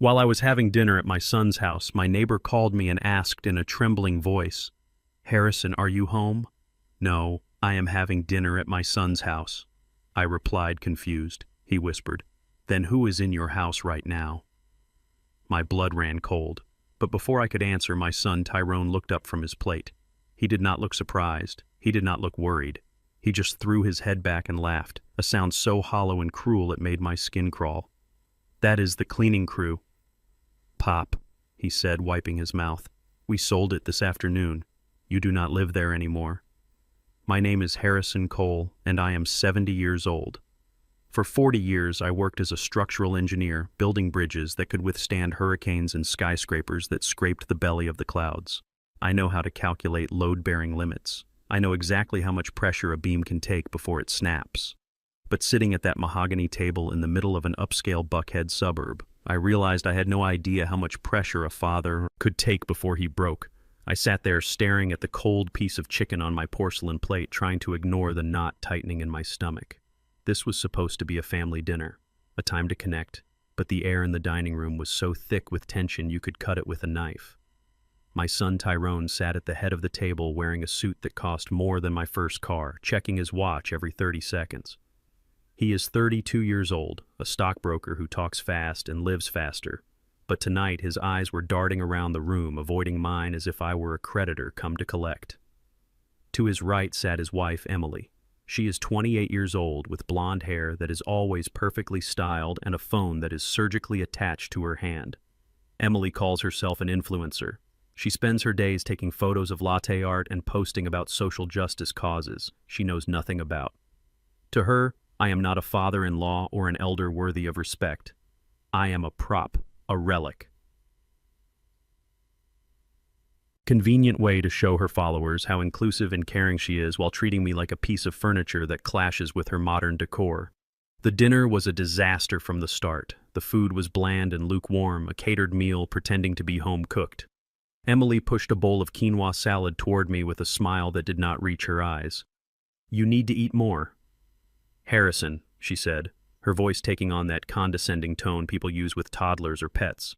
While I was having dinner at my son's house, my neighbor called me and asked in a trembling voice, "Harrison, are you home?" "No, I am having dinner at my son's house," I replied, confused. He whispered, "Then who is in your house right now?" My blood ran cold, but before I could answer, my son Tyrone looked up from his plate. He did not look surprised. He did not look worried. He just threw his head back and laughed, a sound so hollow and cruel it made my skin crawl. "That is the cleaning crew." "Pop," he said, wiping his mouth. "We sold it this afternoon. You do not live there anymore. My name is Harrison Cole, and I am 70 years old. For 40 years, I worked as a structural engineer, building bridges that could withstand hurricanes and skyscrapers that scraped the belly of the clouds. I know how to calculate load-bearing limits. I know exactly how much pressure a beam can take before it snaps. But sitting at that mahogany table in the middle of an upscale Buckhead suburb, I realized I had no idea how much pressure a father could take before he broke. I sat there staring at the cold piece of chicken on my porcelain plate, trying to ignore the knot tightening in my stomach. This was supposed to be a family dinner, a time to connect, but the air in the dining room was so thick with tension you could cut it with a knife. My son Tyrone sat at the head of the table wearing a suit that cost more than my first car, checking his watch every 30 seconds. He is 32 years old, a stockbroker who talks fast and lives faster. But tonight his eyes were darting around the room, avoiding mine as if I were a creditor come to collect. To his right sat his wife, Emily. She is 28 years old, with blonde hair that is always perfectly styled and a phone that is surgically attached to her hand. Emily calls herself an influencer. She spends her days taking photos of latte art and posting about social justice causes she knows nothing about. To her, I am not a father-in-law or an elder worthy of respect. I am a prop, a relic. Convenient way to show her followers how inclusive and caring she is while treating me like a piece of furniture that clashes with her modern decor. The dinner was a disaster from the start. The food was bland and lukewarm, a catered meal pretending to be home-cooked. Emily pushed a bowl of quinoa salad toward me with a smile that did not reach her eyes. "You need to eat more." "Harrison," she said, her voice taking on that condescending tone people use with toddlers or pets.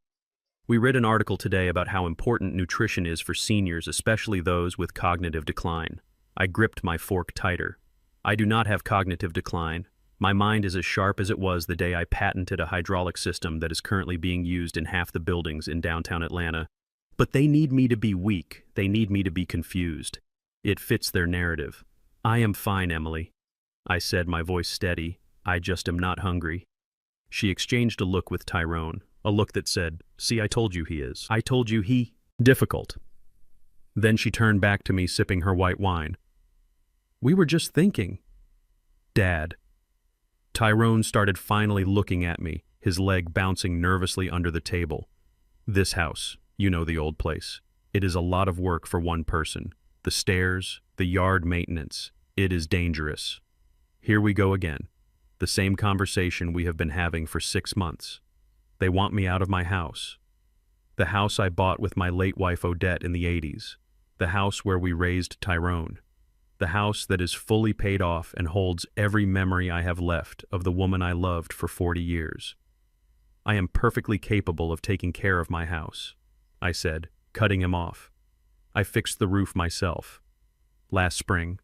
"We read an article today about how important nutrition is for seniors, especially those with cognitive decline." I gripped my fork tighter. "I do not have cognitive decline. My mind is as sharp as it was the day I patented a hydraulic system that is currently being used in half the buildings in downtown Atlanta. But they need me to be weak. They need me to be confused. It fits their narrative." "I am fine, Emily," I said, my voice steady. "I just am not hungry." She exchanged a look with Tyrone, a look that said, "See, I told you he is. I told you he..." Difficult. Then she turned back to me, sipping her white wine. "We were just thinking." "Dad." Tyrone started finally looking at me, his leg bouncing nervously under the table. "This house, you know the old place. It is a lot of work for one person. The stairs, the yard maintenance. It is dangerous. Here we go again. The same conversation we have been having for 6 months. They want me out of my house. The house I bought with my late wife Odette in the 80s. The house where we raised Tyrone. The house that is fully paid off and holds every memory I have left of the woman I loved for 40 years. I am perfectly capable of taking care of my house," I said, cutting him off. "I fixed the roof myself. Last spring.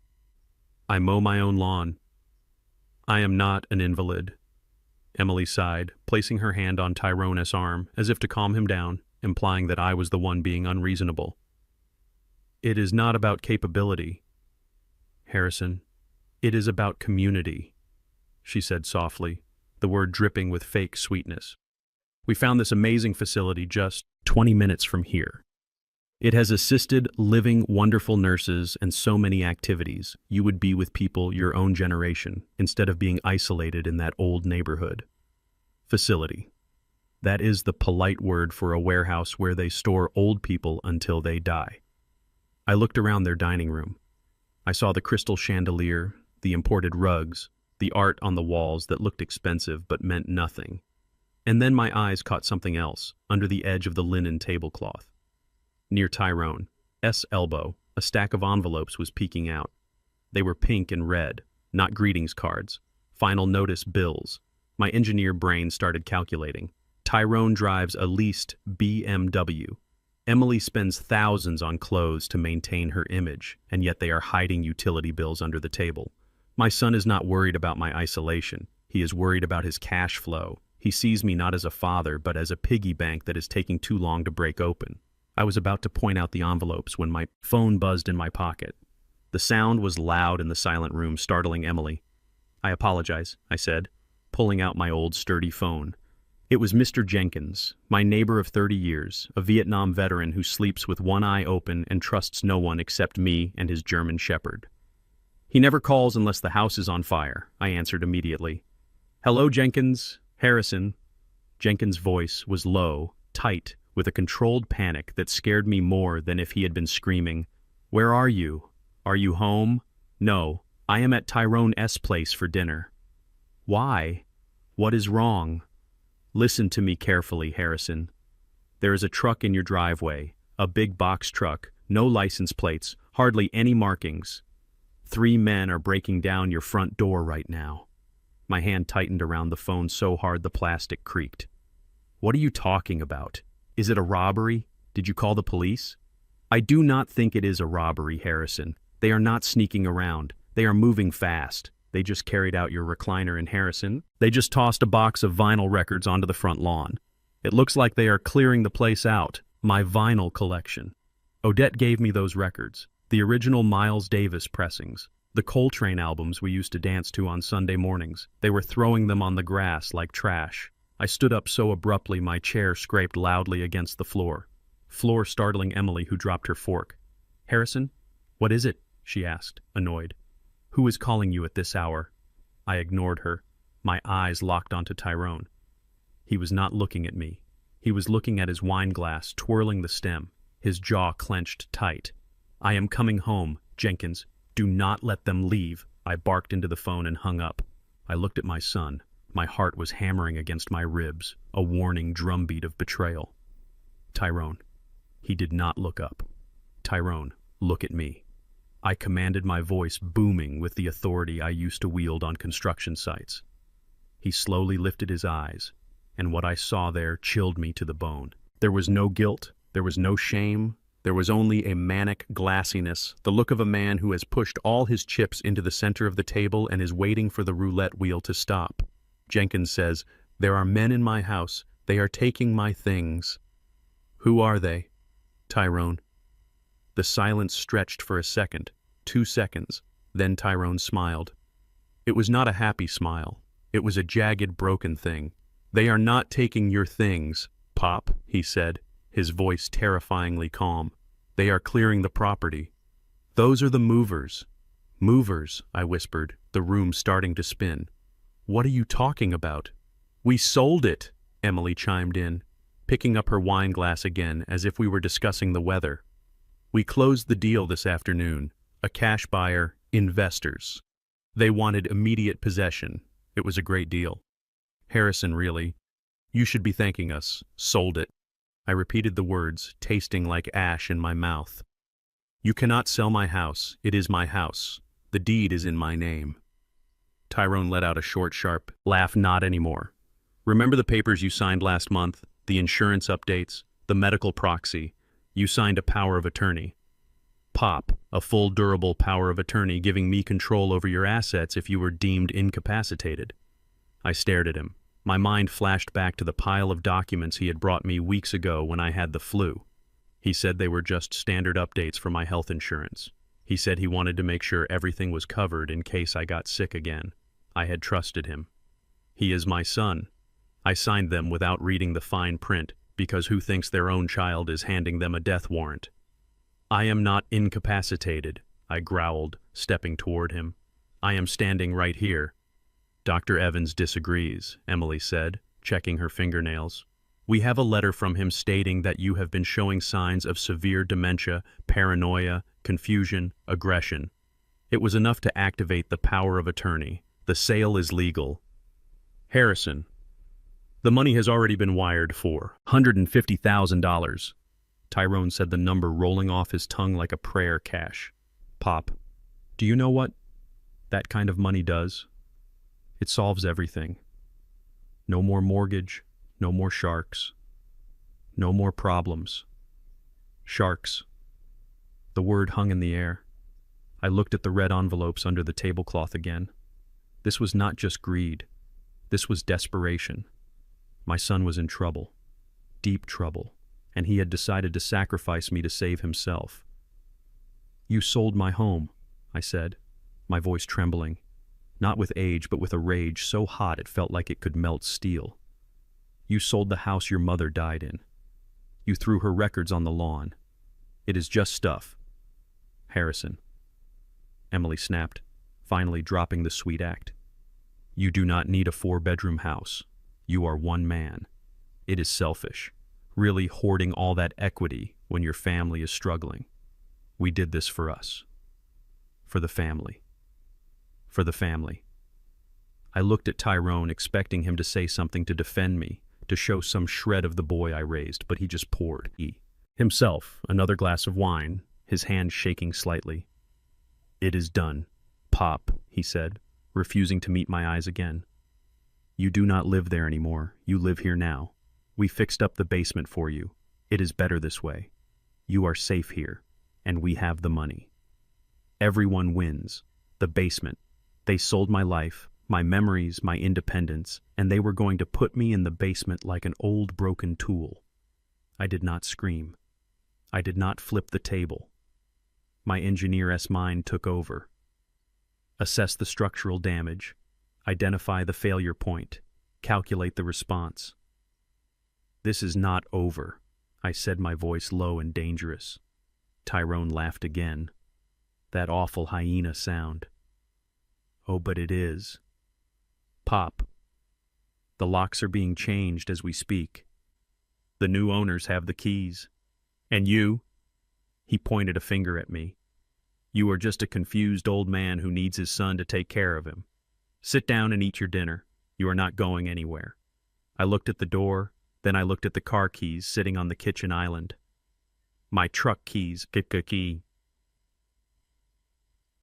I mow my own lawn. I am not an invalid." Emily sighed, placing her hand on Tyrone's arm as if to calm him down, implying that I was the one being unreasonable. "It is not about capability, Harrison. It is about community," she said softly, the word dripping with fake sweetness. "We found this amazing facility just 20 minutes from here. It has assisted living, wonderful nurses and so many activities. You would be with people your own generation instead of being isolated in that old neighborhood." Facility. That is the polite word for a warehouse where they store old people until they die. I looked around their dining room. I saw the crystal chandelier, the imported rugs, the art on the walls that looked expensive but meant nothing. And then my eyes caught something else, under the edge of the linen tablecloth. Near Tyrone's elbow, a stack of envelopes was peeking out. They were pink and red, not greetings cards, final notice bills. My engineer brain started calculating. Tyrone drives a leased BMW. Emily spends thousands on clothes to maintain her image, and yet they are hiding utility bills under the table. My son is not worried about my isolation. He is worried about his cash flow. He sees me not as a father, but as a piggy bank that is taking too long to break open. I was about to point out the envelopes when my phone buzzed in my pocket. The sound was loud in the silent room, startling Emily. "I apologize," I said, pulling out my old sturdy phone. It was Mr. Jenkins, my neighbor of 30 years, a Vietnam veteran who sleeps with one eye open and trusts no one except me and his German shepherd. "He never calls unless the house is on fire," I answered immediately. "Hello, Jenkins. Harrison." Jenkins' voice was low, tight, with a controlled panic that scared me more than if he had been screaming, "Where are you? Are you home?" "No, I am at Tyrone S. place for dinner." "Why? What is wrong?" "Listen to me carefully, Harrison. There is a truck in your driveway, a big box truck, no license plates, hardly any markings. 3 men are breaking down your front door right now." My hand tightened around the phone so hard the plastic creaked. "What are you talking about? Is it a robbery? Did you call the police?" "I do not think it is a robbery, Harrison. They are not sneaking around. They are moving fast. They just carried out your recliner in Harrison. They just tossed a box of vinyl records onto the front lawn. It looks like they are clearing the place out. My vinyl collection. Odette gave me those records. The original Miles Davis pressings. The Coltrane albums we used to dance to on Sunday mornings. They were throwing them on the grass like trash." I stood up so abruptly my chair scraped loudly against the floor. Floor startling Emily, who dropped her fork. "Harrison, what is it?" she asked, annoyed. "Who is calling you at this hour?" I ignored her. My eyes locked onto Tyrone. He was not looking at me. He was looking at his wine glass, twirling the stem, his jaw clenched tight. "I am coming home, Jenkins. Do not let them leave." I barked into the phone and hung up. I looked at my son. My heart was hammering against my ribs, a warning drumbeat of betrayal. "Tyrone." He did not look up. "Tyrone, look at me." I commanded, my voice booming with the authority I used to wield on construction sites. He slowly lifted his eyes, and what I saw there chilled me to the bone. There was no guilt, there was no shame, there was only a manic glassiness, the look of a man who has pushed all his chips into the center of the table and is waiting for the roulette wheel to stop. Jenkins says, "There are men in my house. They are taking my things." "Who are they?" "Tyrone." The silence stretched for a second, 2 seconds, then Tyrone smiled. It was not a happy smile. It was a jagged, broken thing. "They are not taking your things, Pop," he said, his voice terrifyingly calm. "They are clearing the property. Those are the movers." "Movers," I whispered, the room starting to spin. "What are you talking about?" "We sold it," Emily chimed in, picking up her wine glass again as if we were discussing the weather. "We closed the deal this afternoon. A cash buyer, investors. They wanted immediate possession. It was a great deal." "Harrison, really? You should be thanking us. Sold it." I repeated the words, tasting like ash in my mouth. "You cannot sell my house. It is my house. The deed is in my name." Tyrone let out a short, sharp laugh. "Not anymore. Remember the papers you signed last month? The insurance updates? The medical proxy? You signed a power of attorney. Pop, a full, durable power of attorney giving me control over your assets if you were deemed incapacitated." I stared at him. My mind flashed back to the pile of documents he had brought me weeks ago when I had the flu. He said they were just standard updates for my health insurance. He said he wanted to make sure everything was covered in case I got sick again. I had trusted him. He is my son. I signed them without reading the fine print, because who thinks their own child is handing them a death warrant? "I am not incapacitated," I growled, stepping toward him. "I am standing right here." "Dr. Evans disagrees," Emily said, checking her fingernails. "We have a letter from him stating that you have been showing signs of severe dementia, paranoia, confusion, aggression. It was enough to activate the power of attorney. The sale is legal." "Harrison, the money has already been wired for $150,000. Tyrone said, the number rolling off his tongue like a prayer cash. "Pop, do you know what that kind of money does? It solves everything. No more mortgage, No more sharks. No more problems. Sharks. The word hung in the air. I looked at the red envelopes under the tablecloth again. This was not just greed. This was desperation. My son was in trouble. Deep trouble. And he had decided to sacrifice me to save himself. "You sold my home," I said, my voice trembling. Not with age, but with a rage so hot it felt like it could melt steel. "You sold the house your mother died in. You threw her records on the lawn. It is just stuff." "Harrison," Emily snapped, finally dropping the sweet act. "You do not need a 4-bedroom house. You are one man. It is selfish, really hoarding all that equity when your family is struggling. We did this for us. For the family. For the family." I looked at Tyrone, expecting him to say something to defend me, to show some shred of the boy I raised, but he just poured himself another glass of wine, his hand shaking slightly. "It is done, Pop," he said, refusing to meet my eyes again. "You do not live there anymore. You live here now. We fixed up the basement for you. It is better this way. You are safe here, and we have the money. Everyone wins. The basement. They sold my life, my memories, my independence, and they were going to put me in the basement like an old broken tool." I did not scream. I did not flip the table. My engineer's mind took over. Assess the structural damage, identify the failure point, calculate the response. "This is not over," I said, my voice low and dangerous. Tyrone laughed again. That awful hyena sound. "Oh, but it is. Pop, the locks are being changed as we speak. The new owners have the keys. And you," he pointed a finger at me, "you are just a confused old man who needs his son to take care of him. Sit down and eat your dinner. You are not going anywhere." I looked at the door, then I looked at the car keys sitting on the kitchen island. "My truck keys, key."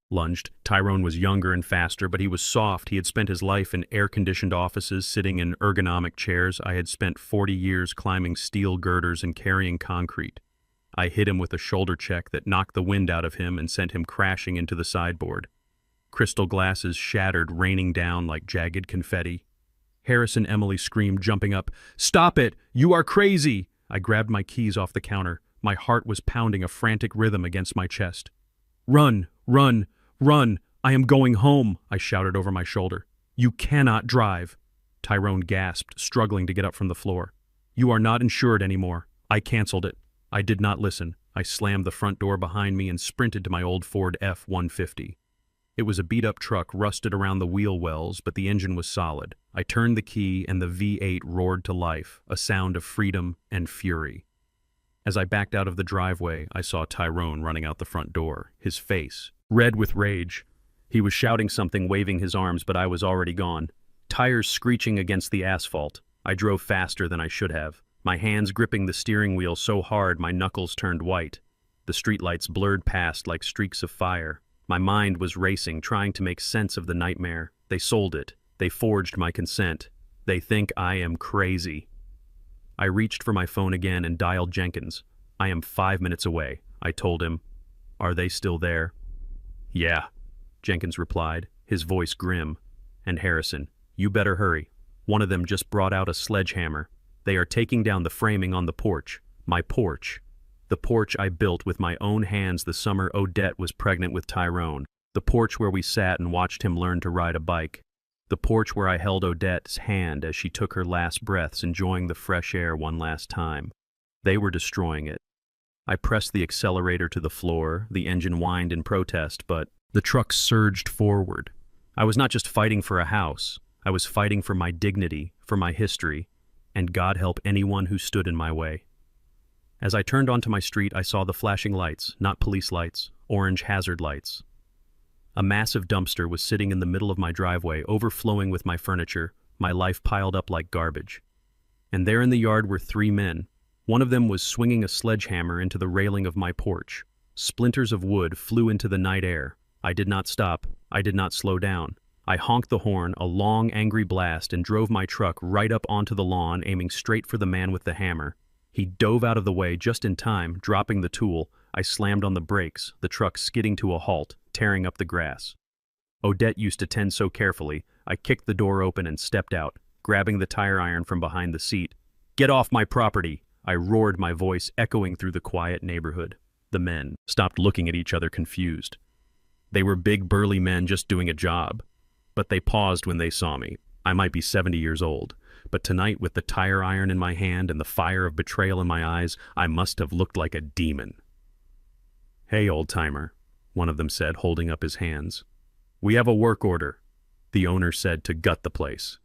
Lunged. Tyrone was younger and faster, but he was soft. He had spent his life in air-conditioned offices, sitting in ergonomic chairs. I had spent 40 years climbing steel girders and carrying concrete. I hit him with a shoulder check that knocked the wind out of him and sent him crashing into the sideboard. Crystal glasses shattered, raining down like jagged confetti. Harrison, Emily screamed, jumping up. "Stop it! You are crazy!" I grabbed my keys off the counter. My heart was pounding a frantic rhythm against my chest. "Run! Run! Run! I am going home!" I shouted over my shoulder. "You cannot drive!" Tyrone gasped, struggling to get up from the floor. "You are not insured anymore. I canceled it." I did not listen. I slammed the front door behind me and sprinted to my old Ford F-150. It was a beat-up truck, rusted around the wheel wells, but the engine was solid. I turned the key and the V8 roared to life, a sound of freedom and fury. As I backed out of the driveway, I saw Tyrone running out the front door, his face red with rage. He was shouting something, waving his arms, but I was already gone. Tires screeching against the asphalt. I drove faster than I should have, my hands gripping the steering wheel so hard my knuckles turned white. The streetlights blurred past like streaks of fire. My mind was racing, trying to make sense of the nightmare. They sold it. They forged my consent. They think I am crazy. I reached for my phone again and dialed Jenkins. "I am 5 minutes away," I told him. "Are they still there?" "Yeah," Jenkins replied, his voice grim. "And Harrison, you better hurry. One of them just brought out a sledgehammer. They are taking down the framing on the porch. My porch. The porch I built with my own hands the summer Odette was pregnant with Tyrone. The porch where we sat and watched him learn to ride a bike. The porch where I held Odette's hand as she took her last breaths, enjoying the fresh air one last time. They were destroying it. I pressed the accelerator to the floor, the engine whined in protest, but the truck surged forward. I was not just fighting for a house. I was fighting for my dignity, for my history, and God help anyone who stood in my way. As I turned onto my street, I saw the flashing lights, not police lights, orange hazard lights. A massive dumpster was sitting in the middle of my driveway, overflowing with my furniture, my life piled up like garbage. And there in the yard were 3 men. One of them was swinging a sledgehammer into the railing of my porch. Splinters of wood flew into the night air. I did not stop. I did not slow down. I honked the horn, a long, angry blast, and drove my truck right up onto the lawn, aiming straight for the man with the hammer. He dove out of the way just in time, dropping the tool. I slammed on the brakes, the truck skidding to a halt, tearing up the grass. Odette used to tend so carefully. I kicked the door open and stepped out, grabbing the tire iron from behind the seat. "Get off my property!" I roared, my voice echoing through the quiet neighborhood. The men stopped looking at each other confused. They were big, burly men just doing a job. But they paused when they saw me. I might be 70 years old, but tonight, with the tire iron in my hand and the fire of betrayal in my eyes, I must have looked like a demon. "Hey, old-timer," one of them said, holding up his hands. "We have a work order," the owner said, to gut the place.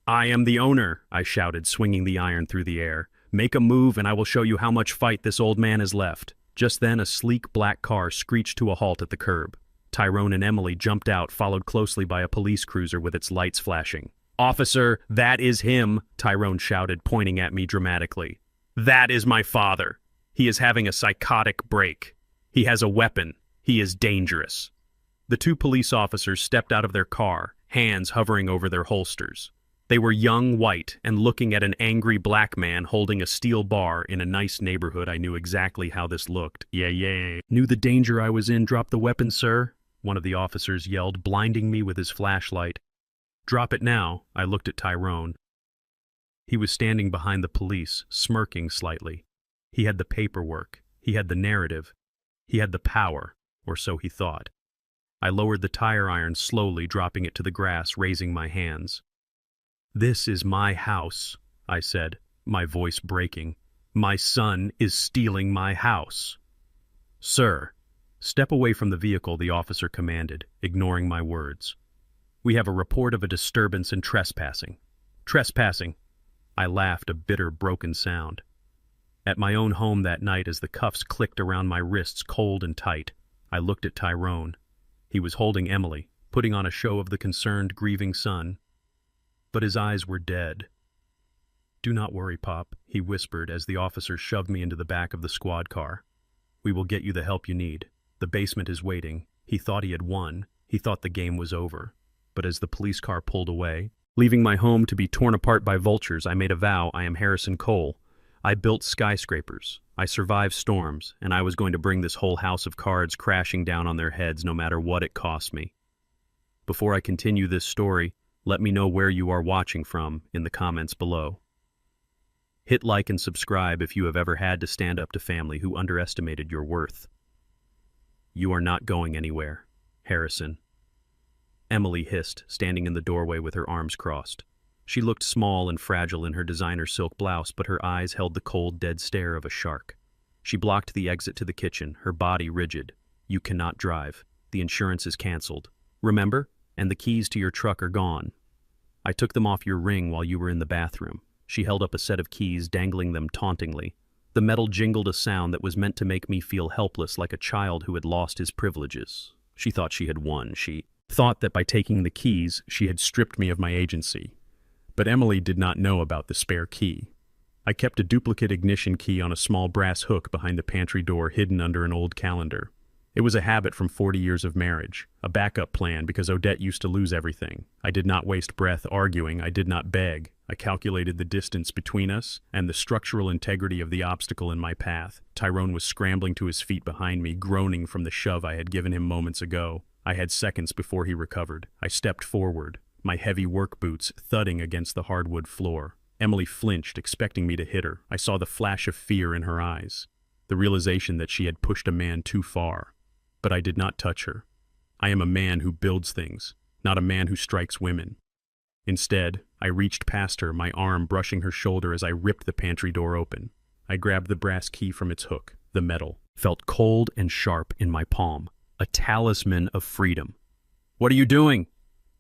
"I am the owner," I shouted, swinging the iron through the air. "Make a move and I will show you how much fight this old man has left." Just then, a sleek black car screeched to a halt at the curb. Tyrone and Emily jumped out, followed closely by a police cruiser with its lights flashing. "Officer, that is him," Tyrone shouted, pointing at me dramatically. "That is my father. He is having a psychotic break. He has a weapon. He is dangerous." The two police officers stepped out of their car, hands hovering over their holsters. They were young, white, and looking at an angry black man holding a steel bar in a nice neighborhood. I knew exactly how this looked. Yeah. "Knew the danger I was in. Drop the weapon, sir," one of the officers yelled, blinding me with his flashlight. "Drop it now." I looked at Tyrone. He was standing behind the police, smirking slightly. He had the paperwork. He had the narrative. He had the power, or so he thought. I lowered the tire iron slowly, dropping it to the grass, raising my hands. "This is my house," I said, my voice breaking. "My son is stealing my house." "Sir." "Step away from the vehicle," the officer commanded, ignoring my words. "We have a report of a disturbance and trespassing." "Trespassing?" I laughed, a bitter, broken sound. At my own home that night, as the cuffs clicked around my wrists cold and tight, I looked at Tyrone. He was holding Emily, putting on a show of the concerned, grieving son. But his eyes were dead. "Do not worry, Pop," he whispered as the officer shoved me into the back of the squad car. "We will get you the help you need. The basement is waiting." He thought he had won. He thought the game was over. But as the police car pulled away, leaving my home to be torn apart by vultures, I made a vow. I am Harrison Cole. I built skyscrapers. I survived storms, and I was going to bring this whole house of cards crashing down on their heads no matter what it cost me. Before I continue this story, let me know where you are watching from in the comments below. Hit like and subscribe if you have ever had to stand up to family who underestimated your worth. You are not going anywhere, Harrison. Emily hissed, standing in the doorway with her arms crossed. She looked small and fragile in her designer silk blouse, but her eyes held the cold, dead stare of a shark. She blocked the exit to the kitchen, her body rigid. "You cannot drive. The insurance is canceled. Remember? And the keys to your truck are gone. I took them off your ring while you were in the bathroom." She held up a set of keys, dangling them tauntingly. The metal jingled a sound that was meant to make me feel helpless, like a child who had lost his privileges. She thought she had won. She thought that by taking the keys, she had stripped me of my agency. But Emily did not know about the spare key. I kept a duplicate ignition key on a small brass hook behind the pantry door, hidden under an old calendar. It was a habit from 40 years of marriage, a backup plan because Odette used to lose everything. I did not waste breath arguing. I did not beg. I calculated the distance between us and the structural integrity of the obstacle in my path. Tyrone was scrambling to his feet behind me, groaning from the shove I had given him moments ago. I had seconds before he recovered. I stepped forward, my heavy work boots thudding against the hardwood floor. Emily flinched, expecting me to hit her. I saw the flash of fear in her eyes, the realization that she had pushed a man too far. But I did not touch her. I am a man who builds things, not a man who strikes women. Instead, I reached past her, my arm brushing her shoulder as I ripped the pantry door open. I grabbed the brass key from its hook. The metal felt cold and sharp in my palm, a talisman of freedom. "What are you doing?"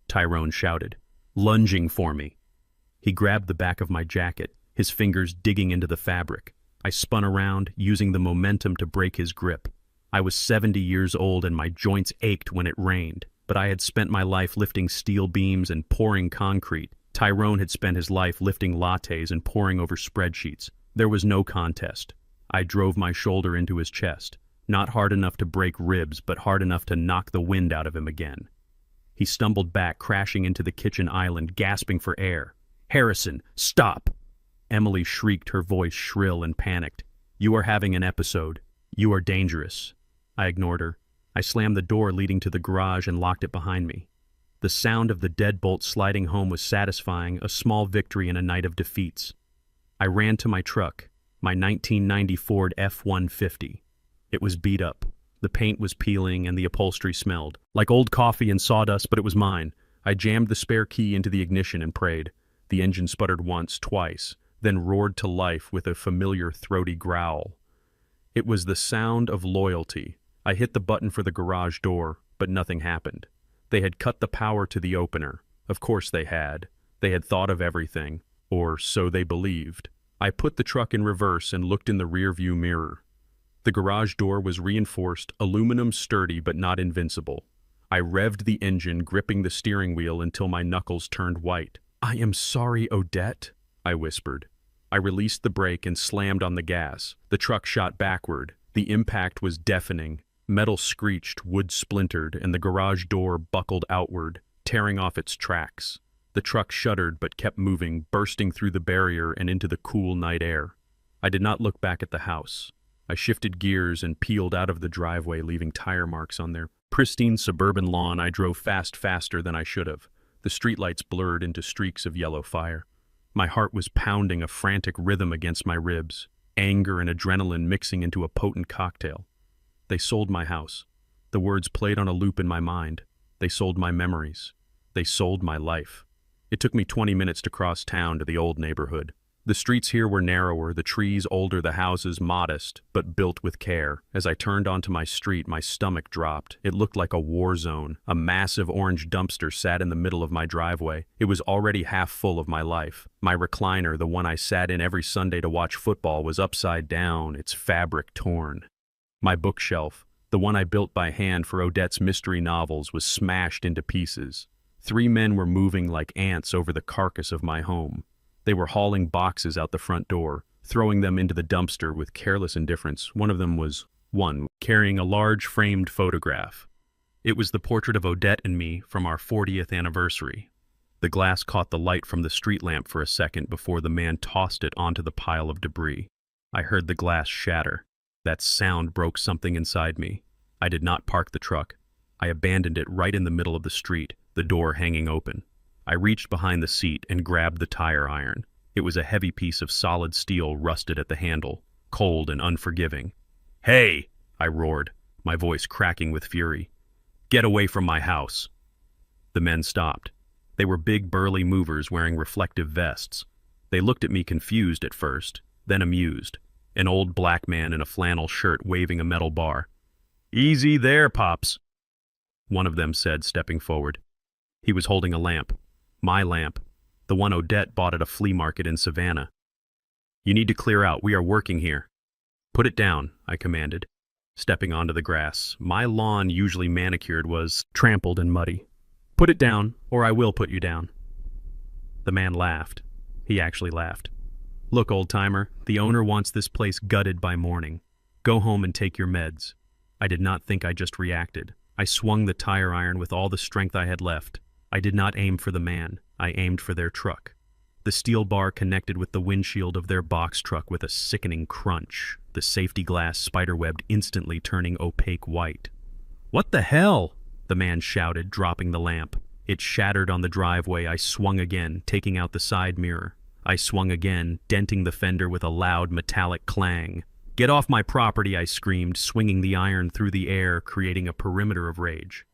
Tyrone shouted, lunging for me. He grabbed the back of my jacket, his fingers digging into the fabric. I spun around, using the momentum to break his grip. I was 70 years old and my joints ached when it rained, but I had spent my life lifting steel beams and pouring concrete. Tyrone had spent his life lifting lattes and poring over spreadsheets. There was no contest. I drove my shoulder into his chest, not hard enough to break ribs, but hard enough to knock the wind out of him again. He stumbled back, crashing into the kitchen island, gasping for air. "Harrison, stop!" Emily shrieked, her voice shrill and panicked. "You are having an episode. You are dangerous." I ignored her. I slammed the door leading to the garage and locked it behind me. The sound of the deadbolt sliding home was satisfying, a small victory in a night of defeats. I ran to my truck, my 1990 Ford F-150. It was beat up. The paint was peeling and the upholstery smelled like old coffee and sawdust, but it was mine. I jammed the spare key into the ignition and prayed. The engine sputtered once, twice, then roared to life with a familiar throaty growl. It was the sound of loyalty. I hit the button for the garage door, but nothing happened. They had cut the power to the opener. Of course they had. They had thought of everything, or so they believed. I put the truck in reverse and looked in the rearview mirror. The garage door was reinforced, aluminum sturdy but not invincible. I revved the engine, gripping the steering wheel until my knuckles turned white. "I am sorry, Odette," I whispered. I released the brake and slammed on the gas. The truck shot backward. The impact was deafening. Metal screeched, wood splintered, and the garage door buckled outward, tearing off its tracks. The truck shuddered but kept moving, bursting through the barrier and into the cool night air. I did not look back at the house. I shifted gears and peeled out of the driveway, leaving tire marks on their pristine suburban lawn. I drove faster than I should have. The streetlights blurred into streaks of yellow fire. My heart was pounding a frantic rhythm against my ribs, anger and adrenaline mixing into a potent cocktail. They sold my house. The words played on a loop in my mind. They sold my memories. They sold my life. It took me 20 minutes to cross town to the old neighborhood. The streets here were narrower, the trees older, the houses modest, but built with care. As I turned onto my street, my stomach dropped. It looked like a war zone. A massive orange dumpster sat in the middle of my driveway. It was already half full of my life. My recliner, the one I sat in every Sunday to watch football, was upside down, its fabric torn. My bookshelf, the one I built by hand for Odette's mystery novels, was smashed into pieces. 3 men were moving like ants over the carcass of my home. They were hauling boxes out the front door, throwing them into the dumpster with careless indifference. One of them was carrying a large framed photograph. It was the portrait of Odette and me from our 40th anniversary. The glass caught the light from the street lamp for a second before the man tossed it onto the pile of debris. I heard the glass shatter. That sound broke something inside me. I did not park the truck. I abandoned it right in the middle of the street, the door hanging open. I reached behind the seat and grabbed the tire iron. It was a heavy piece of solid steel rusted at the handle, cold and unforgiving. "Hey!" I roared, my voice cracking with fury. "Get away from my house!" The men stopped. They were big, burly movers wearing reflective vests. They looked at me confused at first, then amused. An old black man in a flannel shirt waving a metal bar. "Easy there, Pops," one of them said, stepping forward. He was holding a lamp. My lamp. The one Odette bought at a flea market in Savannah. "You need to clear out. We are working here." "Put it down," I commanded, stepping onto the grass. My lawn, usually manicured, was trampled and muddy. "Put it down, or I will put you down." The man laughed. He actually laughed. "Look, old-timer, the owner wants this place gutted by morning. Go home and take your meds." I did not think I just reacted. I swung the tire iron with all the strength I had left. I did not aim for the man. I aimed for their truck. The steel bar connected with the windshield of their box truck with a sickening crunch, the safety glass spiderwebbed, instantly turning opaque white. "What the hell?" the man shouted, dropping the lamp. It shattered on the driveway. I swung again, taking out the side mirror. I swung again, denting the fender with a loud metallic clang. "Get off my property," I screamed, swinging the iron through the air, creating a perimeter of rage.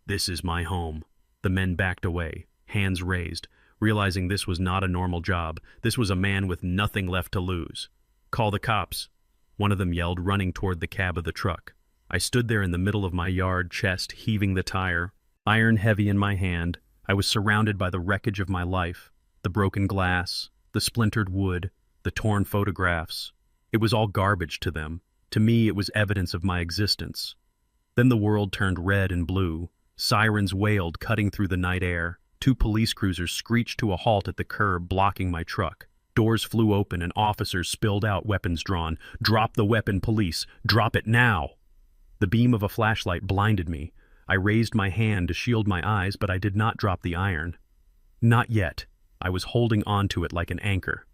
"This is my home." The men backed away, hands raised, realizing this was not a normal job. This was a man with nothing left to lose. "Call the cops," one of them yelled, running toward the cab of the truck. I stood there in the middle of my yard, chest heaving the tire, iron heavy in my hand. I was surrounded by the wreckage of my life, the broken glass, the splintered wood, the torn photographs. It was all garbage to them. To me, it was evidence of my existence. Then the world turned red and blue. Sirens wailed, cutting through the night air. 2 police cruisers screeched to a halt at the curb, blocking my truck. Doors flew open and officers spilled out, weapons drawn. "Drop the weapon, police! Drop it now!" The beam of a flashlight blinded me. I raised my hand to shield my eyes, but I did not drop the iron. Not yet. I was holding on to it like an anchor.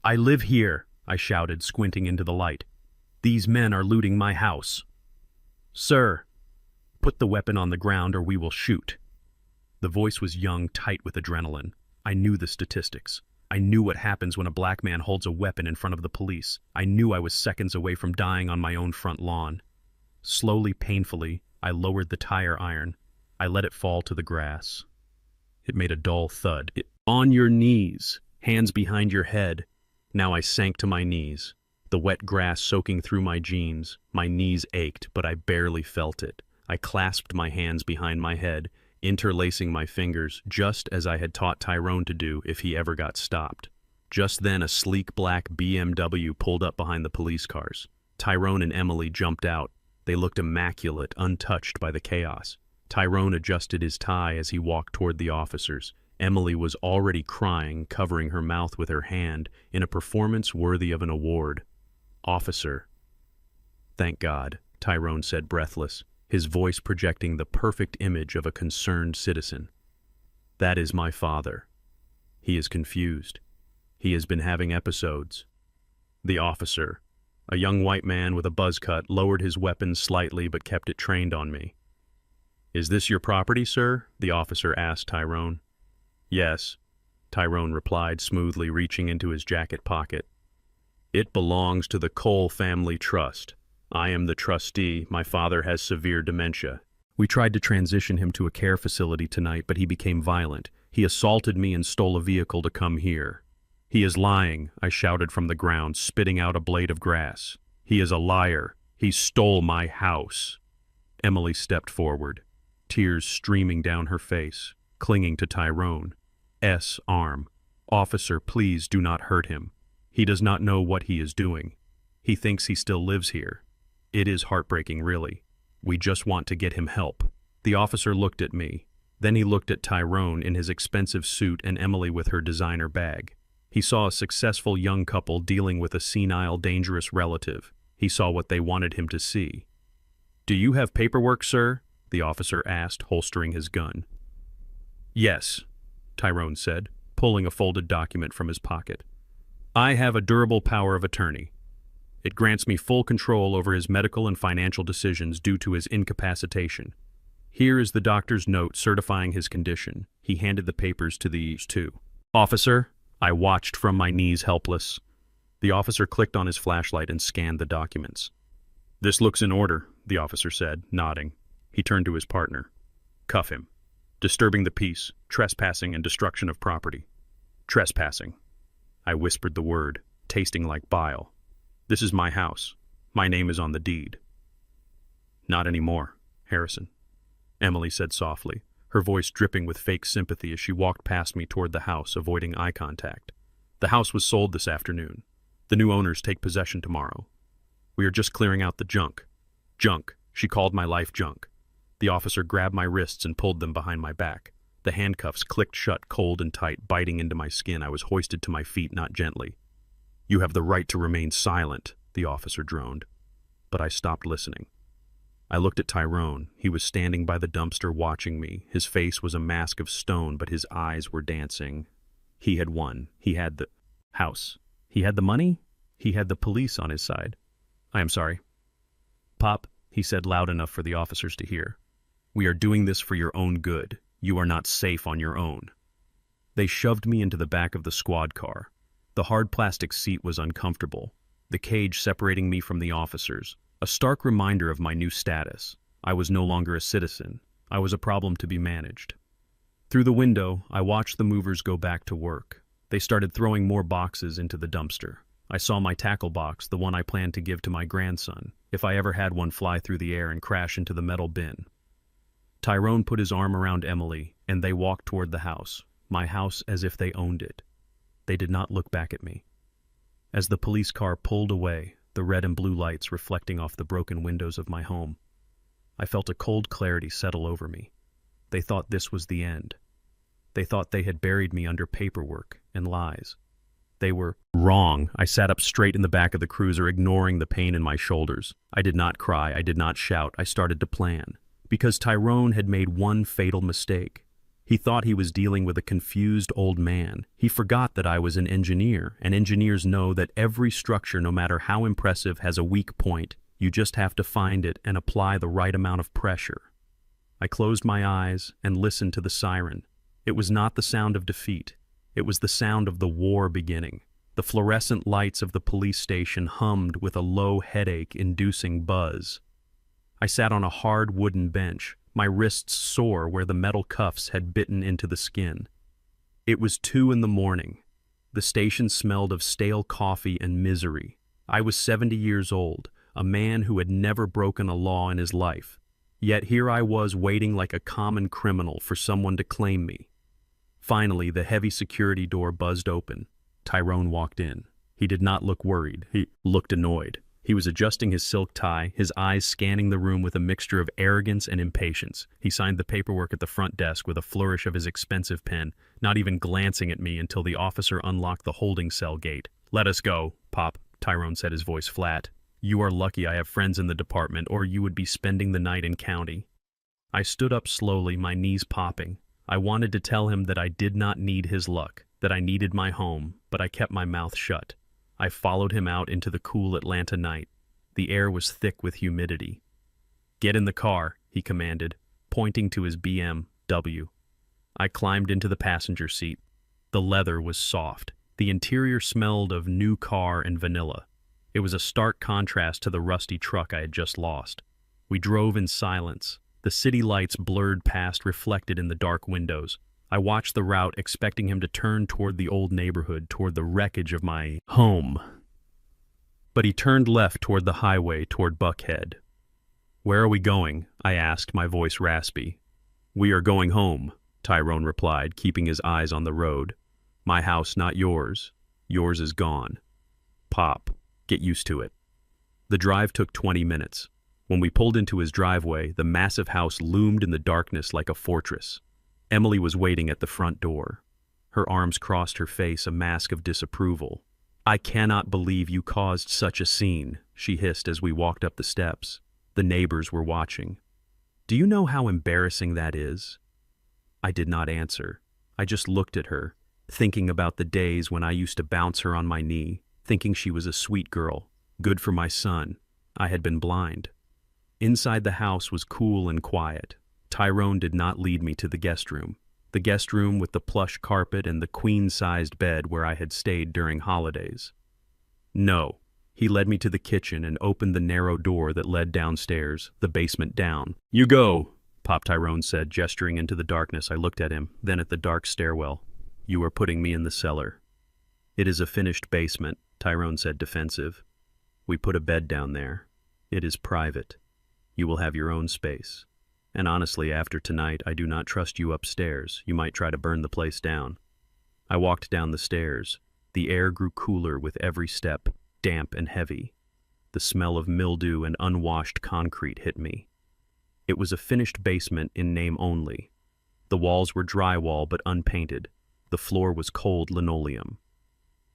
"I live here," I shouted, squinting into the light. "These men are looting my house." "Sir, put the weapon on the ground or we will shoot." The voice was young, tight with adrenaline. I knew the statistics. I knew what happens when a black man holds a weapon in front of the police. I knew I was seconds away from dying on my own front lawn. Slowly, painfully, I lowered the tire iron. I let it fall to the grass. It made a dull thud. "On your knees, hands behind your head." Now I sank to my knees, the wet grass soaking through my jeans. My knees ached, but I barely felt it. I clasped my hands behind my head, interlacing my fingers, just as I had taught Tyrone to do if he ever got stopped. Just then, a sleek black BMW pulled up behind the police cars. Tyrone and Emily jumped out. They looked immaculate, untouched by the chaos. Tyrone adjusted his tie as he walked toward the officers. Emily was already crying, covering her mouth with her hand, in a performance worthy of an award. "Officer." "Thank God," Tyrone said, breathless, his voice projecting the perfect image of a concerned citizen. "That is my father. He is confused. He has been having episodes." The officer, a young white man with a buzz cut, lowered his weapon slightly but kept it trained on me. "Is this your property, sir?" the officer asked Tyrone. "Yes," Tyrone replied smoothly, reaching into his jacket pocket. "It belongs to the Cole Family Trust. I am the trustee. My father has severe dementia. We tried to transition him to a care facility tonight, but he became violent. He assaulted me and stole a vehicle to come here." "He is lying," I shouted from the ground, spitting out a blade of grass. "He is a liar. He stole my house." Emily stepped forward, tears streaming down her face, clinging to Tyrone's arm. "Officer, please do not hurt him. He does not know what he is doing. He thinks he still lives here. It is heartbreaking, really. We just want to get him help." The officer looked at me. Then he looked at Tyrone in his expensive suit and Emily with her designer bag. He saw a successful young couple dealing with a senile, dangerous relative. He saw what they wanted him to see. "Do you have paperwork, sir?" the officer asked, holstering his gun. "Yes," Tyrone said, pulling a folded document from his pocket. "I have a durable power of attorney. It grants me full control over his medical and financial decisions due to his incapacitation. Here is the doctor's note certifying his condition." He handed the papers to these two. "Officer," I watched from my knees, helpless. The officer clicked on his flashlight and scanned the documents. "This looks in order," the officer said, nodding. He turned to his partner. "Cuff him. Disturbing the peace, trespassing, and destruction of property." "Trespassing." I whispered the word, tasting like bile. "This is my house. My name is on the deed." "Not anymore, Harrison," Emily said softly, her voice dripping with fake sympathy as she walked past me toward the house, avoiding eye contact. "The house was sold this afternoon. The new owners take possession tomorrow. We are just clearing out the junk." "Junk." She called my life junk. The officer grabbed my wrists and pulled them behind my back. The handcuffs clicked shut, cold and tight, biting into my skin. I was hoisted to my feet, not gently. "You have the right to remain silent," the officer droned. But I stopped listening. I looked at Tyrone. He was standing by the dumpster watching me. His face was a mask of stone, but his eyes were dancing. He had won. He had the house. He had the money. He had the police on his side. "I am sorry." "Pop," he said loud enough for the officers to hear. "We are doing this for your own good. You are not safe on your own." They shoved me into the back of the squad car. The hard plastic seat was uncomfortable, the cage separating me from the officers, a stark reminder of my new status. I was no longer a citizen. I was a problem to be managed. Through the window, I watched the movers go back to work. They started throwing more boxes into the dumpster. I saw my tackle box, the one I planned to give to my grandson, if I ever had one, fly through the air and crash into the metal bin. Tyrone put his arm around Emily, and they walked toward the house, my house as if they owned it. They did not look back at me. As the police car pulled away, the red and blue lights reflecting off the broken windows of my home, I felt a cold clarity settle over me. They thought this was the end. They thought they had buried me under paperwork and lies. They were wrong. I sat up straight in the back of the cruiser, ignoring the pain in my shoulders. I did not cry. I did not shout. I started to plan. Because Tyrone had made one fatal mistake. He thought he was dealing with a confused old man. He forgot that I was an engineer, and engineers know that every structure, no matter how impressive, has a weak point. You just have to find it and apply the right amount of pressure. I closed my eyes and listened to the siren. It was not the sound of defeat. It was the sound of the war beginning. The fluorescent lights of the police station hummed with a low headache-inducing buzz. I sat on a hard wooden bench, my wrists sore where the metal cuffs had bitten into the skin. It was 2 a.m. The station smelled of stale coffee and misery. I was 70 years old, a man who had never broken a law in his life. Yet here I was waiting like a common criminal for someone to claim me. Finally, the heavy security door buzzed open. Tyrone walked in. He did not look worried. He looked annoyed. He was adjusting his silk tie, his eyes scanning the room with a mixture of arrogance and impatience. He signed the paperwork at the front desk with a flourish of his expensive pen, not even glancing at me until the officer unlocked the holding cell gate. "Let us go, Pop," Tyrone said, his voice flat. "You are lucky I have friends in the department, or you would be spending the night in county." I stood up slowly, my knees popping. I wanted to tell him that I did not need his luck, that I needed my home, but I kept my mouth shut. I followed him out into the cool Atlanta night. The air was thick with humidity. "Get in the car," he commanded, pointing to his BMW. I climbed into the passenger seat. The leather was soft. The interior smelled of new car and vanilla. It was a stark contrast to the rusty truck I had just lost. We drove in silence. The city lights blurred past, reflected in the dark windows. I watched the route, expecting him to turn toward the old neighborhood, toward the wreckage of my home. But he turned left toward the highway, toward Buckhead. "Where are we going?" I asked, my voice raspy. "We are going home," Tyrone replied, keeping his eyes on the road. "My house, not yours. Yours is gone. Pop, get used to it." The drive took 20 minutes. When we pulled into his driveway, the massive house loomed in the darkness like a fortress. Emily was waiting at the front door. Her arms crossed her face, a mask of disapproval. "I cannot believe you caused such a scene," she hissed as we walked up the steps. The neighbors were watching. "Do you know how embarrassing that is?" I did not answer. I just looked at her, thinking about the days when I used to bounce her on my knee, thinking she was a sweet girl, good for my son. I had been blind. Inside the house was cool and quiet. Tyrone did not lead me to the guest room with the plush carpet and the queen-sized bed where I had stayed during holidays. No, he led me to the kitchen and opened the narrow door that led downstairs, the basement down. "You go," Pop Tyrone said, gesturing into the darkness. I looked at him, then at the dark stairwell. "You are putting me in the cellar." "It is a finished basement," Tyrone said, defensive. "We put a bed down there. It is private. You will have your own space. And honestly, after tonight, I do not trust you upstairs. You might try to burn the place down." I walked down the stairs. The air grew cooler with every step, damp and heavy. The smell of mildew and unwashed concrete hit me. It was a finished basement in name only. The walls were drywall but unpainted. The floor was cold linoleum.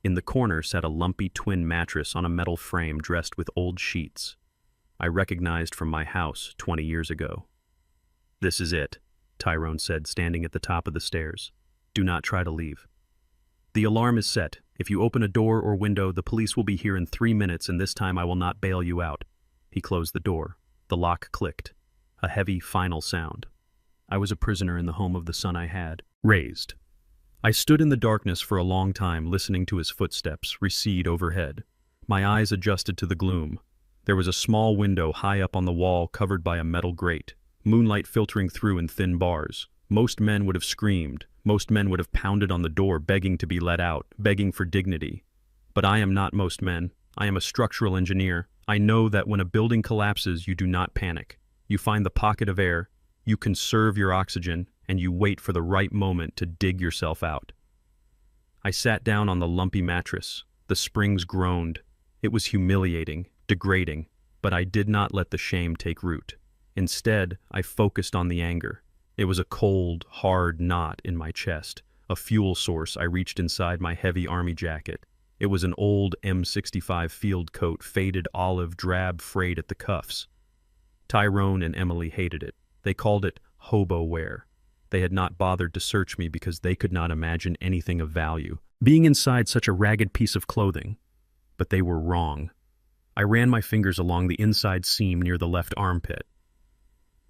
In the corner sat a lumpy twin mattress on a metal frame dressed with old sheets. I recognized from my house 20 years ago. "This is it," Tyrone said, standing at the top of the stairs. "Do not try to leave. The alarm is set. If you open a door or window, the police will be here in 3 minutes, and this time I will not bail you out." He closed the door. The lock clicked. A heavy, final sound. I was a prisoner in the home of the son I had raised. I stood in the darkness for a long time, listening to his footsteps recede overhead. My eyes adjusted to the gloom. There was a small window high up on the wall covered by a metal grate, moonlight filtering through in thin bars. Most men would have screamed. Most men would have pounded on the door, begging to be let out, begging for dignity. But I am not most men. I am a structural engineer. I know that when a building collapses, you do not panic. You find the pocket of air, you conserve your oxygen, and you wait for the right moment to dig yourself out. I sat down on the lumpy mattress. The springs groaned. It was humiliating, degrading, but I did not let the shame take root. Instead, I focused on the anger. It was a cold, hard knot in my chest, a fuel source. I reached inside my heavy army jacket. It was an old M65 field coat, faded olive drab, frayed at the cuffs. Tyrone and Emily hated it. They called it hobo-ware. They had not bothered to search me because they could not imagine anything of value, being inside such a ragged piece of clothing. But they were wrong. I ran my fingers along the inside seam near the left armpit.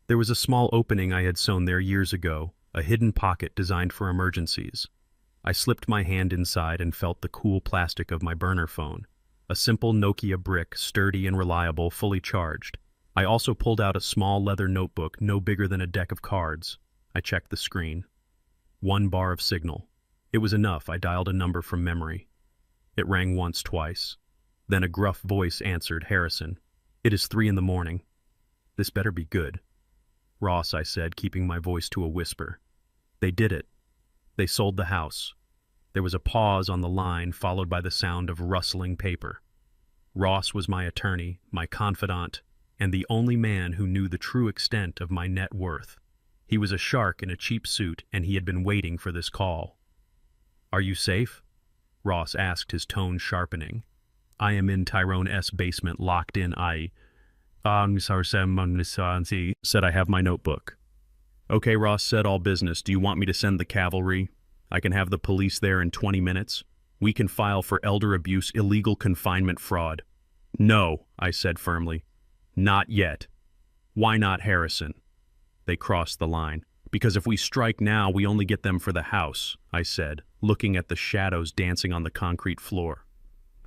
There was a small opening I had sewn there years ago, a hidden pocket designed for emergencies. I slipped my hand inside and felt the cool plastic of my burner phone, a simple Nokia brick, sturdy and reliable, fully charged. I also pulled out a small leather notebook no bigger than a deck of cards. I checked the screen. 1 bar of signal. It was enough. I dialed a number from memory. It rang once, twice. Then a gruff voice answered, "Harrison. It is 3 a.m. This better be good." "Ross," I said, keeping my voice to a whisper. "They did it. They sold the house." There was a pause on the line, followed by the sound of rustling paper. Ross was my attorney, my confidant, and the only man who knew the true extent of my net worth. He was a shark in a cheap suit, and he had been waiting for this call. "Are you safe?" Ross asked, his tone sharpening. "I am in Tyrone S. basement, locked in. Said I have my notebook. "Okay," Ross said, "all business. Do you want me to send the cavalry? I can have the police there in 20 minutes. We can file for elder abuse, illegal confinement, fraud." "No," I said firmly. "Not yet." "Why not, Harrison?" They crossed the line. "Because if we strike now, we only get them for the house," I said, looking at the shadows dancing on the concrete floor.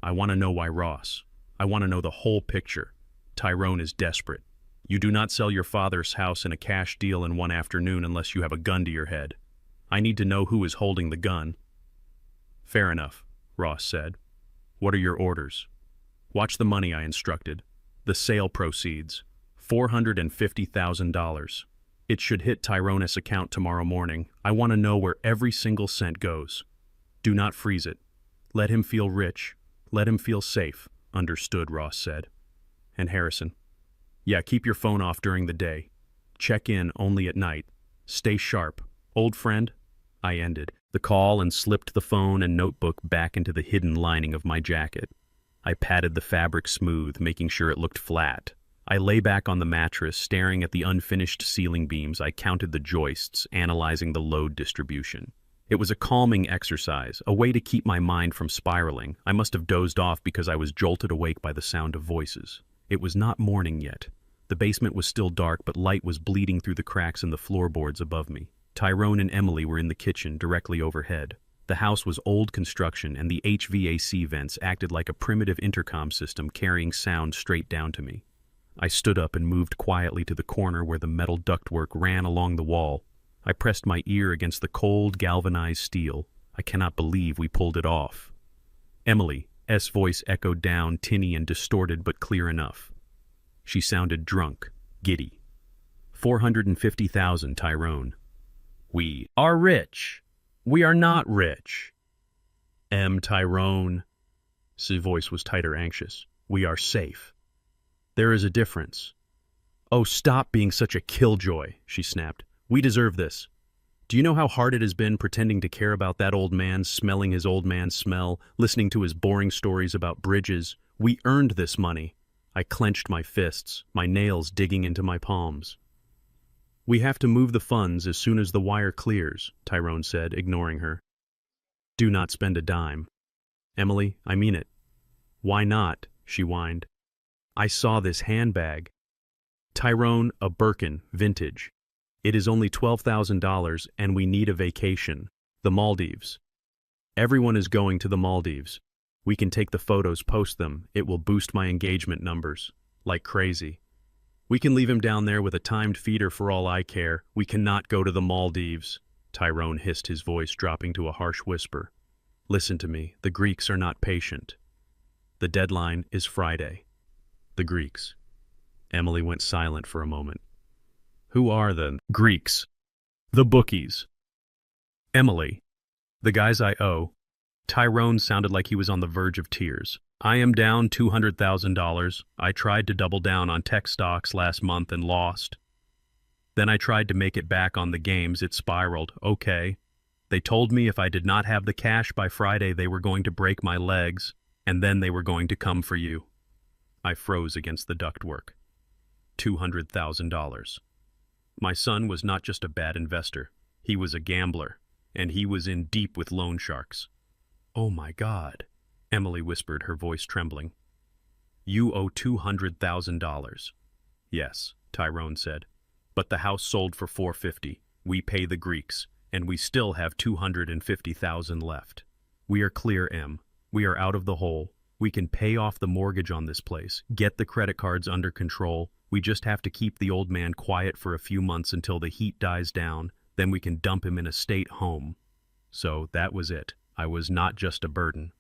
"I want to know why, Ross. I want to know the whole picture. Tyrone is desperate. You do not sell your father's house in a cash deal in one afternoon unless you have a gun to your head. I need to know who is holding the gun." "Fair enough," Ross said. "What are your orders?" "Watch the money," I instructed. "The sale proceeds. $450,000. It should hit Tyrone's account tomorrow morning. I want to know where every single cent goes. Do not freeze it. Let him feel rich. Let him feel safe." "Understood," Ross said. "And Harrison?" "Yeah, keep your phone off during the day. Check in only at night. Stay sharp. Old friend?" I ended the call and slipped the phone and notebook back into the hidden lining of my jacket. I patted the fabric smooth, making sure it looked flat. I lay back on the mattress, staring at the unfinished ceiling beams. I counted the joists, analyzing the load distribution. It was a calming exercise, a way to keep my mind from spiraling. I must have dozed off because I was jolted awake by the sound of voices. It was not morning yet. The basement was still dark, but light was bleeding through the cracks in the floorboards above me. Tyrone and Emily were in the kitchen, directly overhead. The house was old construction, and the HVAC vents acted like a primitive intercom system carrying sound straight down to me. I stood up and moved quietly to the corner where the metal ductwork ran along the wall. I pressed my ear against the cold, galvanized steel. I cannot believe we pulled it off. Emily's voice echoed down, tinny and distorted, but clear enough. She sounded drunk, giddy. 450,000, Tyrone. We are rich. We are not rich. Tyrone's voice was tighter, anxious. We are safe. There is a difference. Oh, stop being such a killjoy, she snapped. We deserve this. Do you know how hard it has been pretending to care about that old man, smelling his old man smell, listening to his boring stories about bridges? We earned this money. I clenched my fists, my nails digging into my palms. We have to move the funds as soon as the wire clears, Tyrone said, ignoring her. Do not spend a dime. Emily, I mean it. Why not? She whined. I saw this handbag. Tyrone, a Birkin, vintage. It is only $12,000 and we need a vacation. The Maldives. Everyone is going to the Maldives. We can take the photos, post them. It will boost my engagement numbers. Like crazy. We can leave him down there with a timed feeder for all I care. We cannot go to the Maldives. Tyrone hissed, his voice dropping to a harsh whisper. Listen to me. The Greeks are not patient. The deadline is Friday. The Greeks. Emily went silent for a moment. Who are the Greeks? The bookies. Emily. The guys I owe. Tyrone sounded like he was on the verge of tears. I am down $200,000. I tried to double down on tech stocks last month and lost. Then I tried to make it back on the games. It spiraled. Okay. They told me if I did not have the cash by Friday, they were going to break my legs, and then they were going to come for you. I froze against the ductwork. $200,000. My son was not just a bad investor. He was a gambler, and he was in deep with loan sharks. "Oh my God," Emily whispered, her voice trembling. "You owe $200,000. "Yes," Tyrone said. "But the house sold for $450. We pay the Greeks, and we still have $250,000 left. We are clear, Em. We are out of the hole. We can pay off the mortgage on this place, get the credit cards under control. We just have to keep the old man quiet for a few months until the heat dies down. Then we can dump him in a state home." So that was it. I was not just a burden.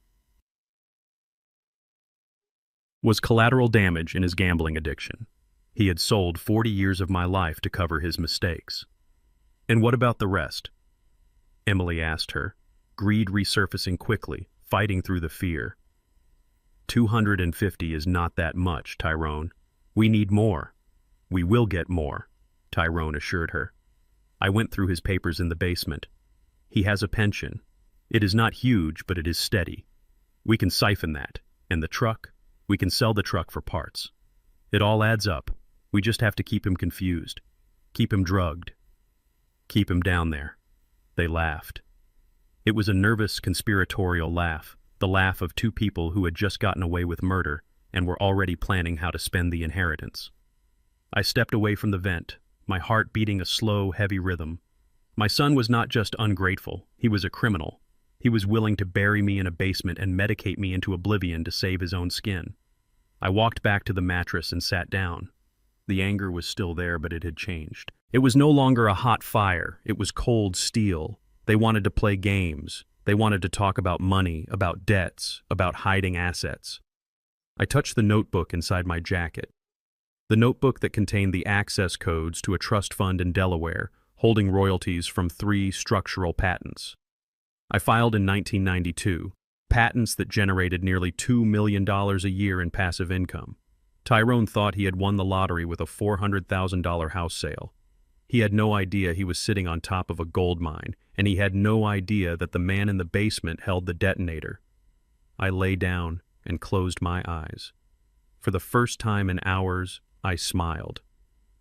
Was collateral damage in his gambling addiction. He had sold 40 years of my life to cover his mistakes. "And what about the rest?" Emily asked her, greed resurfacing quickly, fighting through the fear. 250 is not that much, Tyrone. We need more. We will get more, Tyrone assured her. I went through his papers in the basement. He has a pension. It is not huge, but it is steady. We can siphon that. And the truck? We can sell the truck for parts. It all adds up. We just have to keep him confused. Keep him drugged. Keep him down there. They laughed. It was a nervous, conspiratorial laugh, the laugh of two people who had just gotten away with murder and were already planning how to spend the inheritance. I stepped away from the vent, my heart beating a slow, heavy rhythm. My son was not just ungrateful, he was a criminal. He was willing to bury me in a basement and medicate me into oblivion to save his own skin. I walked back to the mattress and sat down. The anger was still there, but it had changed. It was no longer a hot fire, it was cold steel. They wanted to play games. They wanted to talk about money, about debts, about hiding assets. I touched the notebook inside my jacket. The notebook that contained the access codes to a trust fund in Delaware, holding royalties from 3 structural patents. I filed in 1992, patents that generated nearly $2 million a year in passive income. Tyrone thought he had won the lottery with a $400,000 house sale. He had no idea he was sitting on top of a gold mine, and he had no idea that the man in the basement held the detonator. I lay down and closed my eyes. For the first time in hours, I smiled.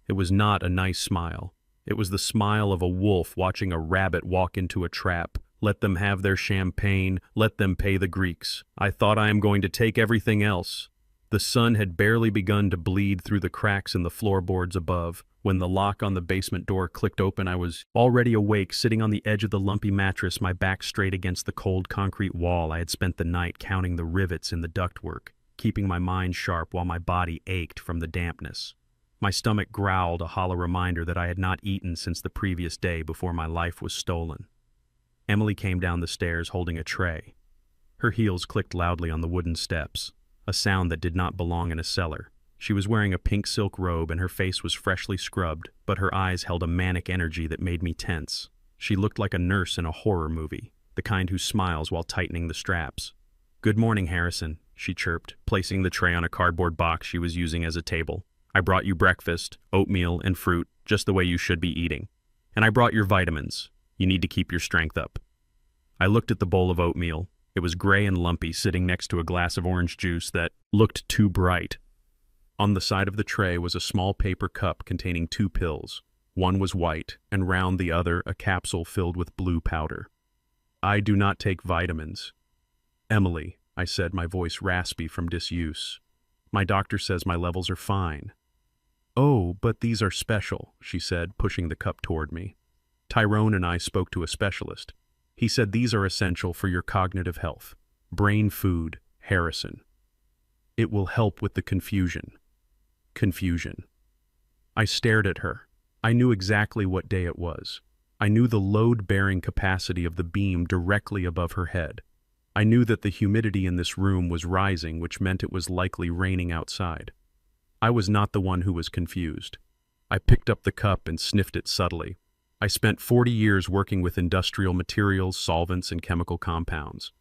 It was not a nice smile. It was the smile of a wolf watching a rabbit walk into a trap. Let them have their champagne, let them pay the Greeks. I thought I am going to take everything else. The sun had barely begun to bleed through the cracks in the floorboards above. When the lock on the basement door clicked open, I was already awake, sitting on the edge of the lumpy mattress, my back straight against the cold concrete wall. I had spent the night counting the rivets in the ductwork, keeping my mind sharp while my body ached from the dampness. My stomach growled, a hollow reminder that I had not eaten since the previous day before my life was stolen. Emily came down the stairs holding a tray. Her heels clicked loudly on the wooden steps, a sound that did not belong in a cellar. She was wearing a pink silk robe and her face was freshly scrubbed, but her eyes held a manic energy that made me tense. She looked like a nurse in a horror movie, the kind who smiles while tightening the straps. "Good morning, Harrison," she chirped, placing the tray on a cardboard box she was using as a table. "I brought you breakfast, oatmeal, and fruit, just the way you should be eating. And I brought your vitamins. You need to keep your strength up." I looked at the bowl of oatmeal. It was gray and lumpy, sitting next to a glass of orange juice that looked too bright. On the side of the tray was a small paper cup containing 2 pills. One was white, and round the other a capsule filled with blue powder. "I do not take vitamins." "Emily," I said, my voice raspy from disuse. "My doctor says my levels are fine." "Oh, but these are special," she said, pushing the cup toward me. "Tyrone and I spoke to a specialist. He said these are essential for your cognitive health. Brain food, Harrison. It will help with the confusion." Confusion. I stared at her. I knew exactly what day it was. I knew the load-bearing capacity of the beam directly above her head. I knew that the humidity in this room was rising, which meant it was likely raining outside. I was not the one who was confused. I picked up the cup and sniffed it subtly. I spent 40 years working with industrial materials, solvents, and chemical compounds.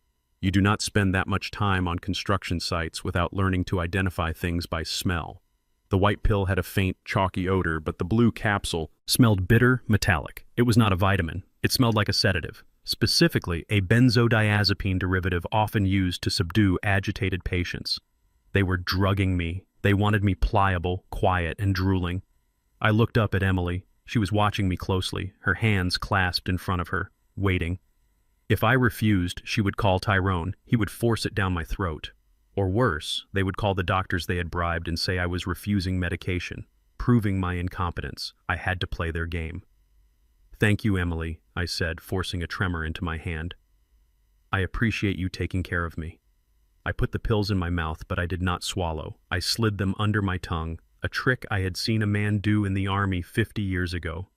You do not spend that much time on construction sites without learning to identify things by smell. The white pill had a faint, chalky odor, but the blue capsule smelled bitter, metallic. It was not a vitamin. It smelled like a sedative, specifically a benzodiazepine derivative often used to subdue agitated patients. They were drugging me. They wanted me pliable, quiet, and drooling. I looked up at Emily. She was watching me closely, her hands clasped in front of her, waiting. If I refused, she would call Tyrone. He would force it down my throat. Or worse, they would call the doctors they had bribed and say I was refusing medication, proving my incompetence. I had to play their game. "Thank you, Emily," I said, forcing a tremor into my hand. "I appreciate you taking care of me." I put the pills in my mouth, but I did not swallow. I slid them under my tongue, a trick I had seen a man do in the army 50 years ago.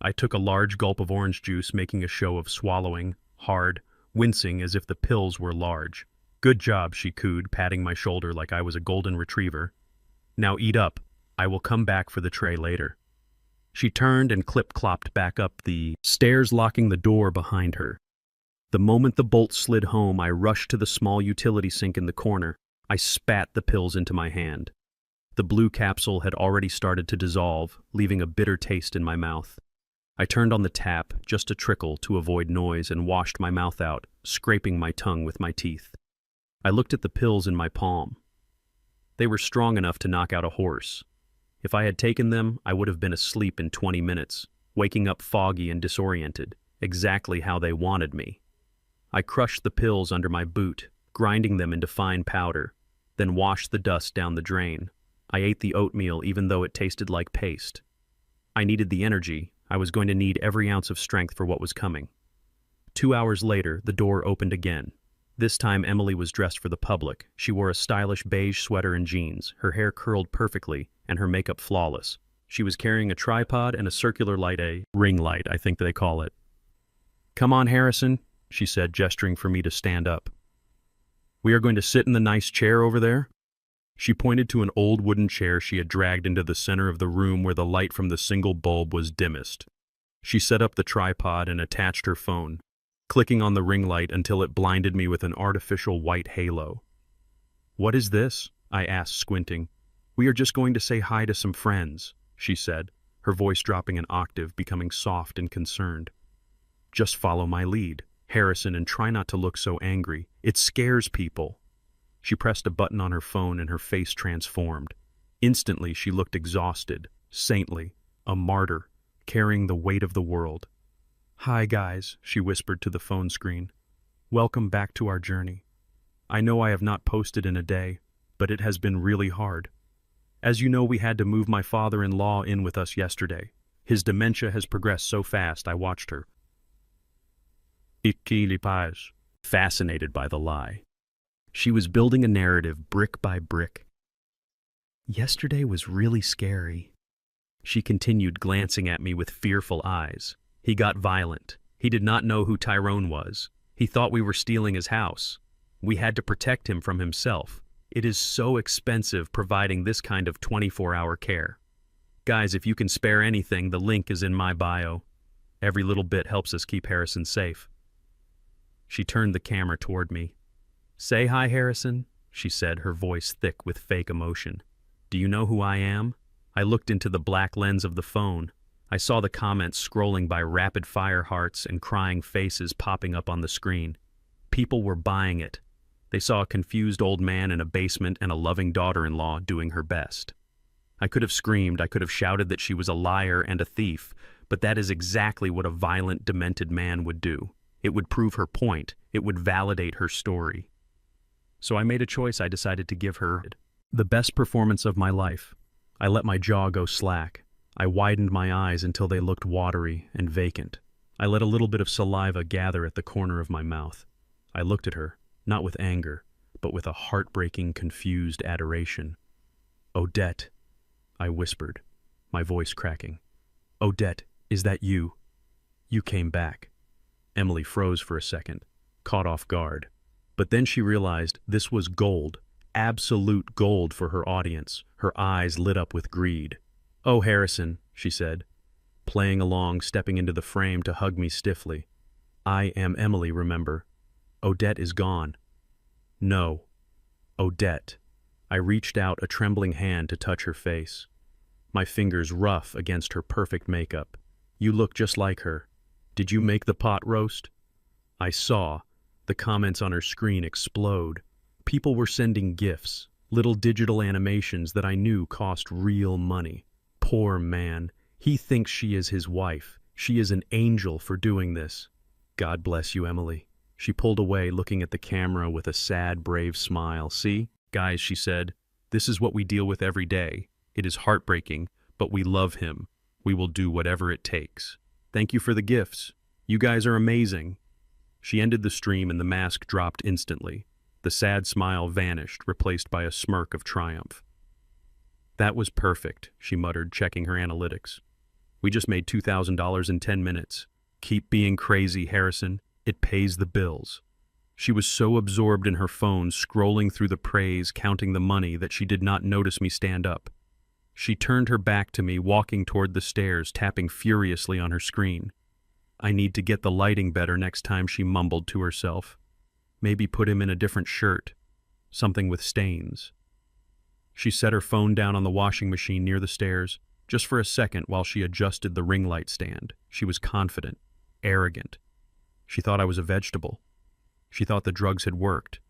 I took a large gulp of orange juice, making a show of swallowing, hard, wincing as if the pills were large. "Good job," she cooed, patting my shoulder like I was a golden retriever. "Now eat up. I will come back for the tray later." She turned and clip-clopped back up the stairs, locking the door behind her. The moment the bolt slid home, I rushed to the small utility sink in the corner. I spat the pills into my hand. The blue capsule had already started to dissolve, leaving a bitter taste in my mouth. I turned on the tap, just a trickle to avoid noise, and washed my mouth out, scraping my tongue with my teeth. I looked at the pills in my palm. They were strong enough to knock out a horse. If I had taken them, I would have been asleep in 20 minutes, waking up foggy and disoriented, exactly how they wanted me. I crushed the pills under my boot, grinding them into fine powder, then washed the dust down the drain. I ate the oatmeal even though it tasted like paste. I needed the energy. I was going to need every ounce of strength for what was coming. 2 hours later, the door opened again. This time Emily was dressed for the public. She wore a stylish beige sweater and jeans, her hair curled perfectly, and her makeup flawless. She was carrying a tripod and a circular light, a ring light, I think they call it. "Come on, Harrison," she said, gesturing for me to stand up. "We are going to sit in the nice chair over there." She pointed to an old wooden chair she had dragged into the center of the room where the light from the single bulb was dimmest. She set up the tripod and attached her phone, clicking on the ring light until it blinded me with an artificial white halo. "What is this?" I asked, squinting. "We are just going to say hi to some friends," she said, her voice dropping an octave, becoming soft and concerned. "Just follow my lead, Harrison, and try not to look so angry. It scares people." She pressed a button on her phone and her face transformed. Instantly, she looked exhausted, saintly, a martyr, carrying the weight of the world. "Hi, guys," she whispered to the phone screen. "Welcome back to our journey. I know I have not posted in a day, but it has been really hard. As you know, we had to move my father-in-law in with us yesterday. His dementia has progressed so fast, I watched her. Fascinated by the lie. She was building a narrative brick by brick. Yesterday was really scary. She continued, glancing at me with fearful eyes. He got violent. He did not know who Tyrone was. He thought we were stealing his house. We had to protect him from himself. It is so expensive providing this kind of 24-hour care. Guys, if you can spare anything, the link is in my bio. Every little bit helps us keep Harrison safe." She turned the camera toward me. "Say hi, Harrison," she said, her voice thick with fake emotion. "Do you know who I am?" I looked into the black lens of the phone. I saw the comments scrolling by rapid-fire hearts and crying faces popping up on the screen. People were buying it. They saw a confused old man in a basement and a loving daughter-in-law doing her best. I could have screamed, I could have shouted that she was a liar and a thief, but that is exactly what a violent, demented man would do. It would prove her point. It would validate her story. So I made a choice. I decided to give her the best performance of my life. I let my jaw go slack. I widened my eyes until they looked watery and vacant. I let a little bit of saliva gather at the corner of my mouth. I looked at her, not with anger, but with a heartbreaking, confused adoration. "Odette," I whispered, my voice cracking. "Odette, is that you? You came back." Emily froze for a second, caught off guard. But then she realized this was gold, absolute gold for her audience. Her eyes lit up with greed. "Oh, Harrison," she said, playing along, stepping into the frame to hug me stiffly. "I am Emily, remember. Odette is gone." "No. Odette." I reached out a trembling hand to touch her face, my fingers rough against her perfect makeup. "You look just like her. Did you make the pot roast?" I saw the comments on her screen explode. People were sending gifts, little digital animations that I knew cost real money. Poor man. He thinks she is his wife. She is an angel for doing this. God bless you, Emily. She pulled away, looking at the camera with a sad, brave smile. See, guys, she said, this is what we deal with every day. It is heartbreaking, but we love him. We will do whatever it takes. Thank you for the gifts. You guys are amazing. She ended the stream and the mask dropped instantly. The sad smile vanished, replaced by a smirk of triumph. That was perfect, she muttered, checking her analytics. We just made $2,000 in 10 minutes. Keep being crazy, Harrison. It pays the bills. She was so absorbed in her phone, scrolling through the praise, counting the money, that she did not notice me stand up. She turned her back to me, walking toward the stairs, tapping furiously on her screen. I need to get the lighting better next time, she mumbled to herself. Maybe put him in a different shirt. Something with stains. She set her phone down on the washing machine near the stairs, just for a second while she adjusted the ring light stand. She was confident, arrogant. She thought I was a vegetable. She thought the drugs had worked.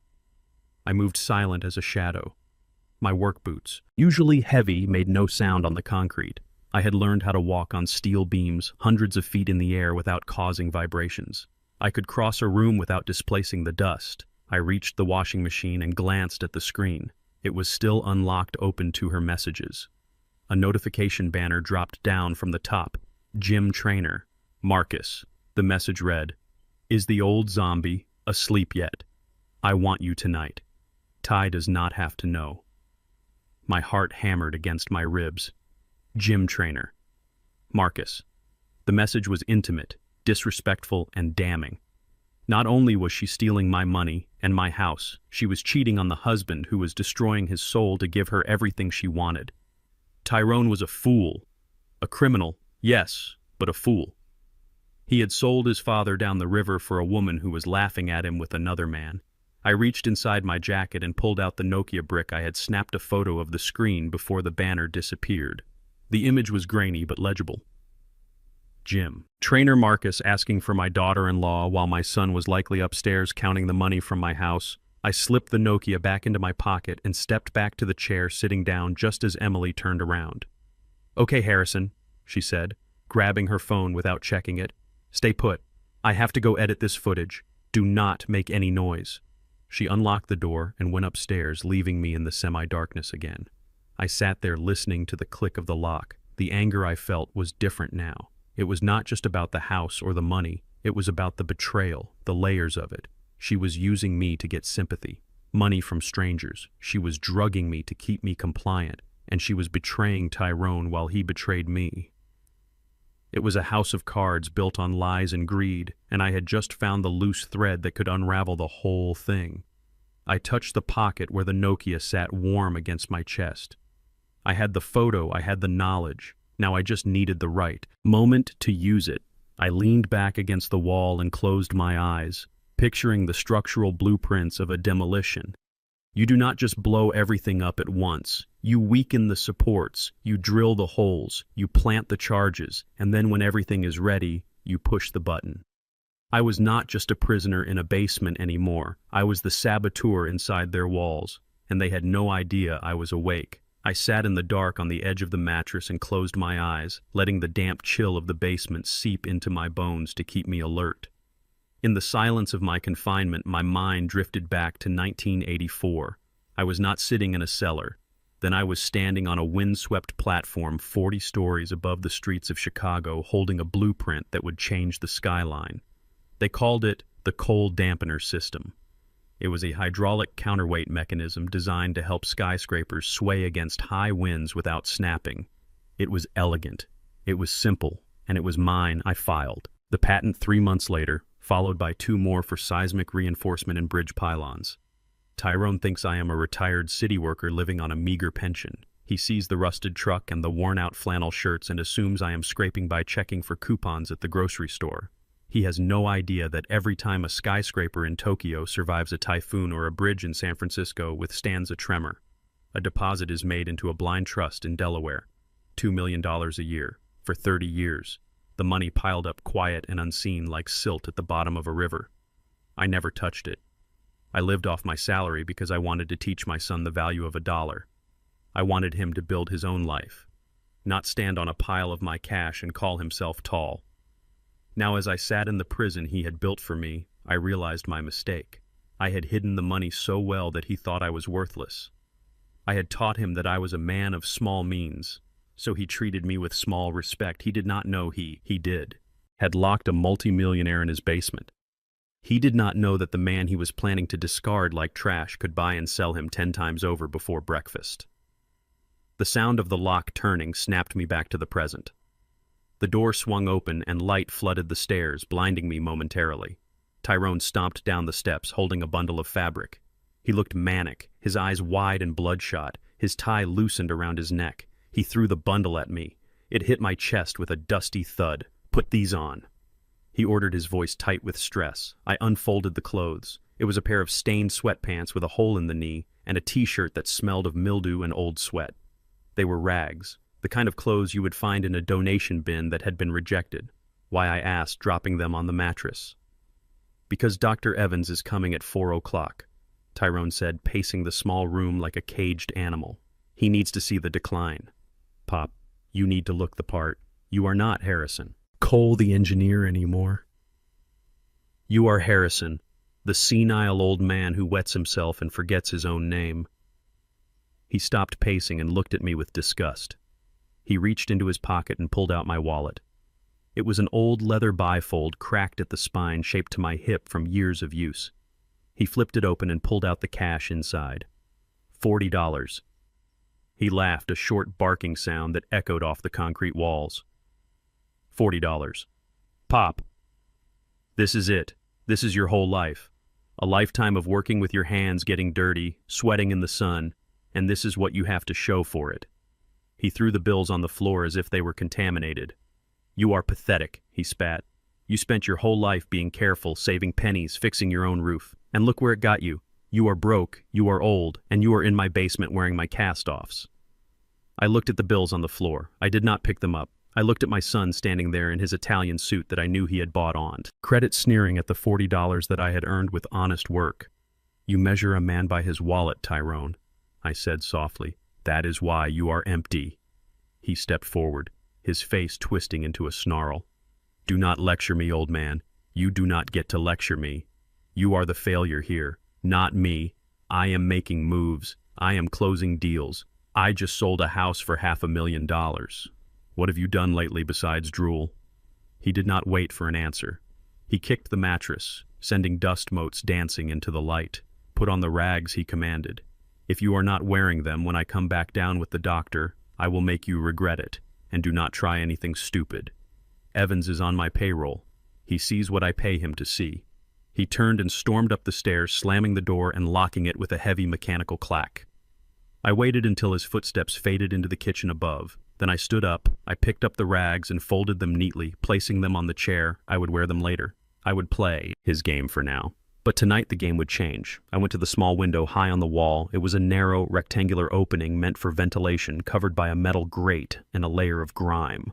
I moved silent as a shadow. My work boots, usually heavy, made no sound on the concrete. I had learned how to walk on steel beams hundreds of feet in the air without causing vibrations. I could cross a room without displacing the dust. I reached the washing machine and glanced at the screen. It was still unlocked, open to her messages. A notification banner dropped down from the top. Gym trainer, Marcus. The message read, "Is the old zombie asleep yet? I want you tonight. Ty does not have to know." My heart hammered against my ribs. Gym trainer, Marcus. The message was intimate, disrespectful, and damning. Not only was she stealing my money and my house, she was cheating on the husband who was destroying his soul to give her everything she wanted. Tyrone was a fool. A criminal, yes, but a fool. He had sold his father down the river for a woman who was laughing at him with another man. I reached inside my jacket and pulled out the Nokia brick. I had snapped a photo of the screen before the banner disappeared. The image was grainy but legible. Jim. Trainer Marcus asking for my daughter-in-law while my son was likely upstairs counting the money from my house. I slipped the Nokia back into my pocket and stepped back to the chair, sitting down just as Emily turned around. "Okay, Harrison," she said, grabbing her phone without checking it. "Stay put. I have to go edit this footage. Do not make any noise." She unlocked the door and went upstairs, leaving me in the semi-darkness again. I sat there listening to the click of the lock. The anger I felt was different now. It was not just about the house or the money. It was about the betrayal, the layers of it. She was using me to get sympathy, money from strangers. She was drugging me to keep me compliant, and she was betraying Tyrone while he betrayed me. It was a house of cards built on lies and greed, and I had just found the loose thread that could unravel the whole thing. I touched the pocket where the Nokia sat warm against my chest. I had the photo, I had the knowledge. Now I just needed the right moment to use it. I leaned back against the wall and closed my eyes, picturing the structural blueprints of a demolition. You do not just blow everything up at once. You weaken the supports, you drill the holes, you plant the charges, and then when everything is ready, you push the button. I was not just a prisoner in a basement anymore. I was the saboteur inside their walls, and they had no idea I was awake. I sat in the dark on the edge of the mattress and closed my eyes, letting the damp chill of the basement seep into my bones to keep me alert. In the silence of my confinement, my mind drifted back to 1984. I was not sitting in a cellar. Then I was standing on a windswept platform 40 stories above the streets of Chicago, holding a blueprint that would change the skyline. They called it the coal dampener system. It was a hydraulic counterweight mechanism designed to help skyscrapers sway against high winds without snapping. It was elegant, it was simple, and it was mine. I filed the patent 3 months later, followed by 2 more for seismic reinforcement and bridge pylons. Tyrone thinks I am a retired city worker living on a meager pension. He sees the rusted truck and the worn-out flannel shirts and assumes I am scraping by checking for coupons at the grocery store. He has no idea that every time a skyscraper in Tokyo survives a typhoon or a bridge in San Francisco withstands a tremor, a deposit is made into a blind trust in Delaware, $2 million a year, for 30 years. The money piled up quiet and unseen like silt at the bottom of a river. I never touched it. I lived off my salary because I wanted to teach my son the value of $1. I wanted him to build his own life. not stand on a pile of my cash and call himself tall. Now, as I sat in the prison he had built for me, I realized my mistake. I had hidden the money so well that he thought I was worthless. I had taught him that I was a man of small means, so he treated me with small respect. He did not know he had locked a multimillionaire in his basement. He did not know that the man he was planning to discard like trash could buy and sell him 10 times over before breakfast. The sound of the lock turning snapped me back to the present. The door swung open and light flooded the stairs, blinding me momentarily. Tyrone stomped down the steps, holding a bundle of fabric. He looked manic, his eyes wide and bloodshot, his tie loosened around his neck. He threw the bundle at me. It hit my chest with a dusty thud. "Put these on," he ordered, his voice tight with stress. I unfolded the clothes. It was a pair of stained sweatpants with a hole in the knee and a t-shirt that smelled of mildew and old sweat. They were rags, the kind of clothes you would find in a donation bin that had been rejected. Why, I asked, dropping them on the mattress. "Because Dr. Evans is coming at 4 o'clock, Tyrone said, pacing the small room like a caged animal. "He needs to see the decline. Pop, you need to look the part. You are not Harrison, Cole the engineer, anymore. You are Harrison, the senile old man who wets himself and forgets his own name." He stopped pacing and looked at me with disgust. He reached into his pocket and pulled out my wallet. It was an old leather bifold cracked at the spine, shaped to my hip from years of use. He flipped it open and pulled out the cash inside. $40. He laughed, a short barking sound that echoed off the concrete walls. $40. Pop, this is it. This is your whole life. A lifetime of working with your hands getting dirty, sweating in the sun, and this is what you have to show for it. He threw the bills on the floor as if they were contaminated. "You are pathetic," he spat. "You spent your whole life being careful, saving pennies, fixing your own roof. And look where it got you. You are broke, you are old, and you are in my basement wearing my cast-offs." I looked at the bills on the floor. I did not pick them up. I looked at my son standing there in his Italian suit that I knew he had bought on. Credit sneering at the $40 that I had earned with honest work. "You measure a man by his wallet, Tyrone," I said softly. "That is why you are empty." He stepped forward, his face twisting into a snarl. "Do not lecture me, old man. You do not get to lecture me. You are the failure here, not me. I am making moves. I am closing deals. I just sold a house for $500,000. What have you done lately besides drool?" He did not wait for an answer. He kicked the mattress, sending dust motes dancing into the light. "Put on the rags," he commanded. "If you are not wearing them when I come back down with the doctor, I will make you regret it, and do not try anything stupid. Evans is on my payroll. He sees what I pay him to see." He turned and stormed up the stairs, slamming the door and locking it with a heavy mechanical clack. I waited until his footsteps faded into the kitchen above. Then I stood up, I picked up the rags and folded them neatly, placing them on the chair. I would wear them later. I would play his game for now. But tonight the game would change. I went to the small window high on the wall. It was a narrow, rectangular opening meant for ventilation, covered by a metal grate and a layer of grime.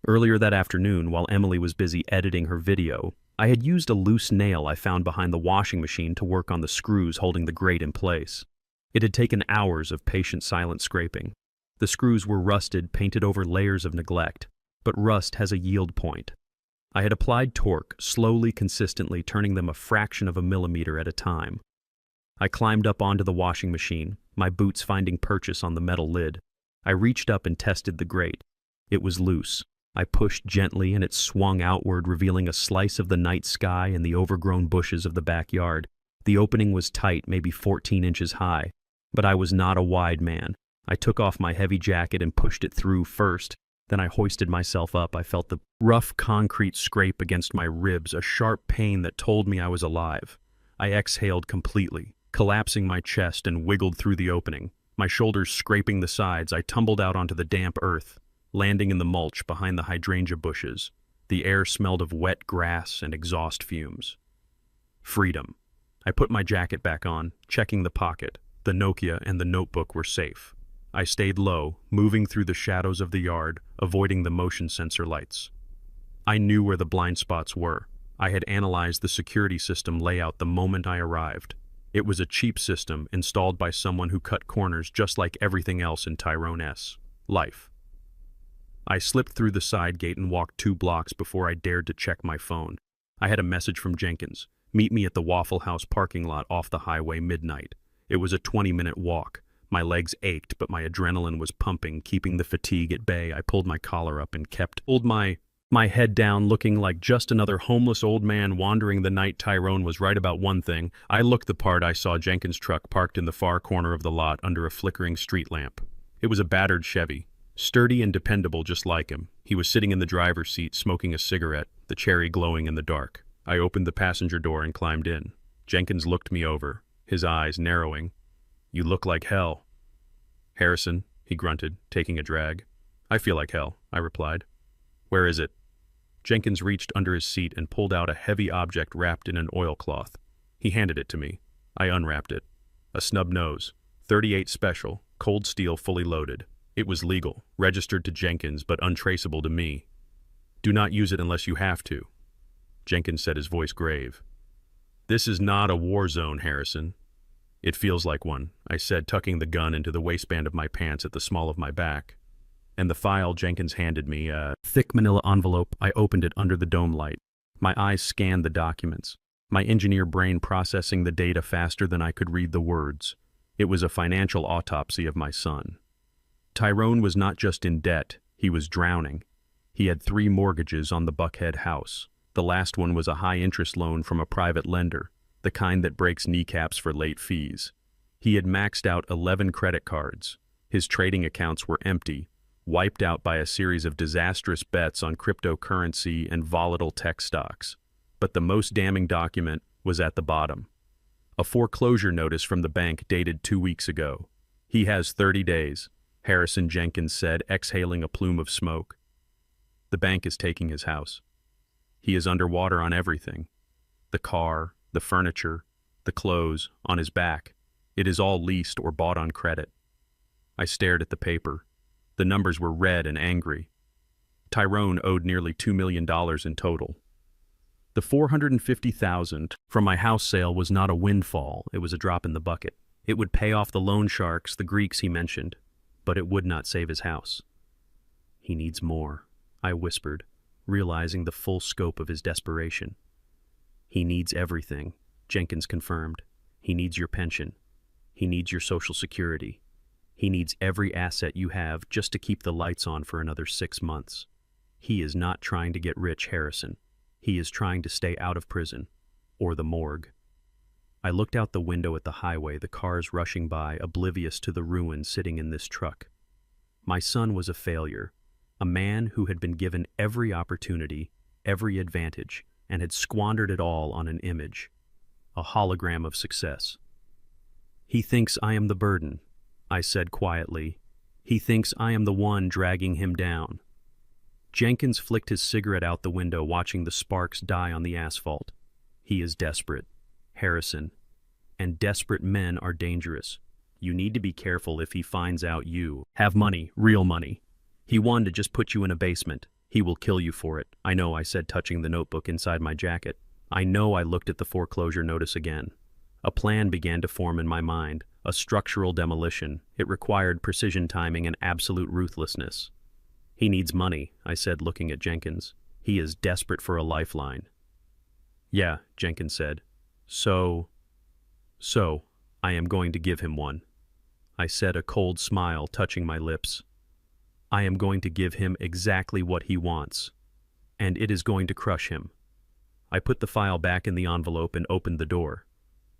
Earlier that afternoon, while Emily was busy editing her video, I had used a loose nail I found behind the washing machine to work on the screws holding the grate in place. It had taken hours of patient, silent scraping. The screws were rusted, painted over layers of neglect, but rust has a yield point. I had applied torque, slowly, consistently, turning them a fraction of a millimeter at a time. I climbed up onto the washing machine, my boots finding purchase on the metal lid. I reached up and tested the grate. It was loose. I pushed gently and it swung outward, revealing a slice of the night sky and the overgrown bushes of the backyard. The opening was tight, maybe 14 inches high, but I was not a wide man. I took off my heavy jacket and pushed it through first. Then I hoisted myself up. I felt the rough concrete scrape against my ribs, a sharp pain that told me I was alive. I exhaled completely, collapsing my chest and wiggled through the opening. My shoulders scraping the sides, I tumbled out onto the damp earth, landing in the mulch behind the hydrangea bushes. The air smelled of wet grass and exhaust fumes. Freedom. I put my jacket back on, checking the pocket. The Nokia and the notebook were safe. I stayed low, moving through the shadows of the yard, avoiding the motion sensor lights. I knew where the blind spots were. I had analyzed the security system layout the moment I arrived. It was a cheap system installed by someone who cut corners just like everything else in Tyrone's life. I slipped through the side gate and walked 2 blocks before I dared to check my phone. I had a message from Jenkins. Meet me at the Waffle House parking lot off the highway midnight. It was a 20-minute walk. My legs ached, but my adrenaline was pumping, keeping the fatigue at bay. I pulled my collar up and pulled my head down, looking like just another homeless old man wandering the night. Tyrone was right about one thing. I looked the part. I saw Jenkins' truck parked in the far corner of the lot under a flickering street lamp. It was a battered Chevy, sturdy and dependable just like him. He was sitting in the driver's seat, smoking a cigarette, the cherry glowing in the dark. I opened the passenger door and climbed in. Jenkins looked me over, his eyes narrowing. "You look like hell." "Harrison," he grunted, taking a drag. "I feel like hell," I replied. "Where is it?" Jenkins reached under his seat and pulled out a heavy object wrapped in an oilcloth. He handed it to me. I unwrapped it. A snub nose, .38 special, cold steel fully loaded. It was legal, registered to Jenkins, but untraceable to me. "Do not use it unless you have to." Jenkins said, his voice grave. "This is not a war zone, Harrison." "It feels like one," I said, tucking the gun into the waistband of my pants at the small of my back. And the file Jenkins handed me, a thick manila envelope. I opened it under the dome light. My eyes scanned the documents, my engineer brain processing the data faster than I could read the words. It was a financial autopsy of my son. Tyrone was not just in debt, he was drowning. He had 3 mortgages on the Buckhead house. The last one was a high-interest loan from a private lender, the kind that breaks kneecaps for late fees. He had maxed out 11 credit cards. His trading accounts were empty, wiped out by a series of disastrous bets on cryptocurrency and volatile tech stocks. But the most damning document was at the bottom. A foreclosure notice from the bank dated 2 weeks ago. "He has 30 days, Harrison," Jenkins said, exhaling a plume of smoke. "The bank is taking his house. He is underwater on everything. The car, the furniture, the clothes, on his back. It is all leased or bought on credit." I stared at the paper. The numbers were red and angry. Tyrone owed nearly $2 million in total. The $450,000 from my house sale was not a windfall, it was a drop in the bucket. It would pay off the loan sharks, the Greeks he mentioned, but it would not save his house. "He needs more," I whispered, realizing the full scope of his desperation. "He needs everything," Jenkins confirmed. "He needs your pension. He needs your Social Security. He needs every asset you have just to keep the lights on for another 6 months. He is not trying to get rich, Harrison. He is trying to stay out of prison, or the morgue." I looked out the window at the highway, the cars rushing by, oblivious to the ruin sitting in this truck. My son was a failure, a man who had been given every opportunity, every advantage, and had squandered it all on an image, a hologram of success. "He thinks I am the burden," I said quietly. "He thinks I am the one dragging him down." Jenkins flicked his cigarette out the window, watching the sparks die on the asphalt. "He is desperate, Harrison, and desperate men are dangerous. You need to be careful if he finds out you have money, real money. He wanted to just put you in a basement. He will kill you for it." "I know," I said, touching the notebook inside my jacket. "I know." I looked at the foreclosure notice again. A plan began to form in my mind, a structural demolition. It required precision timing and absolute ruthlessness. "He needs money," I said, looking at Jenkins. "He is desperate for a lifeline." "Yeah," Jenkins said. So, I am going to give him one." I said, a cold smile touching my lips. "I am going to give him exactly what he wants, and it is going to crush him." I put the file back in the envelope and opened the door.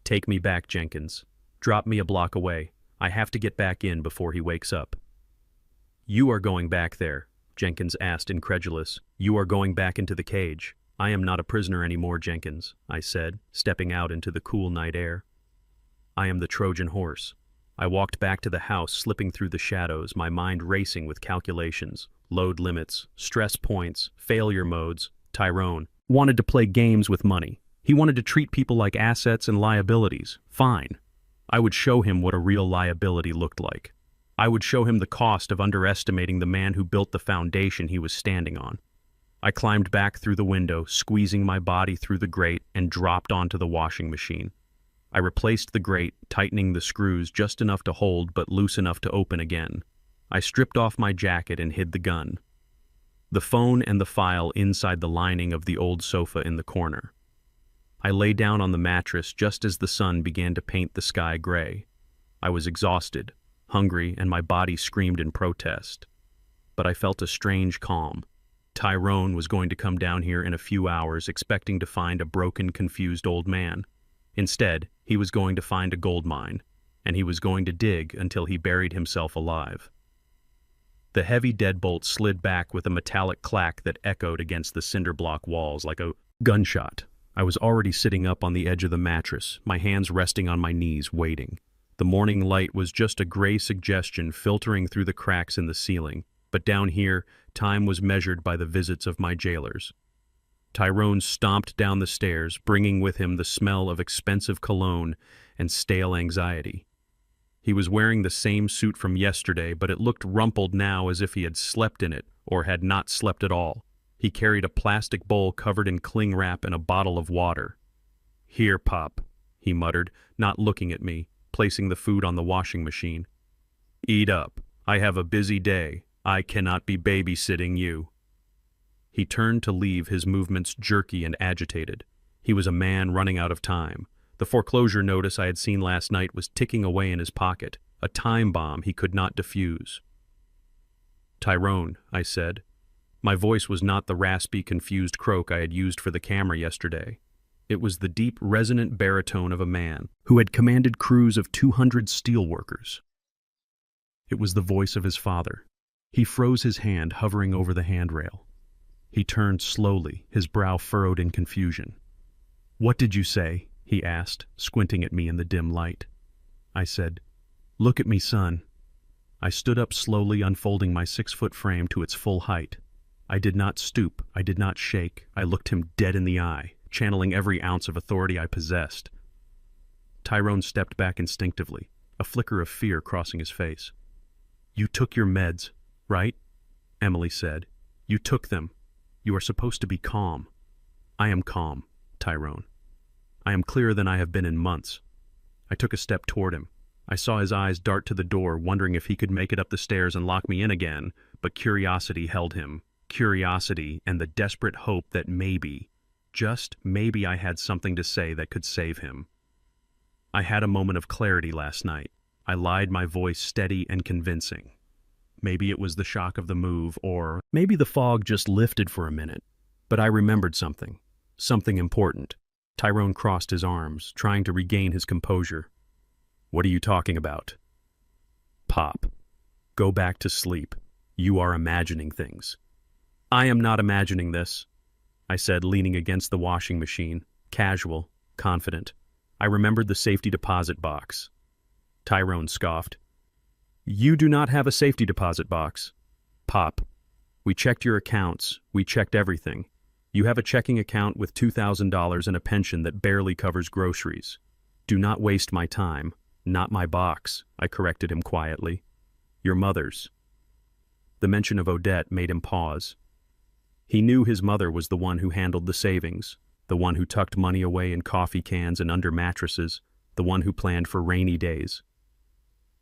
"Take me back, Jenkins. Drop me a block away. I have to get back in before he wakes up." "You are going back there?" Jenkins asked, incredulous. "You are going back into the cage?" "I am not a prisoner anymore, Jenkins," I said, stepping out into the cool night air. "I am the Trojan horse." I walked back to the house, slipping through the shadows, my mind racing with calculations, load limits, stress points, failure modes. Tyrone wanted to play games with money. He wanted to treat people like assets and liabilities. Fine. I would show him what a real liability looked like. I would show him the cost of underestimating the man who built the foundation he was standing on. I climbed back through the window, squeezing my body through the grate, and dropped onto the washing machine. I replaced the grate, tightening the screws just enough to hold but loose enough to open again. I stripped off my jacket and hid the gun. the phone and the file inside the lining of the old sofa in the corner. I lay down on the mattress just as the sun began to paint the sky gray. I was exhausted, hungry, and my body screamed in protest. But I felt a strange calm. Tyrone was going to come down here in a few hours expecting to find a broken, confused old man. Instead, he was going to find a gold mine, and he was going to dig until he buried himself alive. The heavy deadbolt slid back with a metallic clack that echoed against the cinder block walls like a gunshot. I was already sitting up on the edge of the mattress, my hands resting on my knees, waiting. The morning light was just a gray suggestion filtering through the cracks in the ceiling, but down here, time was measured by the visits of my jailers. Tyrone stomped down the stairs, bringing with him the smell of expensive cologne and stale anxiety. He was wearing the same suit from yesterday, but it looked rumpled now as if he had slept in it, or had not slept at all. He carried a plastic bowl covered in cling wrap and a bottle of water. "Here, Pop," he muttered, not looking at me, placing the food on the washing machine. "Eat up. I have a busy day. I cannot be babysitting you." He turned to leave, his movements jerky and agitated. He was a man running out of time. The foreclosure notice I had seen last night was ticking away in his pocket, a time bomb he could not defuse. "Tyrone," I said. My voice was not the raspy, confused croak I had used for the camera yesterday. It was the deep, resonant baritone of a man who had commanded crews of 200 steelworkers. It was the voice of his father. He froze his hand, hovering over the handrail. He turned slowly, his brow furrowed in confusion. "What did you say?" he asked, squinting at me in the dim light. I said, "Look at me, son." I stood up slowly, unfolding my 6-foot frame to its full height. I did not stoop, I did not shake. I looked him dead in the eye, channeling every ounce of authority I possessed. Tyrone stepped back instinctively, a flicker of fear crossing his face. "You took your meds, right?" Emily said. "You took them. You are supposed to be calm." "I am calm, Tyrone. I am clearer than I have been in months." I took a step toward him. I saw his eyes dart to the door, wondering if he could make it up the stairs and lock me in again, but curiosity held him. Curiosity and the desperate hope that maybe, just maybe, I had something to say that could save him. I had a moment of clarity last night. I lied, my voice steady and convincing. Maybe it was the shock of the move, or maybe the fog just lifted for a minute. But I remembered something important. Tyrone crossed his arms, trying to regain his composure. "What are you talking about?" "Pop, go back to sleep. You are imagining things." "I am not imagining this," I said, leaning against the washing machine, casual, confident. I remembered the safety deposit box. Tyrone scoffed. "You do not have a safety deposit box. Pop, we checked your accounts. We checked everything. You have a checking account with $2,000 and a pension that barely covers groceries. Do not waste my time. Not my box," I corrected him quietly. "Your mother's." The mention of Odette made him pause. He knew his mother was the one who handled the savings, the one who tucked money away in coffee cans and under mattresses, the one who planned for rainy days.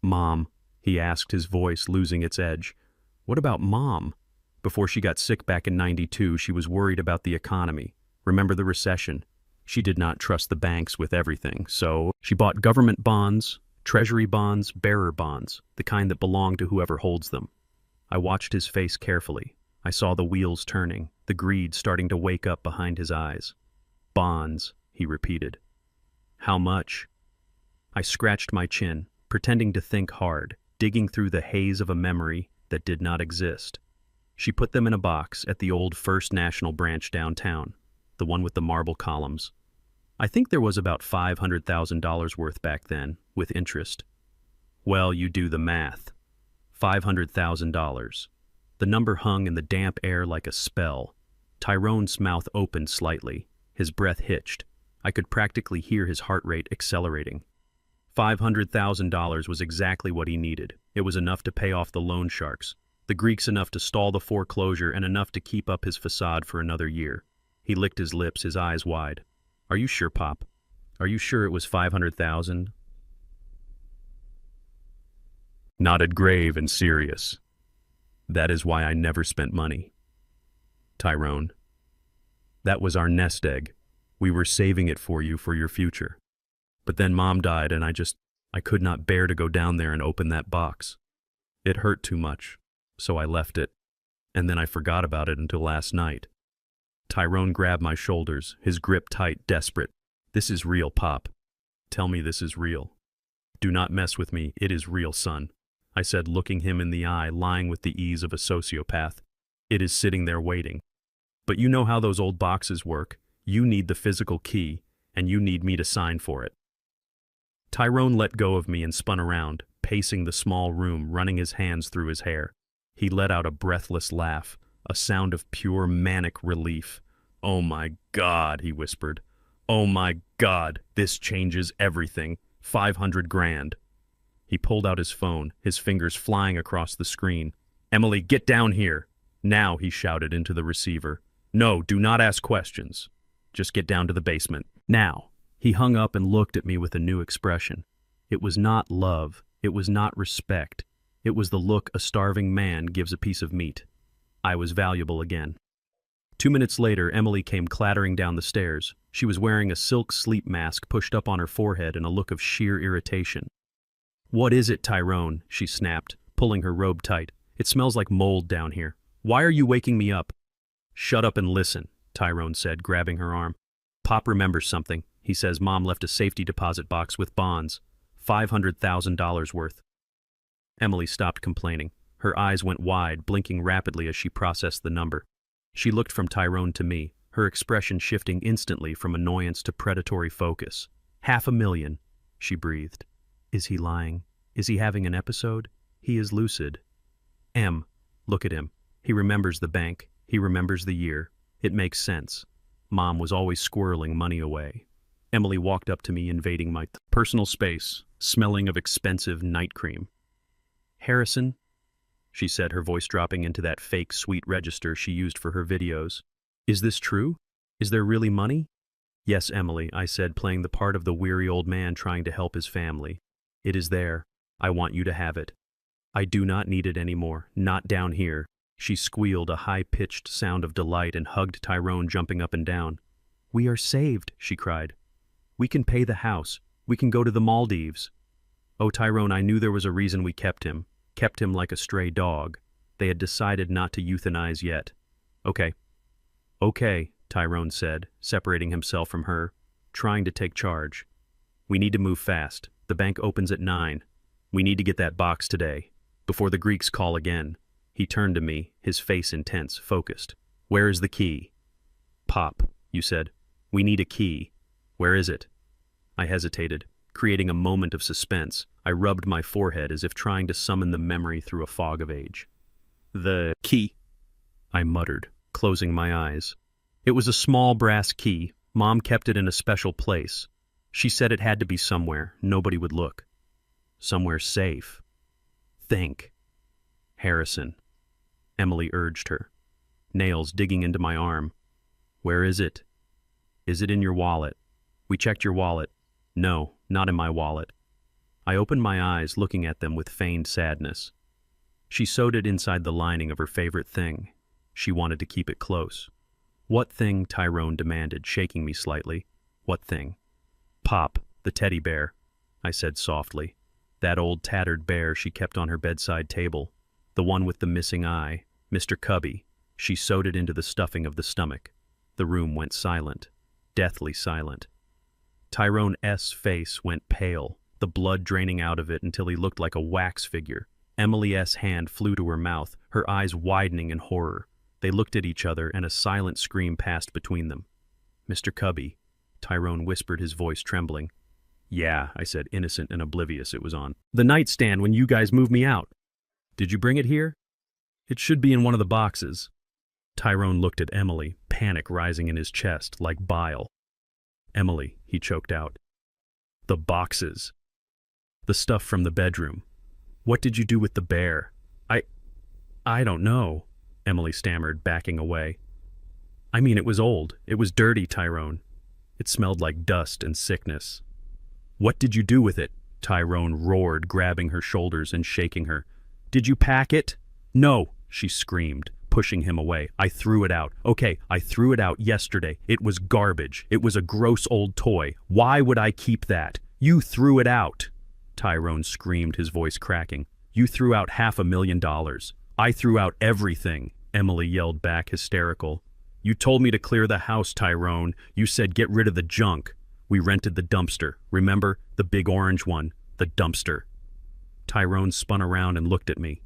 "Mom," he asked, his voice losing its edge. "What about Mom? Before she got sick back in '92, she was worried about the economy. Remember the recession? She did not trust the banks with everything, so she bought government bonds, treasury bonds, bearer bonds, the kind that belong to whoever holds them." I watched his face carefully. I saw the wheels turning, the greed starting to wake up behind his eyes. "Bonds," he repeated. "How much?" I scratched my chin, pretending to think hard, digging through the haze of a memory that did not exist. She put them in a box at the old First National branch downtown, the one with the marble columns. I think there was about $500,000 worth back then, with interest. Well, you do the math. $500,000. The number hung in the damp air like a spell. Tyrone's mouth opened slightly. His breath hitched. I could practically hear his heart rate accelerating. $500,000 was exactly what he needed. It was enough to pay off the loan sharks, the Greeks enough to stall the foreclosure, and enough to keep up his facade for another year. He licked his lips, his eyes wide. "Are you sure, Pop? Are you sure it was 500,000? Nodded grave and serious. "That is why I never spent money." Tyrone. That was our nest egg. We were saving it for you for your future. But then Mom died and I could not bear to go down there and open that box. It hurt too much, so I left it, and then I forgot about it until last night. Tyrone grabbed my shoulders, his grip tight, desperate. This is real, Pop. Tell me this is real. Do not mess with me, it is real, son. I said, looking him in the eye, lying with the ease of a sociopath. It is sitting there waiting. But you know how those old boxes work. You need the physical key, and you need me to sign for it. Tyrone let go of me and spun around, pacing the small room, running his hands through his hair. He let out a breathless laugh, a sound of pure manic relief. "Oh my God," he whispered. "Oh my God, this changes everything. 500 grand. He pulled out his phone, his fingers flying across the screen. "Emily, get down here. Now," he shouted into the receiver. "No, do not ask questions. Just get down to the basement. Now." He hung up and looked at me with a new expression. It was not love. It was not respect. It was the look a starving man gives a piece of meat. I was valuable again. 2 minutes later, Emily came clattering down the stairs. She was wearing a silk sleep mask pushed up on her forehead and a look of sheer irritation. "What is it, Tyrone?" she snapped, pulling her robe tight. "It smells like mold down here. Why are you waking me up?" "Shut up and listen," Tyrone said, grabbing her arm. "Pop remembers something. He says Mom left a safety deposit box with bonds, $500,000 worth. Emily stopped complaining. Her eyes went wide, blinking rapidly as she processed the number. She looked from Tyrone to me, her expression shifting instantly from annoyance to predatory focus. $500,000, she breathed. Is he lying? Is he having an episode? He is lucid. Look at him. He remembers the bank. He remembers the year. It makes sense. Mom was always squirreling money away. Emily walked up to me, invading my personal space, smelling of expensive night cream. "Harrison," she said, her voice dropping into that fake sweet register she used for her videos. "Is this true? Is there really money?" "Yes, Emily," I said, playing the part of the weary old man trying to help his family. "It is there. I want you to have it. I do not need it anymore, not down here." She squealed a high-pitched sound of delight and hugged Tyrone, jumping up and down. "We are saved," she cried. "We can pay the house. We can go to the Maldives." "Oh, Tyrone, I knew there was a reason we kept him like a stray dog. They had decided not to euthanize yet." Okay, Tyrone said, separating himself from her, trying to take charge. "We need to move fast. The bank opens at 9. We need to get that box today, before the Greeks call again." He turned to me, his face intense, focused. "Where is the key?" "Pop," you said. "We need a key. Where is it?" I hesitated, creating a moment of suspense. I rubbed my forehead as if trying to summon the memory through a fog of age. "The key," I muttered, closing my eyes. It was a small brass key. Mom kept it in a special place. She said it had to be somewhere nobody would look. Somewhere safe. Think. "Harrison," Emily urged her, nails digging into my arm. "Where is it? Is it in your wallet? We checked your wallet." "No, not in my wallet." I opened my eyes, looking at them with feigned sadness. She sewed it inside the lining of her favorite thing. She wanted to keep it close. "What thing?" Tyrone demanded, shaking me slightly. "What thing?" "Pop, the teddy bear," I said softly. That old tattered bear she kept on her bedside table. The one with the missing eye, Mr. Cubby. She sewed it into the stuffing of the stomach. The room went silent, deathly silent. Tyrone's face went pale, the blood draining out of it until he looked like a wax figure. Emily's hand flew to her mouth, her eyes widening in horror. They looked at each other, and a silent scream passed between them. "Mr. Cubby," Tyrone whispered, his voice trembling. "Yeah," I said, innocent and oblivious it was on. "The nightstand when you guys moved me out. Did you bring it here? It should be in one of the boxes." Tyrone looked at Emily, panic rising in his chest like bile. "Emily," he choked out. "The boxes. The stuff from the bedroom. What did you do with the bear?" I don't know," Emily stammered, backing away. "I mean, it was old. It was dirty, Tyrone. It smelled like dust and sickness." "What did you do with it?" Tyrone roared, grabbing her shoulders and shaking her. "Did you pack it?" "No," she screamed, pushing him away. I threw it out. Okay, I threw it out yesterday. It was garbage. It was a gross old toy. Why would I keep that? You threw it out. Tyrone screamed, his voice cracking. You threw out $500,000. I threw out everything, Emily yelled back, hysterical. You told me to clear the house, Tyrone. You said get rid of the junk. We rented the dumpster. Remember? The big orange one. The dumpster. Tyrone spun around and looked at me.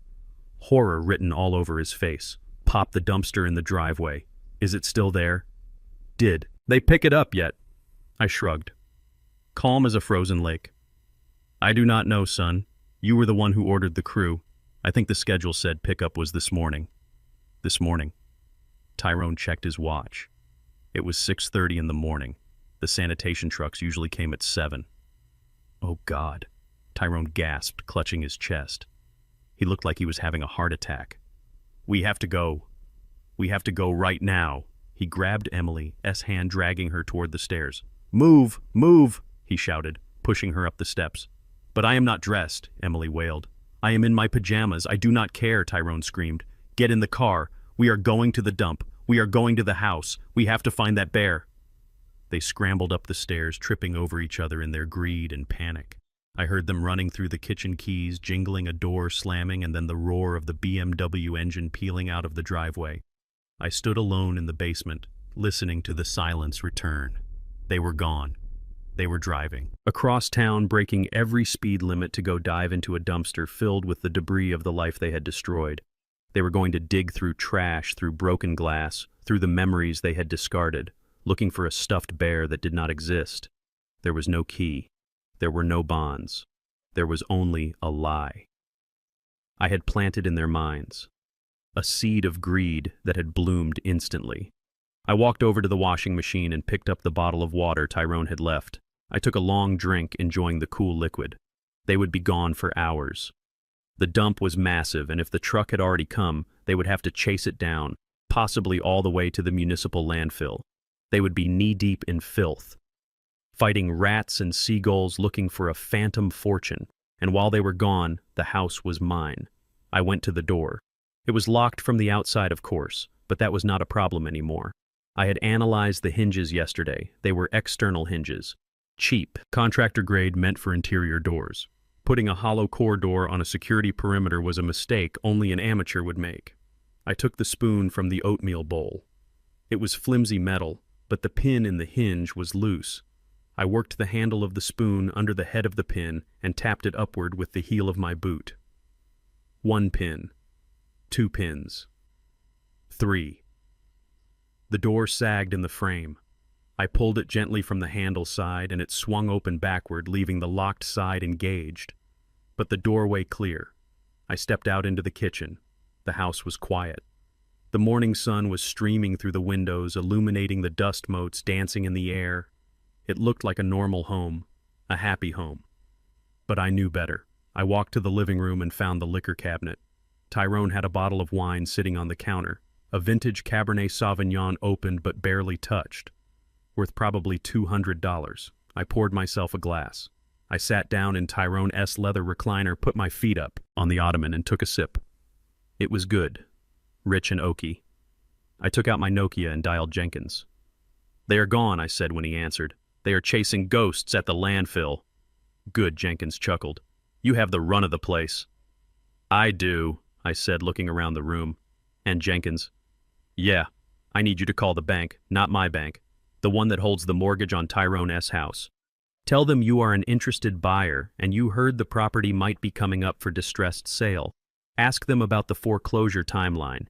Horror written all over his face. Pop the dumpster in the driveway. Is it still there? Did they pick it up yet? I shrugged. Calm as a frozen lake. I do not know, son. You were the one who ordered the crew. I think the schedule said pickup was this morning. This morning. Tyrone checked his watch. It was 6:30 in the morning. The sanitation trucks usually came at 7. Oh, God. Tyrone gasped, clutching his chest. He looked like he was having a heart attack. We have to go. We have to go right now. He grabbed Emily's hand, dragging her toward the stairs. Move, move, he shouted, pushing her up the steps. But I am not dressed, Emily wailed. I am in my pajamas. I do not care, Tyrone screamed. Get in the car. We are going to the dump. We are going to the house. We have to find that bear. They scrambled up the stairs, tripping over each other in their greed and panic. I heard them running through the kitchen keys, jingling, a door slamming, and then the roar of the BMW engine peeling out of the driveway. I stood alone in the basement, listening to the silence return. They were gone. They were driving across town, breaking every speed limit to go dive into a dumpster filled with the debris of the life they had destroyed. They were going to dig through trash, through broken glass, through the memories they had discarded, looking for a stuffed bear that did not exist. There was no key. There were no bonds. There was only a lie. I had planted in their minds a seed of greed that had bloomed instantly. I walked over to the washing machine and picked up the bottle of water Tyrone had left. I took a long drink, enjoying the cool liquid. They would be gone for hours. The dump was massive, and if the truck had already come, they would have to chase it down, possibly all the way to the municipal landfill. They would be knee-deep in filth, fighting rats and seagulls looking for a phantom fortune, and while they were gone, the house was mine. I went to the door. It was locked from the outside, of course, but that was not a problem anymore. I had analyzed the hinges yesterday. They were external hinges. Cheap, contractor grade, meant for interior doors. Putting a hollow core door on a security perimeter was a mistake only an amateur would make. I took the spoon from the oatmeal bowl. It was flimsy metal, but the pin in the hinge was loose. I worked the handle of the spoon under the head of the pin and tapped it upward with the heel of my boot. 1 pin. 2 pins. 3. The door sagged in the frame. I pulled it gently from the handle side and it swung open backward, leaving the locked side engaged, but the doorway clear. I stepped out into the kitchen. The house was quiet. The morning sun was streaming through the windows, illuminating the dust motes dancing in the air. It looked like a normal home, a happy home. But I knew better. I walked to the living room and found the liquor cabinet. Tyrone had a bottle of wine sitting on the counter, a vintage Cabernet Sauvignon opened but barely touched, worth probably $200. I poured myself a glass. I sat down in Tyrone's leather recliner, put my feet up on the ottoman, and took a sip. It was good, rich and oaky. I took out my Nokia and dialed Jenkins. They are gone, I said when he answered. They are chasing ghosts at the landfill. Good, Jenkins chuckled. You have the run of the place. I do, I said, looking around the room. And Jenkins, yeah, I need you to call the bank, not my bank, the one that holds the mortgage on Tyrone's house. Tell them you are an interested buyer and you heard the property might be coming up for distressed sale. Ask them about the foreclosure timeline.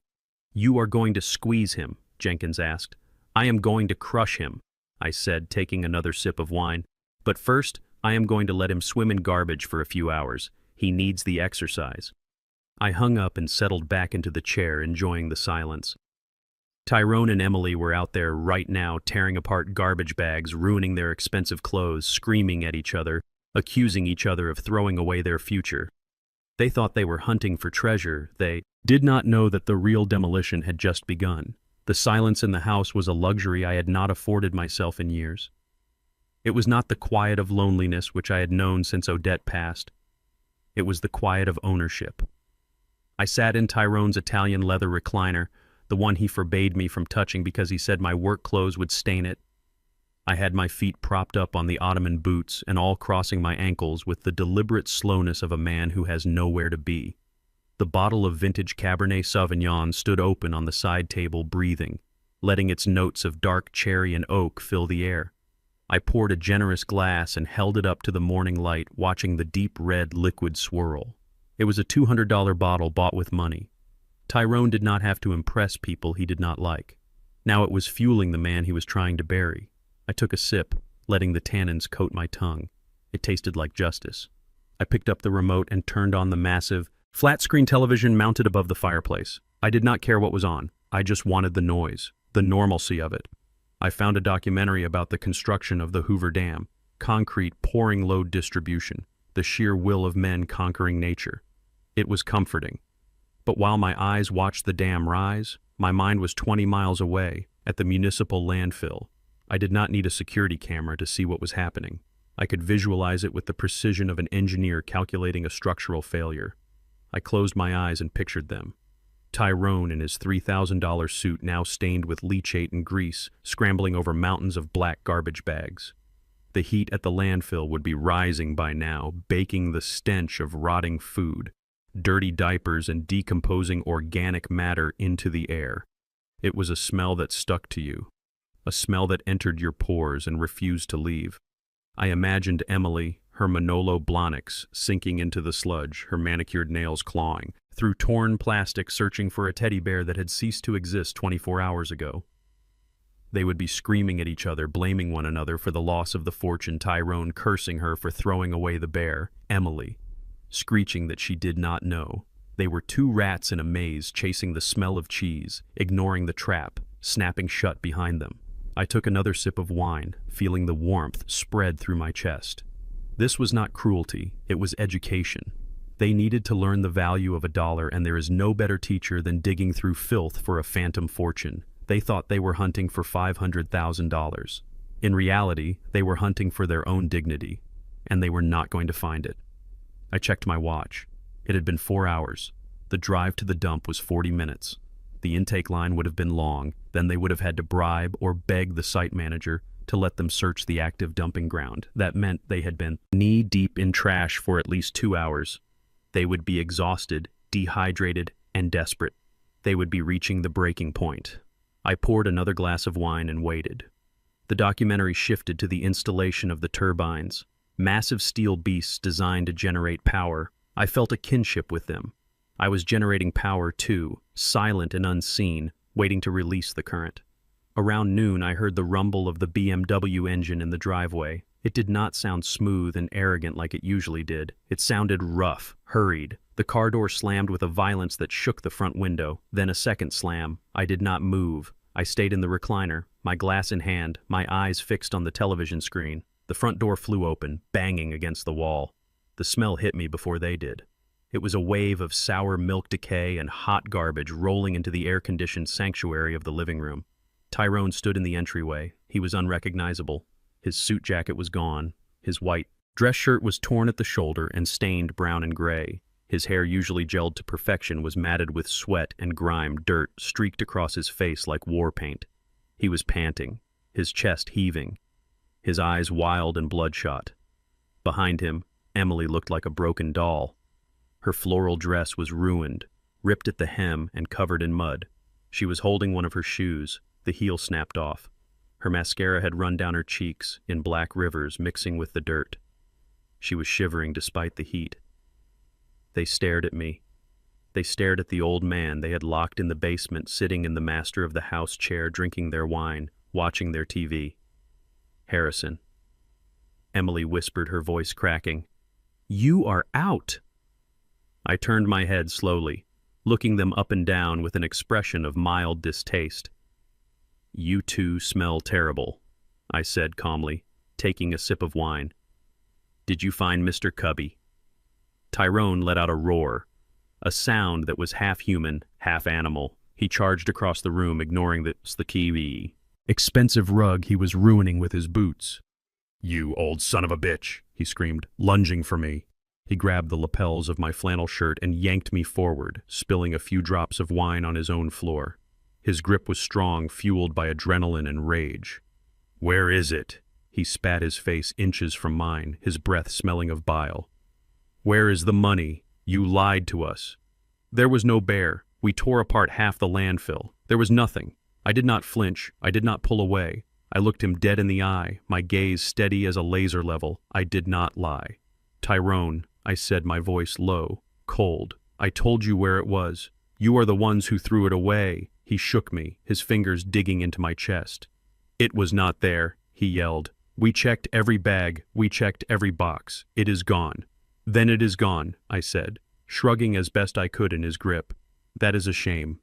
You are going to squeeze him, Jenkins asked. I am going to crush him, I said, taking another sip of wine. But first, I am going to let him swim in garbage for a few hours. He needs the exercise. I hung up and settled back into the chair, enjoying the silence. Tyrone and Emily were out there right now, tearing apart garbage bags, ruining their expensive clothes, screaming at each other, accusing each other of throwing away their future. They thought they were hunting for treasure. They did not know that the real demolition had just begun. The silence in the house was a luxury I had not afforded myself in years. It was not the quiet of loneliness which I had known since Odette passed. It was the quiet of ownership. I sat in Tyrone's Italian leather recliner, the one he forbade me from touching because he said my work clothes would stain it. I had my feet propped up on the ottoman boots and all crossing my ankles with the deliberate slowness of a man who has nowhere to be. The bottle of vintage Cabernet Sauvignon stood open on the side table, breathing, letting its notes of dark cherry and oak fill the air. I poured a generous glass and held it up to the morning light, watching the deep red liquid swirl. It was a $200 bottle bought with money. Tyrone did not have to impress people he did not like. Now it was fueling the man he was trying to bury. I took a sip, letting the tannins coat my tongue. It tasted like justice. I picked up the remote and turned on the massive, flat-screen television mounted above the fireplace. I did not care what was on. I just wanted the noise, the normalcy of it. I found a documentary about the construction of the Hoover Dam, concrete pouring load distribution, the sheer will of men conquering nature. It was comforting. But while my eyes watched the dam rise, my mind was 20 miles away, at the municipal landfill. I did not need a security camera to see what was happening. I could visualize it with the precision of an engineer calculating a structural failure. I closed my eyes and pictured them. Tyrone in his $3,000 suit, now stained with leachate and grease, scrambling over mountains of black garbage bags. The heat at the landfill would be rising by now, baking the stench of rotting food, dirty diapers and decomposing organic matter into the air. It was a smell that stuck to you, a smell that entered your pores and refused to leave. I imagined Emily, her Manolo Blahniks, sinking into the sludge, her manicured nails clawing, through torn plastic searching for a teddy bear that had ceased to exist 24 hours ago. They would be screaming at each other, blaming one another for the loss of the fortune, Tyrone cursing her for throwing away the bear, Emily screeching that she did not know. They were two rats in a maze chasing the smell of cheese, ignoring the trap, snapping shut behind them. I took another sip of wine, feeling the warmth spread through my chest. This was not cruelty, it was education. They needed to learn the value of $1, and there is no better teacher than digging through filth for a phantom fortune. They thought they were hunting for $500,000. In reality, they were hunting for their own dignity, and they were not going to find it. I checked my watch. It had been 4 hours. The drive to the dump was 40 minutes. The intake line would have been long, then they would have had to bribe or beg the site manager to let them search the active dumping ground. That meant they had been knee-deep in trash for at least 2 hours. They would be exhausted, dehydrated, and desperate. They would be reaching the breaking point. I poured another glass of wine and waited. The documentary shifted to the installation of the turbines, massive steel beasts designed to generate power. I felt a kinship with them. I was generating power too, silent and unseen, waiting to release the current. Around noon, I heard the rumble of the BMW engine in the driveway. It did not sound smooth and arrogant like it usually did. It sounded rough, hurried. The car door slammed with a violence that shook the front window. Then a second slam. I did not move. I stayed in the recliner, my glass in hand, my eyes fixed on the television screen. The front door flew open, banging against the wall. The smell hit me before they did. It was a wave of sour milk decay and hot garbage rolling into the air-conditioned sanctuary of the living room. Tyrone stood in the entryway. He was unrecognizable. His suit jacket was gone. His white dress shirt was torn at the shoulder and stained brown and gray. His hair, usually gelled to perfection, was matted with sweat and grime. Dirt streaked across his face like war paint. He was panting, his chest heaving, his eyes wild and bloodshot. Behind him, Emily looked like a broken doll. Her floral dress was ruined, ripped at the hem and covered in mud. She was holding one of her shoes. The heel snapped off. Her mascara had run down her cheeks in black rivers mixing with the dirt. She was shivering despite the heat. They stared at me. They stared at the old man they had locked in the basement, sitting in the master of the house chair, drinking their wine, watching their TV. Harrison. Emily whispered, her voice cracking. "You are out." I turned my head slowly, looking them up and down with an expression of mild distaste. "You two smell terrible," I said calmly, taking a sip of wine. "Did you find Mr. Cubby?" Tyrone let out a roar, a sound that was half human, half animal. He charged across the room, ignoring the kiwi expensive rug he was ruining with his boots. "You old son of a bitch," he screamed, lunging for me. He grabbed the lapels of my flannel shirt and yanked me forward, spilling a few drops of wine on his own floor. His grip was strong, fueled by adrenaline and rage. "Where is it?" He spat, his face inches from mine, his breath smelling of bile. "Where is the money? You lied to us." "There was no bear. We tore apart half the landfill. There was nothing." I did not flinch. I did not pull away. I looked him dead in the eye, my gaze steady as a laser level. I did not lie. "Tyrone," I said, my voice low, cold. "I told you where it was. You are the ones who threw it away." He shook me, his fingers digging into my chest. "It was not there," he yelled. "We checked every bag. We checked every box. It is gone." "Then it is gone," I said, shrugging as best I could in his grip. "That is a shame.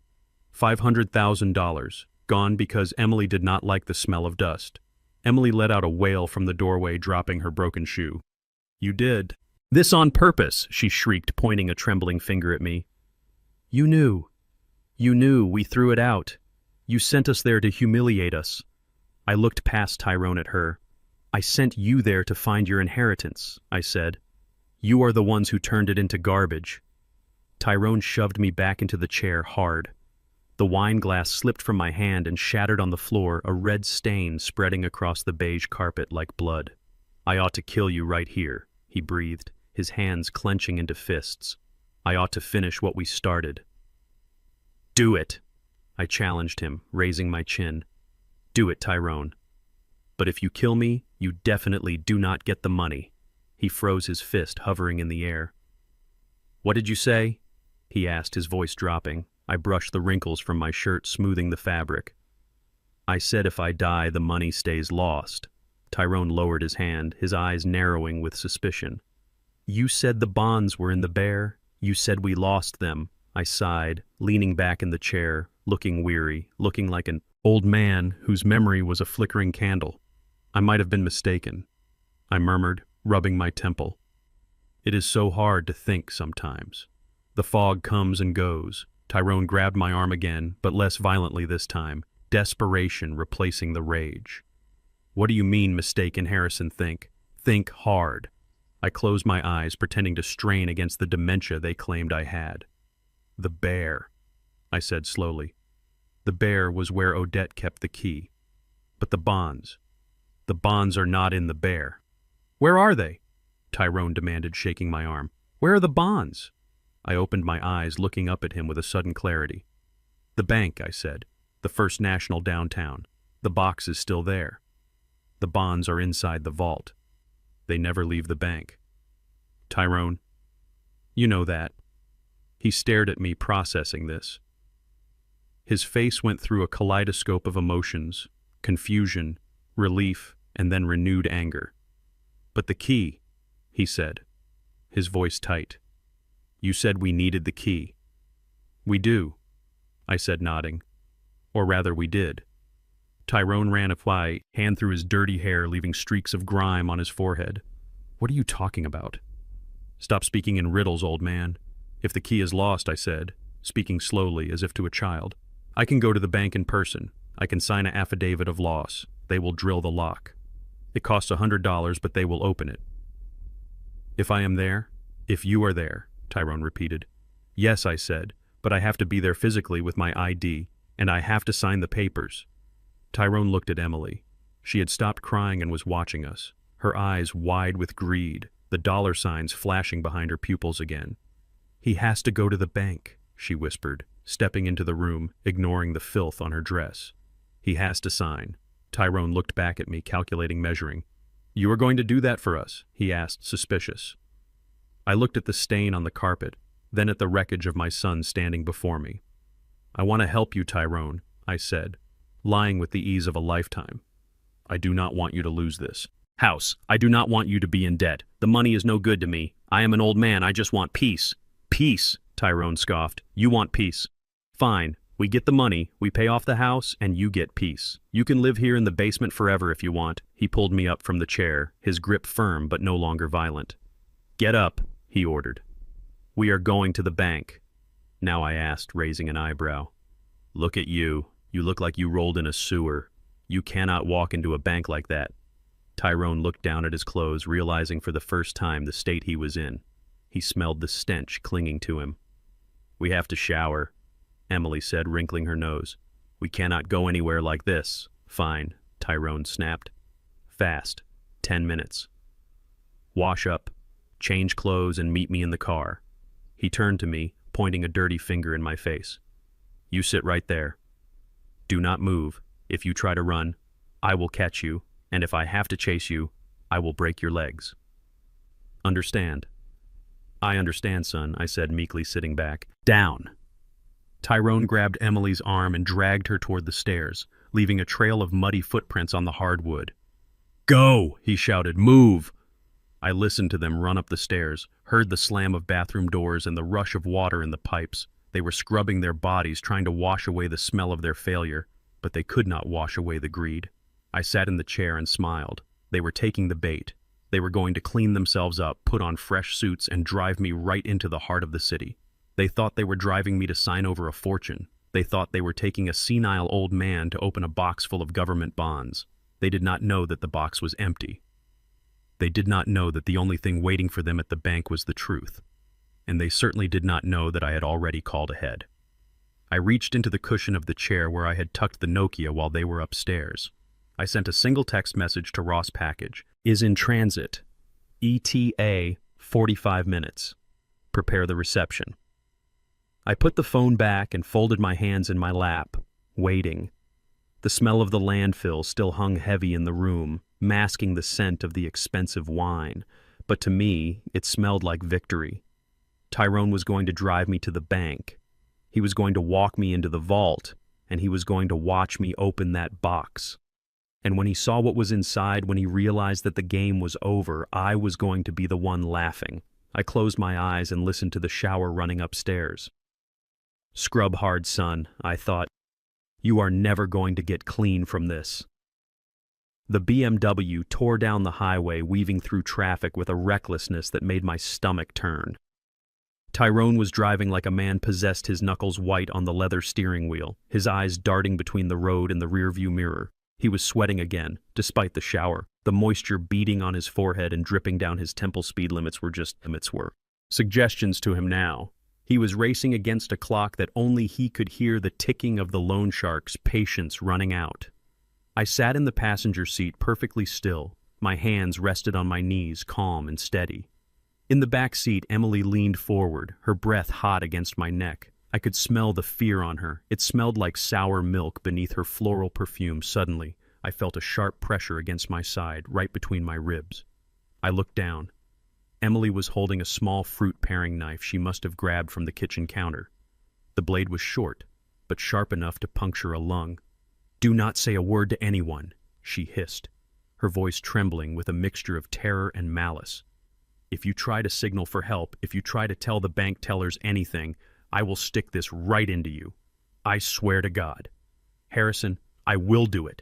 $500,000. Gone because Emily did not like the smell of dust." Emily let out a wail from the doorway, dropping her broken shoe. "You did this on purpose," she shrieked, pointing a trembling finger at me. "You knew. You knew. We threw it out. You sent us there to humiliate us." I looked past Tyrone at her. "I sent you there to find your inheritance," I said. "You are the ones who turned it into garbage." Tyrone shoved me back into the chair hard. The wine glass slipped from my hand and shattered on the floor, a red stain spreading across the beige carpet like blood. "I ought to kill you right here," he breathed, his hands clenching into fists. "I ought to finish what we started." "Do it," I challenged him, raising my chin. "Do it, Tyrone. But if you kill me, you definitely do not get the money." He froze, his fist hovering in the air. "What did you say?" he asked, his voice dropping. I brushed the wrinkles from my shirt, smoothing the fabric. "I said if I die, the money stays lost." Tyrone lowered his hand, his eyes narrowing with suspicion. "You said the bonds were in the bear. You said we lost them." I sighed, leaning back in the chair, looking weary, looking like an old man whose memory was a flickering candle. "I might have been mistaken," I murmured, rubbing my temple. "It is so hard to think sometimes." The fog comes and goes. Tyrone grabbed my arm again, but less violently this time, desperation replacing the rage. "What do you mean, mistaken, Harrison? Think. Think hard." I closed my eyes, pretending to strain against the dementia they claimed I had. "The bear," I said slowly. "The bear was where Odette kept the key. But the bonds are not in the bear." "Where are they?" Tyrone demanded, shaking my arm. "Where are the bonds?" I opened my eyes, looking up at him with a sudden clarity. "The bank," I said. "The First National downtown. The box is still there. The bonds are inside the vault. They never leave the bank." "Tyrone, you know that." He stared at me, processing this. His face went through a kaleidoscope of emotions, confusion, relief, and then renewed anger. "But the key," he said, his voice tight. "You said we needed the key." "We do," I said, nodding. "Or rather, we did." Tyrone ran a hand through his dirty hair, leaving streaks of grime on his forehead. "What are you talking about?" "Stop speaking in riddles, old man. If the key is lost," I said, speaking slowly as if to a child, "I can go to the bank in person. I can sign an affidavit of loss. They will drill the lock. It costs $100, but they will open it." "If I am there?" "If you are there," Tyrone repeated. "Yes," I said, "but I have to be there physically with my ID, and I have to sign the papers." Tyrone looked at Emily. She had stopped crying and was watching us, her eyes wide with greed, the dollar signs flashing behind her pupils again. "He has to go to the bank," she whispered, stepping into the room, ignoring the filth on her dress. "He has to sign." Tyrone looked back at me, calculating, measuring. "You are going to do that for us?" he asked, suspicious. I looked at the stain on the carpet, then at the wreckage of my son standing before me. "I want to help you, Tyrone," I said, lying with the ease of a lifetime. "I do not want you to lose this house. I do not want you to be in debt. The money is no good to me. I am an old man. I just want peace." "Peace," Tyrone scoffed. "You want peace. Fine. We get the money, we pay off the house, and you get peace. You can live here in the basement forever if you want." He pulled me up from the chair, his grip firm but no longer violent. "Get up," he ordered. "We are going to the bank." Now I asked, raising an eyebrow. "Look at you. You look like you rolled in a sewer. You cannot walk into a bank like that." Tyrone looked down at his clothes, realizing for the first time the state he was in. He smelled the stench clinging to him. "We have to shower," Emily said, wrinkling her nose. We cannot go anywhere like this. Fine, Tyrone snapped. Fast. 10 minutes. Wash up, change clothes, and meet me in the car. He turned to me, pointing a dirty finger in my face. You sit right there. Do not move. If you try to run, I will catch you, and if I have to chase you, I will break your legs. Understand? I understand, son, I said, meekly sitting back. Down. Tyrone grabbed Emily's arm and dragged her toward the stairs, leaving a trail of muddy footprints on the hardwood. Go, he shouted. Move. I listened to them run up the stairs, heard the slam of bathroom doors and the rush of water in the pipes. They were scrubbing their bodies, trying to wash away the smell of their failure, but they could not wash away the greed. I sat in the chair and smiled. They were taking the bait. They were going to clean themselves up, put on fresh suits, and drive me right into the heart of the city. They thought they were driving me to sign over a fortune. They thought they were taking a senile old man to open a box full of government bonds. They did not know that the box was empty. They did not know that the only thing waiting for them at the bank was the truth. And they certainly did not know that I had already called ahead. I reached into the cushion of the chair where I had tucked the Nokia while they were upstairs. I sent a single text message to Ross Package. Is in transit. ETA 45 minutes. Prepare the reception. I put the phone back and folded my hands in my lap, waiting. The smell of the landfill still hung heavy in the room, masking the scent of the expensive wine, but to me, it smelled like victory. Tyrone was going to drive me to the bank. He was going to walk me into the vault, and he was going to watch me open that box. And when he saw what was inside, when he realized that the game was over, I was going to be the one laughing. I closed my eyes and listened to the shower running upstairs. Scrub hard, son, I thought. You are never going to get clean from this. The BMW tore down the highway, weaving through traffic with a recklessness that made my stomach turn. Tyrone was driving like a man possessed, his knuckles white on the leather steering wheel, his eyes darting between the road and the rearview mirror. He was sweating again, despite the shower. The moisture beading on his forehead and dripping down his temple. Speed limits were just suggestions to him now. He was racing against a clock that only he could hear the ticking of the loan shark's patience running out. I sat in the passenger seat perfectly still. My hands rested on my knees, calm and steady. In the back seat, Emily leaned forward, her breath hot against my neck. I could smell the fear on her. It smelled like sour milk beneath her floral perfume. Suddenly, I felt a sharp pressure against my side, right between my ribs. I looked down. Emily was holding a small fruit paring knife she must have grabbed from the kitchen counter. The blade was short, but sharp enough to puncture a lung. "Do not say a word to anyone," she hissed, her voice trembling with a mixture of terror and malice. "If you try to signal for help, if you try to tell the bank tellers anything, I will stick this right into you. I swear to God. Harrison, I will do it."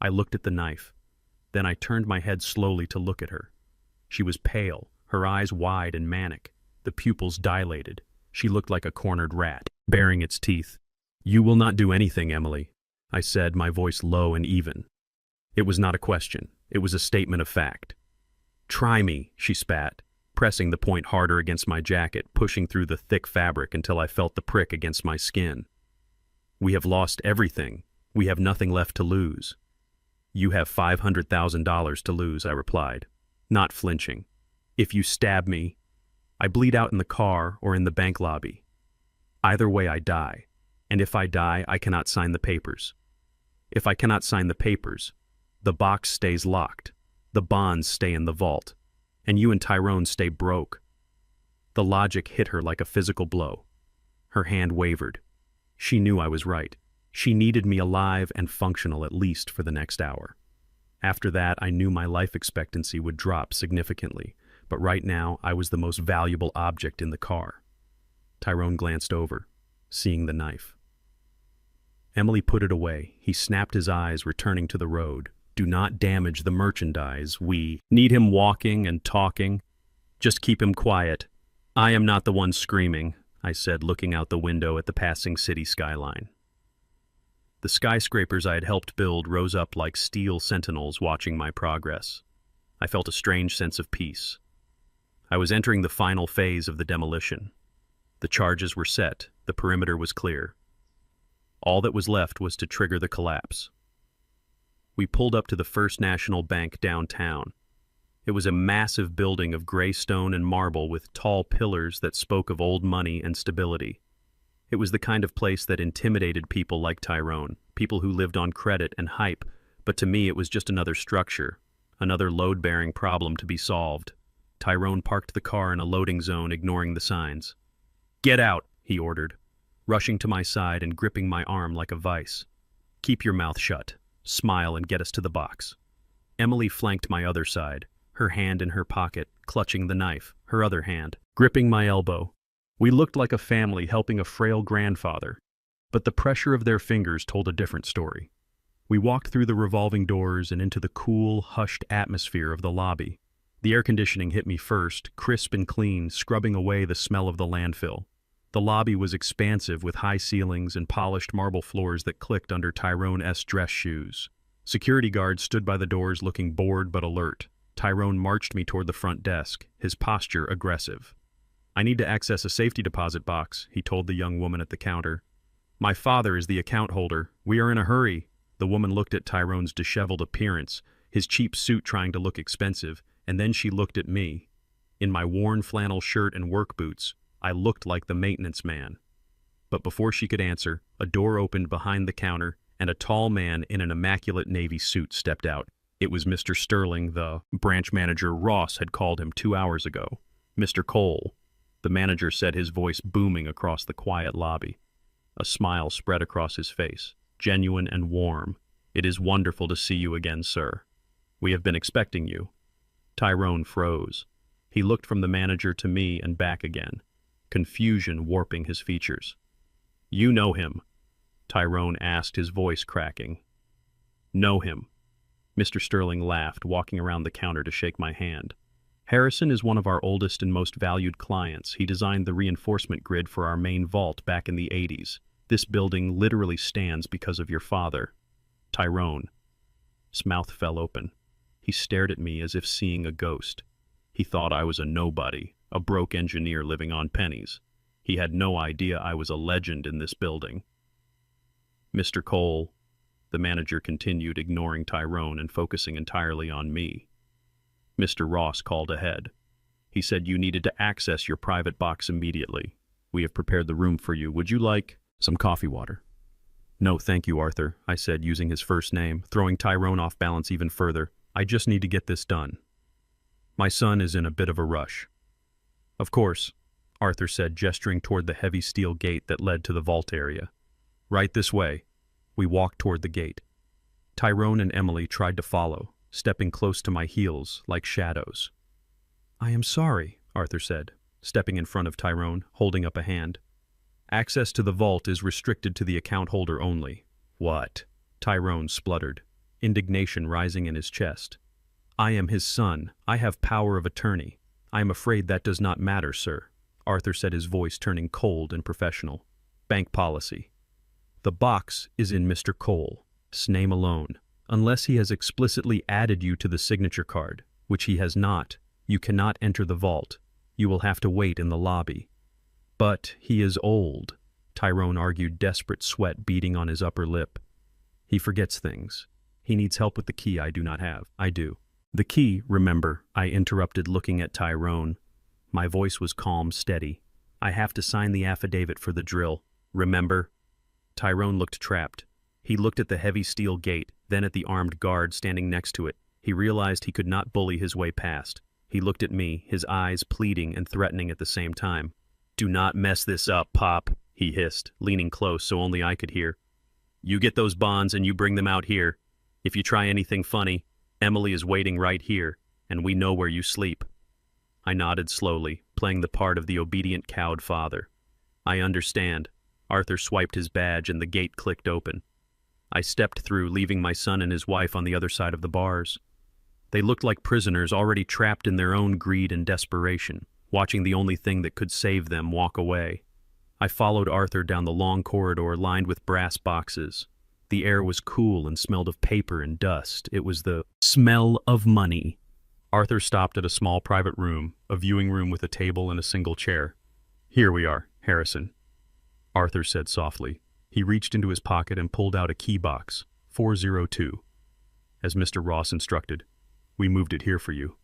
I looked at the knife. Then I turned my head slowly to look at her. She was pale, her eyes wide and manic, the pupils dilated. She looked like a cornered rat, baring its teeth. "You will not do anything, Emily," I said, my voice low and even. It was not a question. It was a statement of fact. "Try me," she spat, pressing the point harder against my jacket, pushing through the thick fabric until I felt the prick against my skin. "We have lost everything. We have nothing left to lose." "You have $500,000 to lose," I replied, not flinching. "If you stab me, I bleed out in the car or in the bank lobby. Either way, I die. And if I die, I cannot sign the papers. If I cannot sign the papers, the box stays locked. The bonds stay in the vault. And you and Tyrone stay broke." The logic hit her like a physical blow. Her hand wavered. She knew I was right. She needed me alive and functional at least for the next hour. After that, I knew my life expectancy would drop significantly, but right now I was the most valuable object in the car. Tyrone glanced over, seeing the knife. Emily put it away. He snapped his eyes, returning to the road. "Do not damage the merchandise. We need him walking and talking. Just keep him quiet." "I am not the one screaming," I said, looking out the window at the passing city skyline. The skyscrapers I had helped build rose up like steel sentinels watching my progress. I felt a strange sense of peace. I was entering the final phase of the demolition. The charges were set. The perimeter was clear. All that was left was to trigger the collapse. We pulled up to the First National Bank downtown. It was a massive building of gray stone and marble with tall pillars that spoke of old money and stability. It was the kind of place that intimidated people like Tyrone, people who lived on credit and hype, but to me it was just another structure, another load-bearing problem to be solved. Tyrone parked the car in a loading zone, ignoring the signs. "Get out," he ordered, rushing to my side and gripping my arm like a vice. "Keep your mouth shut, smile and get us to the box." Emily flanked my other side, her hand in her pocket, clutching the knife, her other hand gripping my elbow. We looked like a family helping a frail grandfather, but the pressure of their fingers told a different story. We walked through the revolving doors and into the cool, hushed atmosphere of the lobby. The air conditioning hit me first, crisp and clean, scrubbing away the smell of the landfill. The lobby was expansive with high ceilings and polished marble floors that clicked under Tyrone's dress shoes. Security guards stood by the doors looking bored but alert. Tyrone marched me toward the front desk, his posture aggressive. "I need to access a safety deposit box," he told the young woman at the counter. "My father is the account holder. We are in a hurry." The woman looked at Tyrone's disheveled appearance, his cheap suit trying to look expensive, and then she looked at me. In my worn flannel shirt and work boots, I looked like the maintenance man. But before she could answer, a door opened behind the counter, and a tall man in an immaculate navy suit stepped out. It was Mr. Sterling, the branch manager Ross had called him 2 hours ago. "Mr. Cole," the manager said, his voice booming across the quiet lobby. A smile spread across his face, genuine and warm. "It is wonderful to see you again, sir. We have been expecting you." Tyrone froze. He looked from the manager to me and back again, confusion warping his features. "You know him?" Tyrone asked, his voice cracking. "Know him." Mr. Sterling laughed, walking around the counter to shake my hand. "Harrison is one of our oldest and most valued clients. He designed the reinforcement grid for our main vault back in the 80s. This building literally stands because of your father." Tyrone. His mouth fell open. He stared at me as if seeing a ghost. He thought I was a nobody, a broke engineer living on pennies. He had no idea I was a legend in this building. "Mr. Cole," the manager continued, ignoring Tyrone and focusing entirely on me. Mr. Ross called ahead. He said you needed to access your private box immediately. "We have prepared the room for you. Would you like some coffee water?" "No, thank you, Arthur," I said, using his first name, throwing Tyrone off balance even further. "I just need to get this done. My son is in a bit of a rush." "Of course," Arthur said, gesturing toward the heavy steel gate that led to the vault area. "Right this way." We walked toward the gate. Tyrone and Emily tried to follow, stepping close to my heels like shadows. "I am sorry," Arthur said, stepping in front of Tyrone, holding up a hand. "Access to the vault is restricted to the account holder only." "What?" Tyrone spluttered, indignation rising in his chest. "I am his son. I have power of attorney. I am afraid that does not matter, sir," Arthur said, his voice turning cold and professional. "Bank policy. The box is in Mr. Cole's name alone. Unless he has explicitly added you to the signature card, which he has not, you cannot enter the vault. You will have to wait in the lobby." "But he is old," Tyrone argued, desperate sweat beading on his upper lip. "He forgets things. He needs help with the key I do not have." "I do." "The key, remember," I interrupted, looking at Tyrone. My voice was calm, steady. "I have to sign the affidavit for the drill. Remember?" Tyrone looked trapped. He looked at the heavy steel gate, then at the armed guard standing next to it. He realized he could not bully his way past. He looked at me, his eyes pleading and threatening at the same time. "Do not mess this up, Pop," he hissed, leaning close so only I could hear. "You get those bonds and you bring them out here. If you try anything funny, Emily is waiting right here, and we know where you sleep." I nodded slowly, playing the part of the obedient cowed father. "I understand." Arthur swiped his badge and the gate clicked open. I stepped through, leaving my son and his wife on the other side of the bars. They looked like prisoners already trapped in their own greed and desperation, watching the only thing that could save them walk away. I followed Arthur down the long corridor lined with brass boxes. The air was cool and smelled of paper and dust. It was the smell of money. Arthur stopped at a small private room, a viewing room with a table and a single chair. "Here we are, Harrison," Arthur said softly. He reached into his pocket and pulled out a key box, 402. As Mr. Ross instructed, we moved it here for you.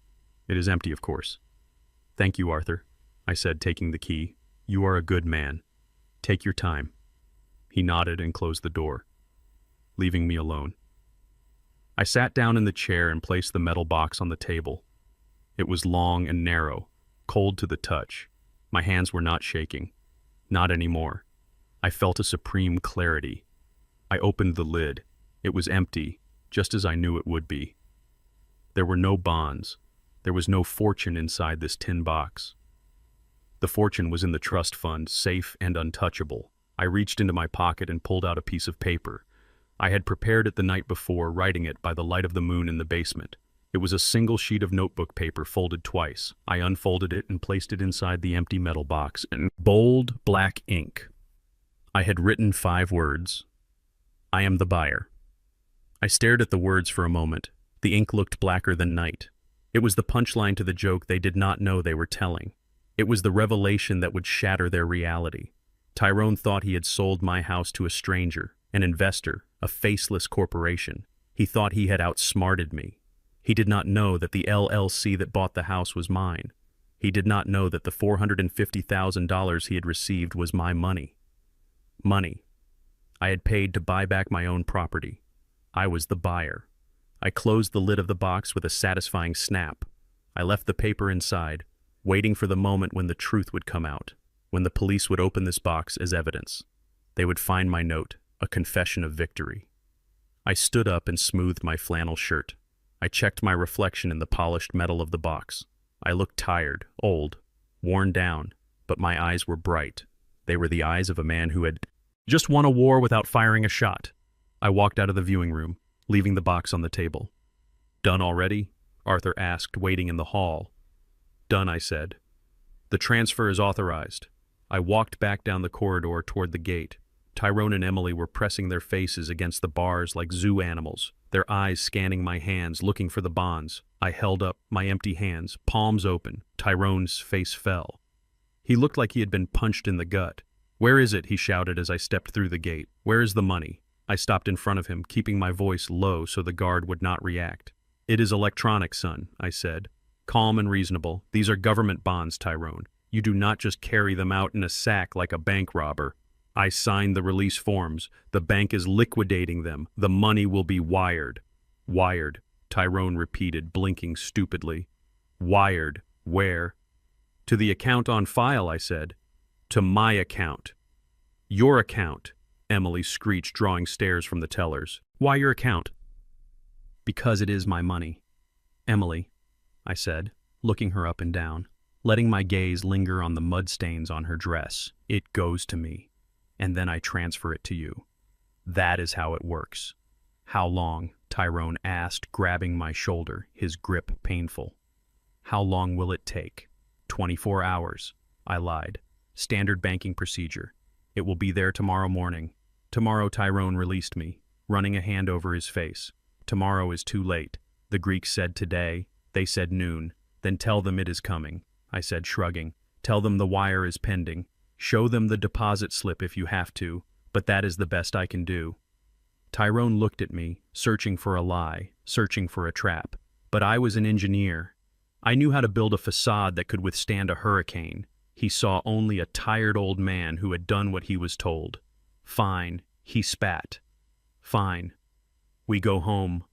It is empty, of course. Thank you, Arthur, I said, taking the key. You are a good man. Take your time. He nodded and closed the door, leaving me alone. I sat down in the chair and placed the metal box on the table. It was long and narrow, cold to the touch. My hands were not shaking. Not anymore. I felt a supreme clarity. I opened the lid. It was empty, just as I knew it would be. There were no bonds. There was no fortune inside this tin box. The fortune was in the trust fund, safe and untouchable. I reached into my pocket and pulled out a piece of paper. I had prepared it the night before, writing it by the light of the moon in the basement. It was a single sheet of notebook paper folded twice. I unfolded it and placed it inside the empty metal box in bold black ink. I had written 5 words. I am the buyer. I stared at the words for a moment. The ink looked blacker than night. It was the punchline to the joke they did not know they were telling. It was the revelation that would shatter their reality. Tyrone thought he had sold my house to a stranger, an investor, a faceless corporation. He thought he had outsmarted me. He did not know that the LLC that bought the house was mine. He did not know that the $450,000 he had received was my money. Money I had paid to buy back my own property. I was the buyer. I closed the lid of the box with a satisfying snap. I left the paper inside, waiting for the moment when the truth would come out, when the police would open this box as evidence. They would find my note, a confession of victory. I stood up and smoothed my flannel shirt. I checked my reflection in the polished metal of the box. I looked tired, old, worn down, but my eyes were bright. They were the eyes of a man who had just won a war without firing a shot. I walked out of the viewing room, leaving the box on the table. Done already? Arthur asked, waiting in the hall. Done, I said. The transfer is authorized. I walked back down the corridor toward the gate. Tyrone and Emily were pressing their faces against the bars like zoo animals, their eyes scanning my hands, looking for the bonds. I held up my empty hands, palms open. Tyrone's face fell. He looked like he had been punched in the gut. Where is it? He shouted as I stepped through the gate. Where is the money? I stopped in front of him, keeping my voice low so the guard would not react. It is electronic, son, I said. Calm and reasonable. These are government bonds, Tyrone. You do not just carry them out in a sack like a bank robber. I signed the release forms. The bank is liquidating them. The money will be wired. Wired, Tyrone repeated, blinking stupidly. Wired. Where? To the account on file, I said. To my account. Your account, Emily screeched, drawing stares from the tellers. Why your account? Because it is my money. Emily, I said, looking her up and down, letting my gaze linger on the mud stains on her dress. It goes to me, and then I transfer it to you. That is how it works. How long? Tyrone asked, grabbing my shoulder, his grip painful. How long will it take? 24 hours, I lied. Standard banking procedure. It will be there tomorrow morning. Tomorrow, Tyrone released me, running a hand over his face. Tomorrow is too late. The Greeks said today. They said noon. Then tell them it is coming, I said, shrugging. Tell them the wire is pending. Show them the deposit slip if you have to, but that is the best I can do. Tyrone looked at me, searching for a lie, searching for a trap. But I was an engineer. I knew how to build a facade that could withstand a hurricane. He saw only a tired old man who had done what he was told. Fine, he spat. Fine. We go home.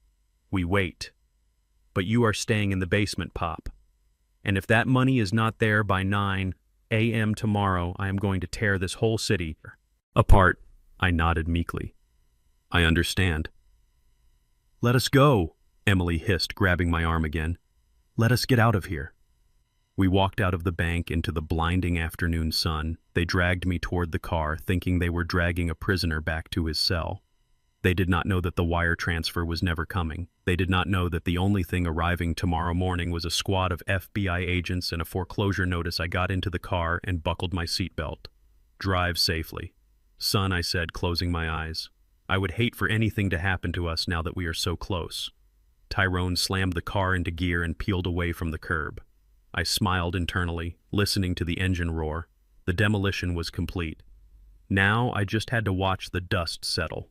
We wait. But you are staying in the basement, Pop. And if that money is not there by 9 a.m. tomorrow, I am going to tear this whole city apart. I nodded meekly. I understand. Let us go, Emily hissed, grabbing my arm again. Let us get out of here. We walked out of the bank into the blinding afternoon sun. They dragged me toward the car, thinking they were dragging a prisoner back to his cell. They did not know that the wire transfer was never coming. They did not know that the only thing arriving tomorrow morning was a squad of FBI agents and a foreclosure notice. I got into the car and buckled my seatbelt. Drive safely. Son, I said, closing my eyes. I would hate for anything to happen to us now that we are so close. Tyrone slammed the car into gear and peeled away from the curb. I smiled internally, listening to the engine roar. The demolition was complete. Now I just had to watch the dust settle.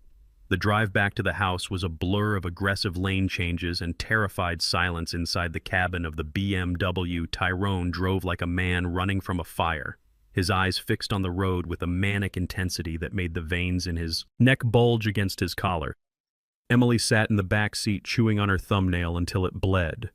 The drive back to the house was a blur of aggressive lane changes and terrified silence inside the cabin of the BMW. Tyrone drove like a man running from a fire, his eyes fixed on the road with a manic intensity that made the veins in his neck bulge against his collar. Emily sat in the back seat chewing on her thumbnail until it bled,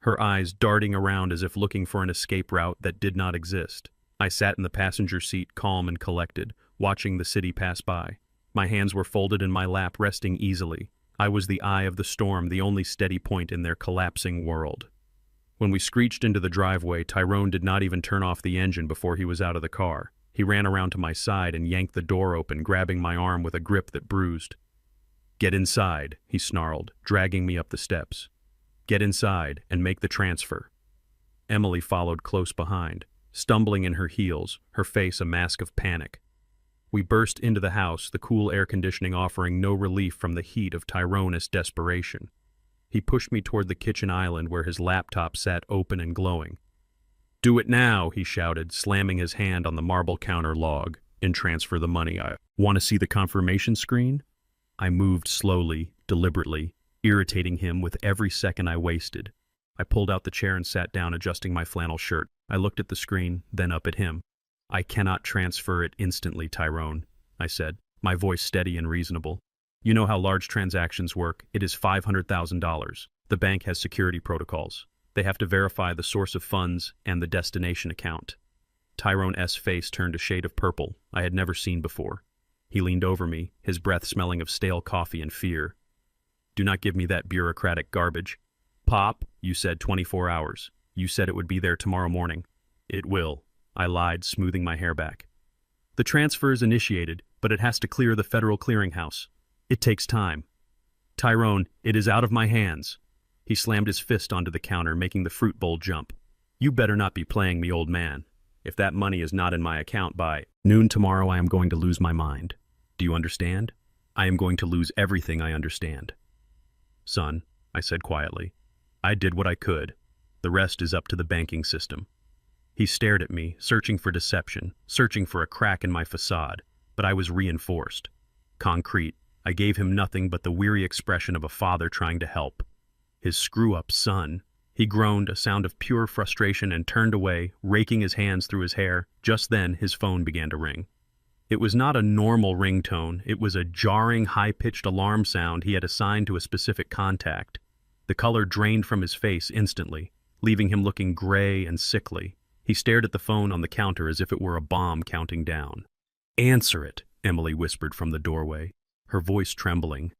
her eyes darting around as if looking for an escape route that did not exist. I sat in the passenger seat, calm and collected, watching the city pass by. My hands were folded in my lap, resting easily. I was the eye of the storm, the only steady point in their collapsing world. When we screeched into the driveway, Tyrone did not even turn off the engine before he was out of the car. He ran around to my side and yanked the door open, grabbing my arm with a grip that bruised. "Get inside," he snarled, dragging me up the steps. "Get inside and make the transfer." Emily followed close behind, stumbling in her heels, her face a mask of panic. We burst into the house, the cool air conditioning offering no relief from the heat of Tyrone's desperation. He pushed me toward the kitchen island where his laptop sat open and glowing. "Do it now," he shouted, slamming his hand on the marble counter log, "and transfer the money. I want to see the confirmation screen." I moved slowly, deliberately, irritating him with every second I wasted. I pulled out the chair and sat down, adjusting my flannel shirt. I looked at the screen, then up at him. "I cannot transfer it instantly, Tyrone," I said, my voice steady and reasonable. "You know how large transactions work. It is $500,000. The bank has security protocols. They have to verify the source of funds and the destination account." Tyrone's face turned a shade of purple I had never seen before. He leaned over me, his breath smelling of stale coffee and fear. "Do not give me that bureaucratic garbage." "Pop, you said 24 hours. You said it would be there tomorrow morning." "It will," I lied, smoothing my hair back. "The transfer is initiated, but it has to clear the federal clearinghouse. It takes time." "Tyrone, it is out of my hands." He slammed his fist onto the counter, making the fruit bowl jump. "You better not be playing me, old man. If that money is not in my account by noon tomorrow, I am going to lose my mind. Do you understand? I am going to lose everything I understand." "Son," I said quietly, "I did what I could. The rest is up to the banking system." He stared at me, searching for deception, searching for a crack in my facade, but I was reinforced. Concrete, I gave him nothing but the weary expression of a father trying to help. His screw-up son. He groaned, a sound of pure frustration, and turned away, raking his hands through his hair. Just then, his phone began to ring. It was not a normal ringtone. It was a jarring, high-pitched alarm sound he had assigned to a specific contact. The color drained from his face instantly, leaving him looking gray and sickly. He stared at the phone on the counter as if it were a bomb counting down. "Answer it," Emily whispered from the doorway, her voice trembling.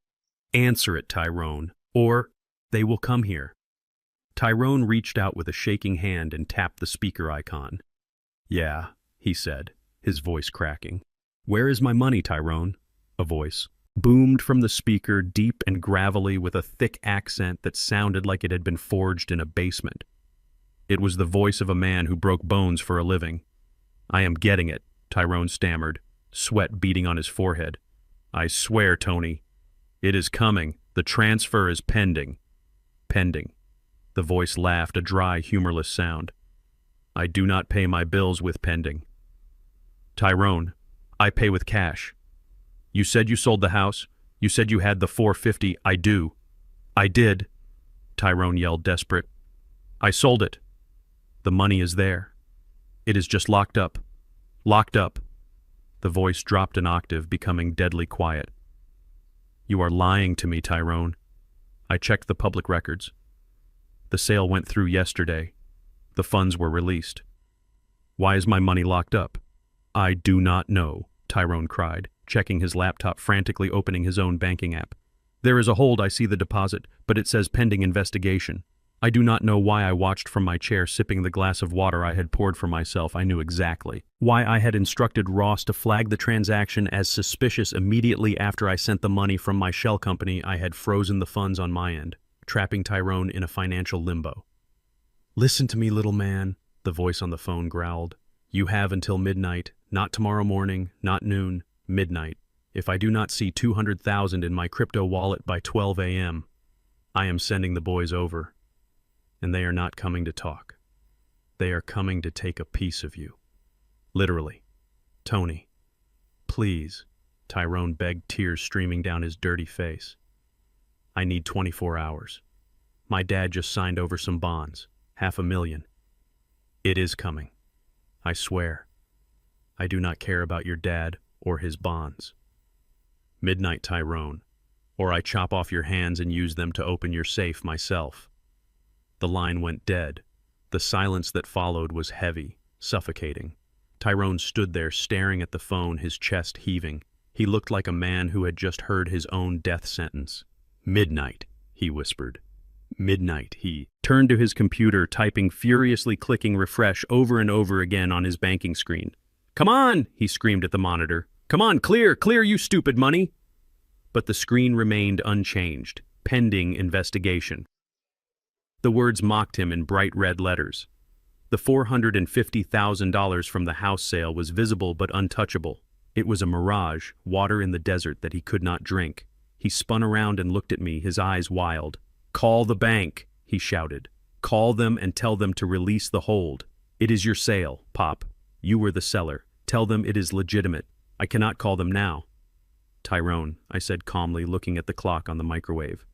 "Answer it, Tyrone, or they will come here." Tyrone reached out with a shaking hand and tapped the speaker icon. "Yeah," he said, his voice cracking. "Where is my money, Tyrone?" A voice boomed from the speaker, deep and gravelly, with a thick accent that sounded like it had been forged in a basement. It was the voice of a man who broke bones for a living. "I am getting it," Tyrone stammered, sweat beading on his forehead. "I swear, Tony. It is coming. The transfer is pending." "Pending." The voice laughed, a dry, humorless sound. "I do not pay my bills with pending." "Tyrone, I pay with cash. You said you sold the house. You said you had the $450. I do." "I did," Tyrone yelled, desperate. "I sold it. The money is there. It is just locked up. Locked up." The voice dropped an octave, becoming deadly quiet. "You are lying to me, Tyrone. I checked the public records. The sale went through yesterday. The funds were released. Why is my money locked up?" "I do not know," Tyrone cried, checking his laptop, frantically opening his own banking app. "There is a hold. I see the deposit, but it says pending investigation. I do not know why I watched from my chair, sipping the glass of water I had poured for myself. I knew exactly why I had instructed Ross to flag the transaction as suspicious immediately after I sent the money from my shell company. I had frozen the funds on my end, trapping Tyrone in a financial limbo. "Listen to me, little man," the voice on the phone growled. "You have until midnight, not tomorrow morning, not noon, midnight. If I do not see 200,000 in my crypto wallet by 12 a.m., I am sending the boys over. And they are not coming to talk. They are coming to take a piece of you. Literally. Tony, Please, Tyrone begged, tears streaming down his dirty face. I need 24 hours. My dad just signed over some bonds, $500,000. It is coming. I swear. I do not care about your dad or his bonds. Midnight, Tyrone, or I chop off your hands and use them to open your safe myself. The line went dead. The silence that followed was heavy, suffocating. Tyrone stood there staring at the phone, his chest heaving. He looked like a man who had just heard his own death sentence. Midnight, he whispered. Midnight, he turned to his computer, typing furiously, clicking refresh over and over again on his banking screen. Come on, he screamed at the monitor. Come on, clear, you stupid money. But the screen remained unchanged, pending investigation. The words mocked him in bright red letters. The $450,000 from the house sale was visible but untouchable. It was a mirage, water in the desert that he could not drink. He spun around and looked at me, his eyes wild. Call the bank, he shouted. Call them and tell them to release the hold. It is your sale, Pop. You were the seller. Tell them it is legitimate. I cannot call them now. Tyrone, I said calmly, looking at the clock on the microwave.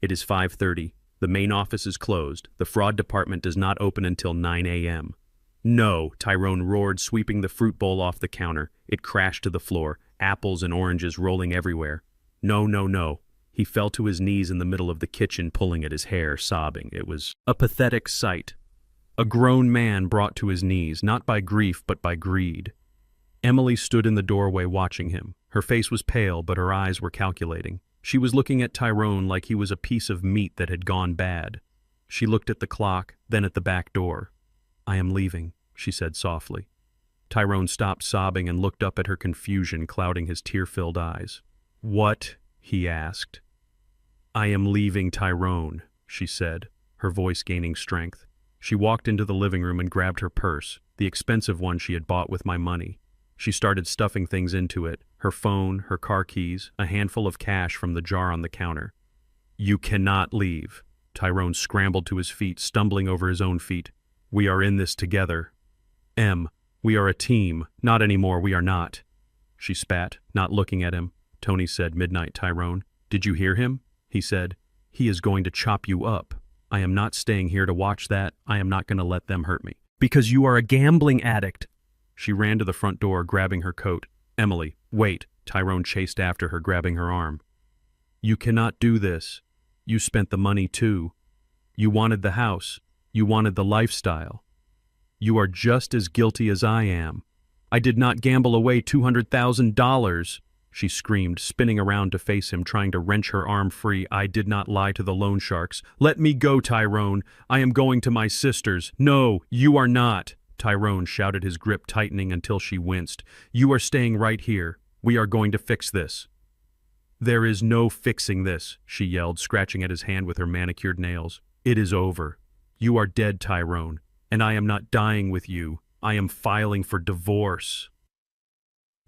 It is 5:30. The main office is closed. The fraud department does not open until 9 a.m. No, Tyrone roared, sweeping the fruit bowl off the counter. It crashed to the floor, apples and oranges rolling everywhere. No, no, no. He fell to his knees in the middle of the kitchen, pulling at his hair, sobbing. It was a pathetic sight. A grown man brought to his knees, not by grief but by greed. Emily stood in the doorway watching him. Her face was pale, but her eyes were calculating. She was looking at Tyrone like he was a piece of meat that had gone bad. She looked at the clock, then at the back door. I am leaving, she said softly. Tyrone stopped sobbing and looked up at her, confusion clouding his tear-filled eyes. What? He asked. I am leaving, Tyrone, she said, her voice gaining strength. She walked into the living room and grabbed her purse, the expensive one she had bought with my money. She started stuffing things into it, her phone, her car keys, a handful of cash from the jar on the counter. You cannot leave. Tyrone scrambled to his feet, stumbling over his own feet. We are in this together. We are a team. Not anymore, we are not. She spat, not looking at him. Tony said, Midnight, Tyrone. Did you hear him? He said, he is going to chop you up. I am not staying here to watch that. I am not going to let them hurt me. Because you are a gambling addict. She ran to the front door, grabbing her coat. Emily, wait. Tyrone chased after her, grabbing her arm. You cannot do this. You spent the money too. You wanted the house. You wanted the lifestyle. You are just as guilty as I am. I did not gamble away $200,000. She screamed, spinning around to face him, trying to wrench her arm free. I did not lie to the loan sharks. Let me go, Tyrone. I am going to my sister's. No, you are not. Tyrone shouted, his grip tightening until she winced. You are staying right here. We are going to fix this. There is no fixing this, she yelled, scratching at his hand with her manicured nails. It is over. You are dead, Tyrone, and I am not dying with you. I am filing for divorce.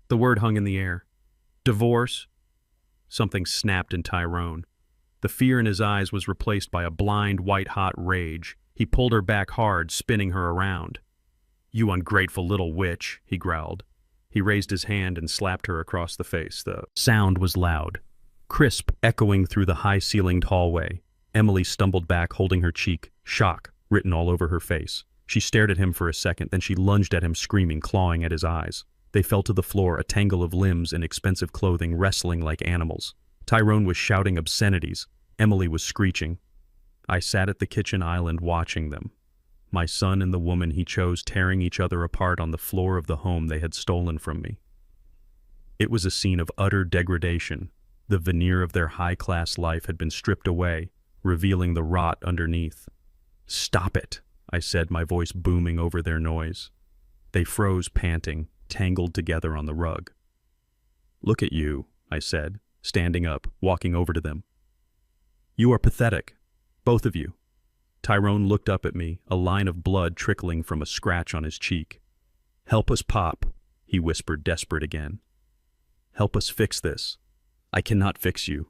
The word hung in the air. Divorce? Something snapped in Tyrone. The fear in his eyes was replaced by a blind, white-hot rage. He pulled her back hard, spinning her around. You ungrateful little witch, he growled. He raised his hand and slapped her across the face. The sound was loud, crisp, echoing through the high-ceilinged hallway. Emily stumbled back, holding her cheek, shock written all over her face. She stared at him for a second, then she lunged at him, screaming, clawing at his eyes. They fell to the floor, a tangle of limbs in expensive clothing, wrestling like animals. Tyrone was shouting obscenities. Emily was screeching. I sat at the kitchen island watching them. My son and the woman he chose tearing each other apart on the floor of the home they had stolen from me. It was a scene of utter degradation. The veneer of their high-class life had been stripped away, revealing the rot underneath. Stop it, I said, my voice booming over their noise. They froze, panting, tangled together on the rug. Look at you, I said, standing up, walking over to them. You are pathetic, both of you. Tyrone looked up at me, a line of blood trickling from a scratch on his cheek. Help us, Pop, he whispered, desperate again. Help us fix this. I cannot fix you.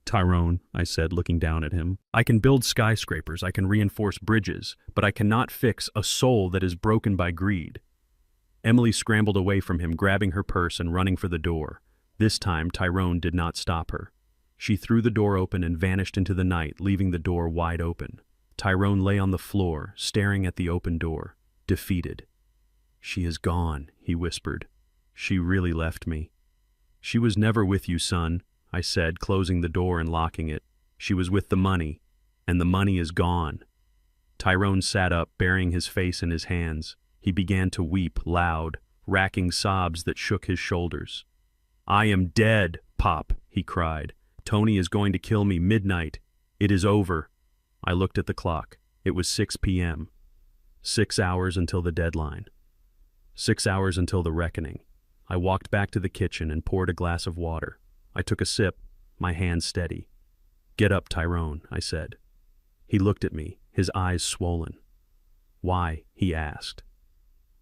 Tyrone, I said, looking down at him. I can build skyscrapers, I can reinforce bridges, but I cannot fix a soul that is broken by greed. Emily scrambled away from him, grabbing her purse and running for the door. This time, Tyrone did not stop her. She threw the door open and vanished into the night, leaving the door wide open. Tyrone lay on the floor, staring at the open door, defeated. "She is gone," he whispered. "She really left me." "She was never with you, son," I said, closing the door and locking it. "She was with the money, and the money is gone." Tyrone sat up, burying his face in his hands. He began to weep, loud, racking sobs that shook his shoulders. "I am dead, Pop," he cried. "Tony is going to kill me midnight. It is over." I looked at the clock. It was 6 p.m. 6 hours until the deadline. 6 hours until the reckoning. I walked back to the kitchen and poured a glass of water. I took a sip, my hand steady. "Get up, Tyrone," I said. He looked at me, his eyes swollen. "Why?" he asked.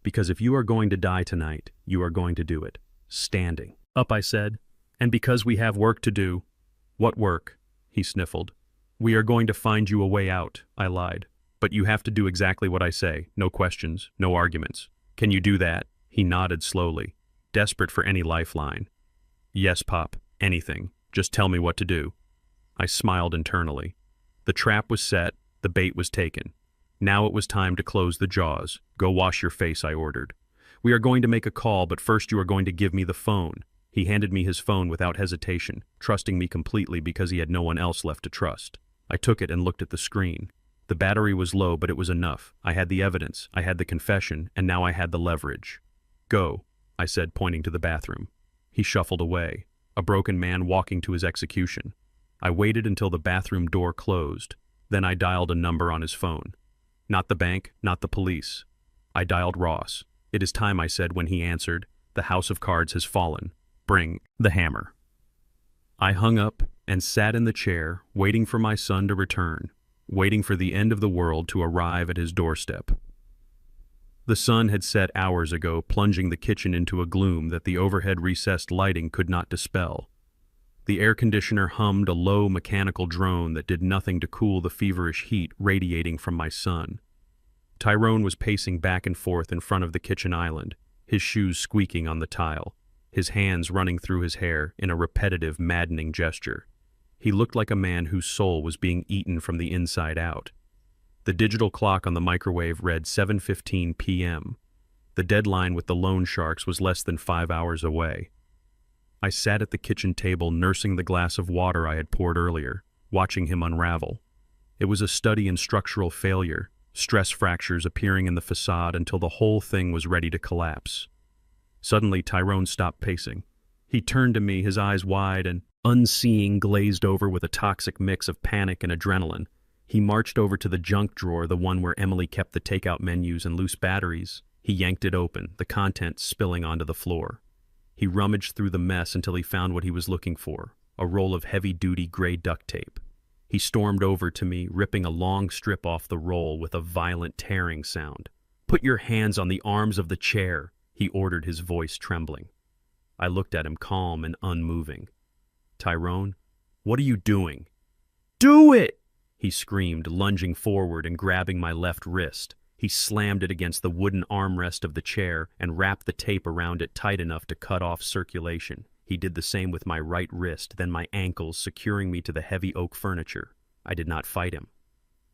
"Because if you are going to die tonight, you are going to do it. Standing." "Up," I said. "And because we have work to do." "What work?" he sniffled. "We are going to find you a way out," I lied. "But you have to do exactly what I say. No questions, no arguments. Can you do that?" He nodded slowly, desperate for any lifeline. "Yes, Pop, anything. Just tell me what to do." I smiled internally. The trap was set, the bait was taken. Now it was time to close the jaws. "Go wash your face," I ordered. "We are going to make a call, but first you are going to give me the phone." He handed me his phone without hesitation, trusting me completely because he had no one else left to trust. I took it and looked at the screen. The battery was low, but it was enough. I had the evidence, I had the confession, and now I had the leverage. "Go," I said, pointing to the bathroom. He shuffled away, a broken man walking to his execution. I waited until the bathroom door closed. Then I dialed a number on his phone. Not the bank, not the police. I dialed Ross. "It is time," I said when he answered. "The house of cards has fallen. Bring the hammer." I hung up and sat in the chair, waiting for my son to return, waiting for the end of the world to arrive at his doorstep. The sun had set hours ago, plunging the kitchen into a gloom that the overhead recessed lighting could not dispel. The air conditioner hummed a low mechanical drone that did nothing to cool the feverish heat radiating from my son. Tyrone was pacing back and forth in front of the kitchen island, his shoes squeaking on the tile, his hands running through his hair in a repetitive, maddening gesture. He looked like a man whose soul was being eaten from the inside out. The digital clock on the microwave read 7:15 p.m. The deadline with the loan sharks was less than 5 hours away. I sat at the kitchen table nursing the glass of water I had poured earlier, watching him unravel. It was a study in structural failure, stress fractures appearing in the facade until the whole thing was ready to collapse. Suddenly, Tyrone stopped pacing. He turned to me, his eyes wide and unseeing, glazed over with a toxic mix of panic and adrenaline. He marched over to the junk drawer, the one where Emily kept the takeout menus and loose batteries. He yanked it open, the contents spilling onto the floor. He rummaged through the mess until he found what he was looking for, a roll of heavy-duty gray duct tape. He stormed over to me, ripping a long strip off the roll with a violent tearing sound. "Put your hands on the arms of the chair," he ordered, his voice trembling. I looked at him, calm and unmoving. "Tyrone, what are you doing?" "Do it!" he screamed, lunging forward and grabbing my left wrist. He slammed it against the wooden armrest of the chair and wrapped the tape around it tight enough to cut off circulation. He did the same with my right wrist, then my ankles, securing me to the heavy oak furniture. I did not fight him.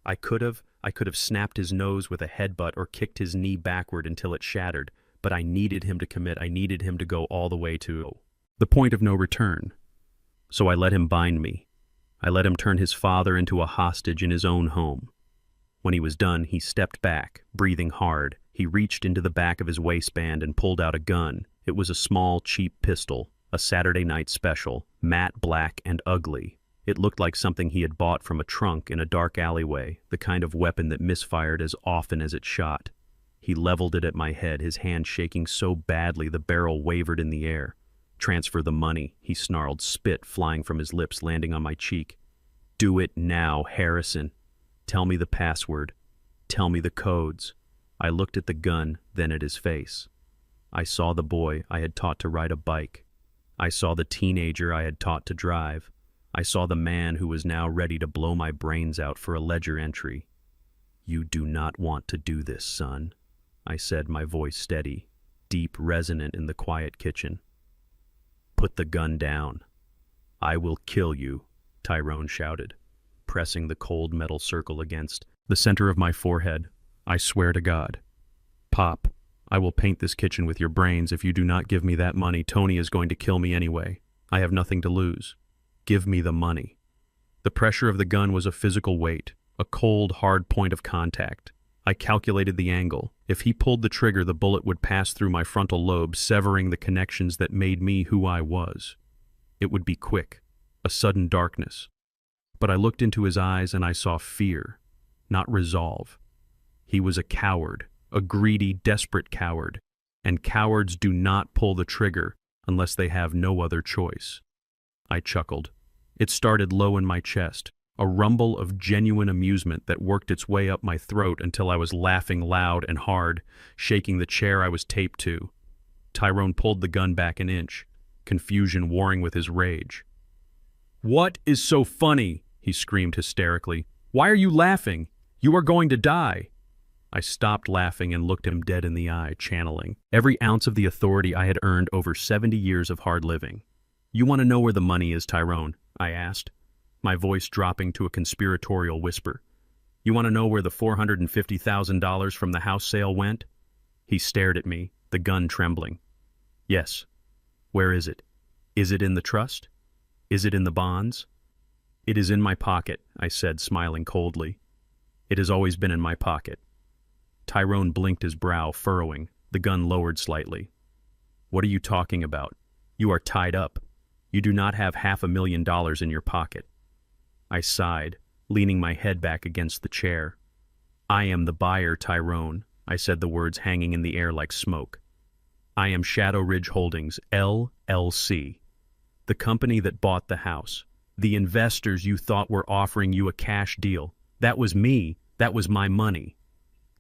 I could have snapped his nose with a headbutt or kicked his knee backward until it shattered, but I needed him to commit. I needed him to go all the way to the point of no return. So I let him bind me. I let him turn his father into a hostage in his own home. When he was done, he stepped back, breathing hard. He reached into the back of his waistband and pulled out a gun. It was a small, cheap pistol, a Saturday night special, matte black and ugly. It looked like something he had bought from a trunk in a dark alleyway, the kind of weapon that misfired as often as it shot. He leveled it at my head, his hand shaking so badly the barrel wavered in the air. "Transfer the money," he snarled, spit flying from his lips, landing on my cheek. "Do it now, Harrison. Tell me the password. Tell me the codes." I looked at the gun, then at his face. I saw the boy I had taught to ride a bike. I saw the teenager I had taught to drive. I saw the man who was now ready to blow my brains out for a ledger entry. "You do not want to do this, son," I said, my voice steady. deep, resonant in the quiet kitchen. "Put the gun down. I will kill you," Tyrone shouted, pressing the cold metal circle against the center of my forehead. "I swear to God. Pop, I will paint this kitchen with your brains. If you do not give me that money, Tony is going to kill me anyway. I have nothing to lose. Give me the money." The pressure of the gun was a physical weight, a cold, hard point of contact. I calculated the angle. If he pulled the trigger, the bullet would pass through my frontal lobe, severing the connections that made me who I was. It would be quick, a sudden darkness. But I looked into his eyes and I saw fear, not resolve. He was a coward, a greedy, desperate coward, and cowards do not pull the trigger unless they have no other choice. I chuckled. It started low in my chest, a rumble of genuine amusement that worked its way up my throat until I was laughing loud and hard, shaking the chair I was taped to. Tyrone pulled the gun back an inch, confusion warring with his rage. "What is so funny?" he screamed hysterically. "Why are you laughing? You are going to die." I stopped laughing and looked him dead in the eye, channeling every ounce of the authority I had earned over 70 years of hard living. "You want to know where the money is, Tyrone?" I asked, my voice dropping to a conspiratorial whisper. "You want to know where the $450,000 from the house sale went?" He stared at me, the gun trembling. "Yes. Where is it? Is it in the trust? Is it in the bonds?" "It is in my pocket," I said, smiling coldly. "It has always been in my pocket." Tyrone blinked, his brow furrowing, the gun lowered slightly. "What are you talking about? You are tied up. You do not have $500,000 in your pocket." I sighed, leaning my head back against the chair. "I am the buyer, Tyrone," I said, the words hanging in the air like smoke. "I am Shadow Ridge Holdings, LLC, the company that bought the house. The investors you thought were offering you a cash deal. That was me. That was my money."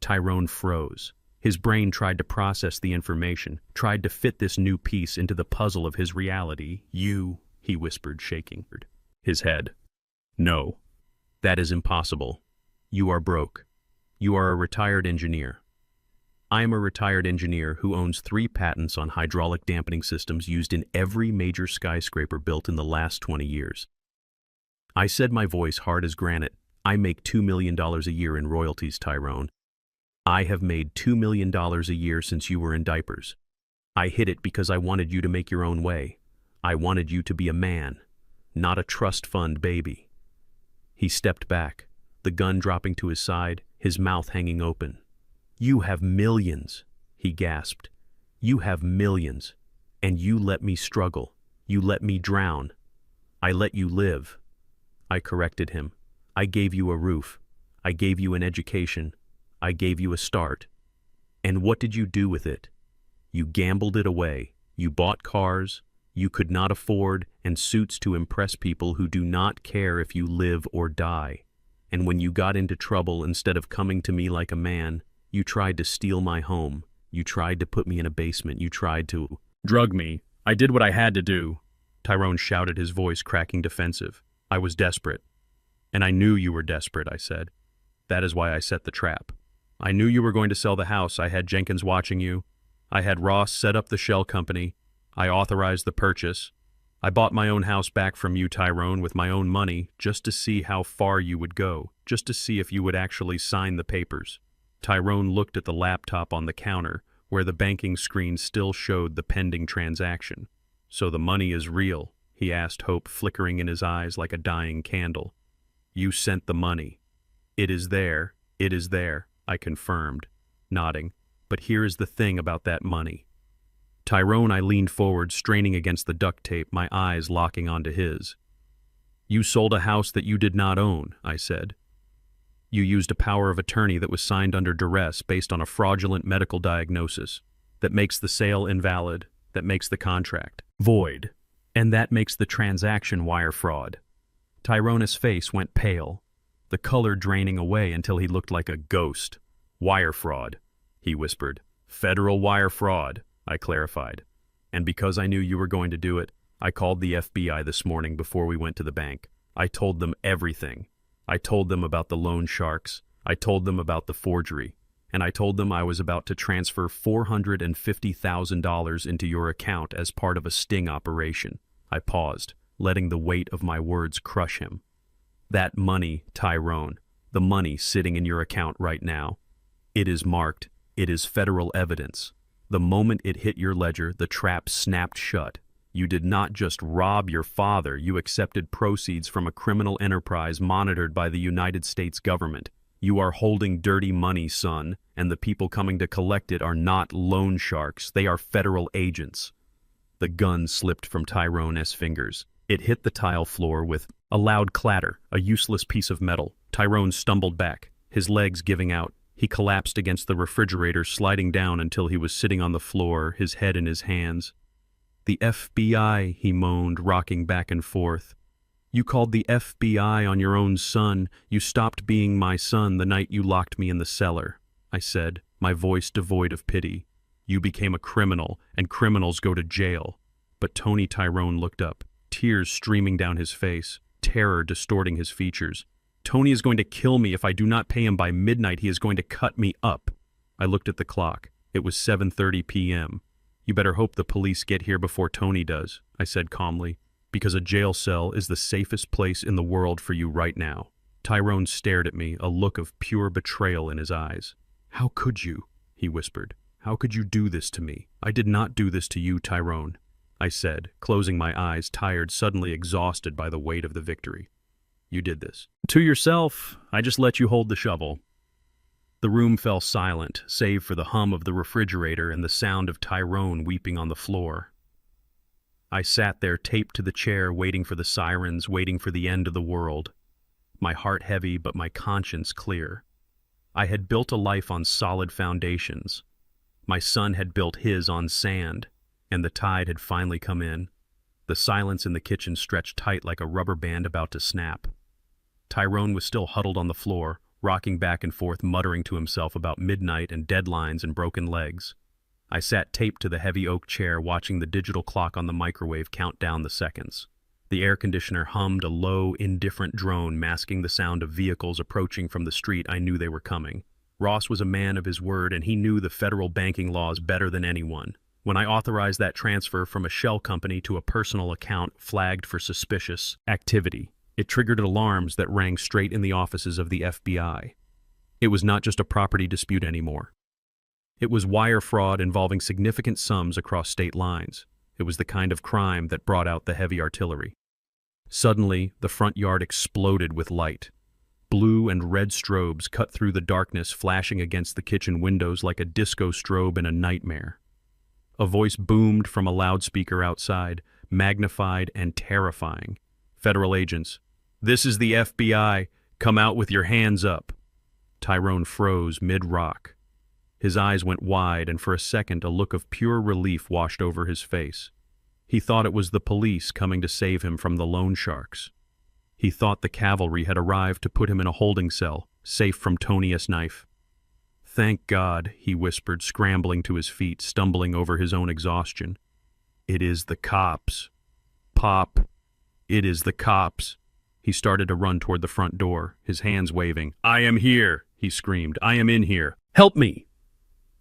Tyrone froze. His brain tried to process the information, tried to fit this new piece into the puzzle of his reality. "You," he whispered, shaking his head. "No, that is impossible. You are broke. You are a retired engineer." "I am a retired engineer who owns 3 patents on hydraulic dampening systems used in every major skyscraper built in the last 20 years. I said, my voice hard as granite. "I make $2 million a year in royalties, Tyrone. I have made $2 million a year since you were in diapers. I hid it because I wanted you to make your own way. I wanted you to be a man, not a trust fund baby." He stepped back, the gun dropping to his side, his mouth hanging open. "You have millions," he gasped. "You have millions, and you let me struggle. You let me drown. I let you live." I corrected him. "I gave you a roof. I gave you an education. I gave you a start. And what did you do with it? You gambled it away. You bought cars you could not afford and suits to impress people who do not care if you live or die. And when you got into trouble, instead of coming to me like a man, you tried to steal my home. You tried to put me in a basement. You tried to drug me. I did what I had to do." Tyrone shouted, his voice cracking defensive. "I was desperate." "And I knew you were desperate," I said. "That is why I set the trap. I knew you were going to sell the house. I had Jenkins watching you. I had Ross set up the shell company. I authorized the purchase. I bought my own house back from you, Tyrone, with my own money, just to see how far you would go, just to see if you would actually sign the papers." Tyrone looked at the laptop on the counter, where the banking screen still showed the pending transaction. "So the money is real?" he asked, hope flickering in his eyes like a dying candle. "You sent the money." It is there, I confirmed, nodding. "But here is the thing about that money." "Tyrone," I leaned forward, straining against the duct tape, my eyes locking onto his. "You sold a house that you did not own," I said. "You used a power of attorney that was signed under duress based on a fraudulent medical diagnosis that makes the sale invalid, that makes the contract void, and that makes the transaction wire fraud." Tyrone's face went pale, the color draining away until he looked like a ghost. "Wire fraud," he whispered. "Federal wire fraud," I clarified. "And because I knew you were going to do it, I called the FBI this morning before we went to the bank. I told them everything. I told them about the loan sharks. I told them about the forgery. and I told them I was about to transfer $450,000 into your account as part of a sting operation. I paused, letting the weight of my words crush him. That money, Tyrone, the money sitting in your account right now, it is marked, it is federal evidence. The moment it hit your ledger, the trap snapped shut. You did not just rob your father, you accepted proceeds from a criminal enterprise monitored by the United States government. You are holding dirty money, son, and the people coming to collect it are not loan sharks, they are federal agents. The gun slipped from Tyrone's fingers. It hit the tile floor with a loud clatter, a useless piece of metal. Tyrone stumbled back, his legs giving out. He collapsed against the refrigerator, sliding down until he was sitting on the floor, his head in his hands. The FBI, he moaned, rocking back and forth. You called the FBI on your own son. You stopped being my son the night you locked me in the cellar, I said, my voice devoid of pity. You became a criminal, and criminals go to jail. But Tony Tyrone looked up, tears streaming down his face, terror distorting his features. Tony is going to kill me if I do not pay him by midnight. He is going to cut me up. I looked at the clock. It was 7:30 p.m. You better hope the police get here before Tony does, I said calmly, because a jail cell is the safest place in the world for you right now. Tyrone stared at me, a look of pure betrayal in his eyes. How could you? He whispered. How could you do this to me? I did not do this to you, Tyrone, I said, closing my eyes, tired, suddenly exhausted by the weight of the victory. You did this. To yourself. I just let you hold the shovel. The room fell silent, save for the hum of the refrigerator and the sound of Tyrone weeping on the floor. I sat there taped to the chair, waiting for the sirens, waiting for the end of the world. My heart heavy, but my conscience clear. I had built a life on solid foundations. My son had built his on sand, and the tide had finally come in. The silence in the kitchen stretched tight like a rubber band about to snap. Tyrone was still huddled on the floor, rocking back and forth, muttering to himself about midnight and deadlines and broken legs. I sat taped to the heavy oak chair, watching the digital clock on the microwave count down the seconds. The air conditioner hummed a low, indifferent drone, masking the sound of vehicles approaching from the street. I knew they were coming. Ross was a man of his word, and he knew the federal banking laws better than anyone. When I authorized that transfer from a shell company to a personal account flagged for suspicious activity, it triggered alarms that rang straight in the offices of the FBI. It was not just a property dispute anymore. It was wire fraud involving significant sums across state lines. It was the kind of crime that brought out the heavy artillery. Suddenly, the front yard exploded with light. Blue and red strobes cut through the darkness, flashing against the kitchen windows like a disco strobe in a nightmare. A voice boomed from a loudspeaker outside, magnified and terrifying. Federal agents. This is the FBI. Come out with your hands up. Tyrone froze mid-rock. His eyes went wide, and for a second a look of pure relief washed over his face. He thought it was the police coming to save him from the loan sharks. He thought the cavalry had arrived to put him in a holding cell, safe from Tony's knife. Thank God, he whispered, scrambling to his feet, stumbling over his own exhaustion. It is the cops. Pop. It is the cops. He started to run toward the front door, his hands waving. I am here, he screamed. I am in here. Help me!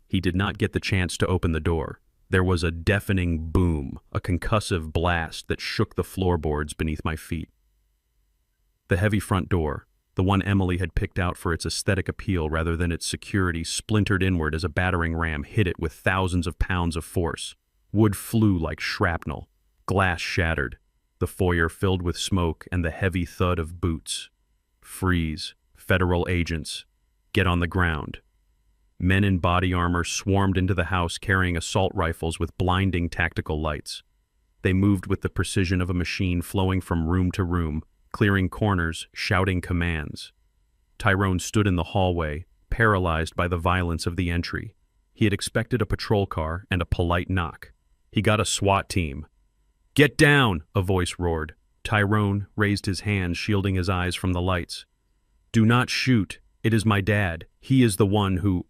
He did not get the chance to open the door. There was a deafening boom, a concussive blast that shook the floorboards beneath my feet. The heavy front door, the one Emily had picked out for its aesthetic appeal rather than its security, splintered inward as a battering ram hit it with thousands of pounds of force. Wood flew like shrapnel. Glass shattered. The foyer filled with smoke and the heavy thud of boots. Freeze. Federal agents. Get on the ground. Men in body armor swarmed into the house carrying assault rifles with blinding tactical lights. They moved with the precision of a machine, flowing from room to room, clearing corners, shouting commands. Tyrone stood in the hallway, paralyzed by the violence of the entry. He had expected a patrol car and a polite knock. He got a SWAT team. Get down, a voice roared. Tyrone raised his hands, shielding his eyes from the lights. Do not shoot. It is my dad. He is the one who...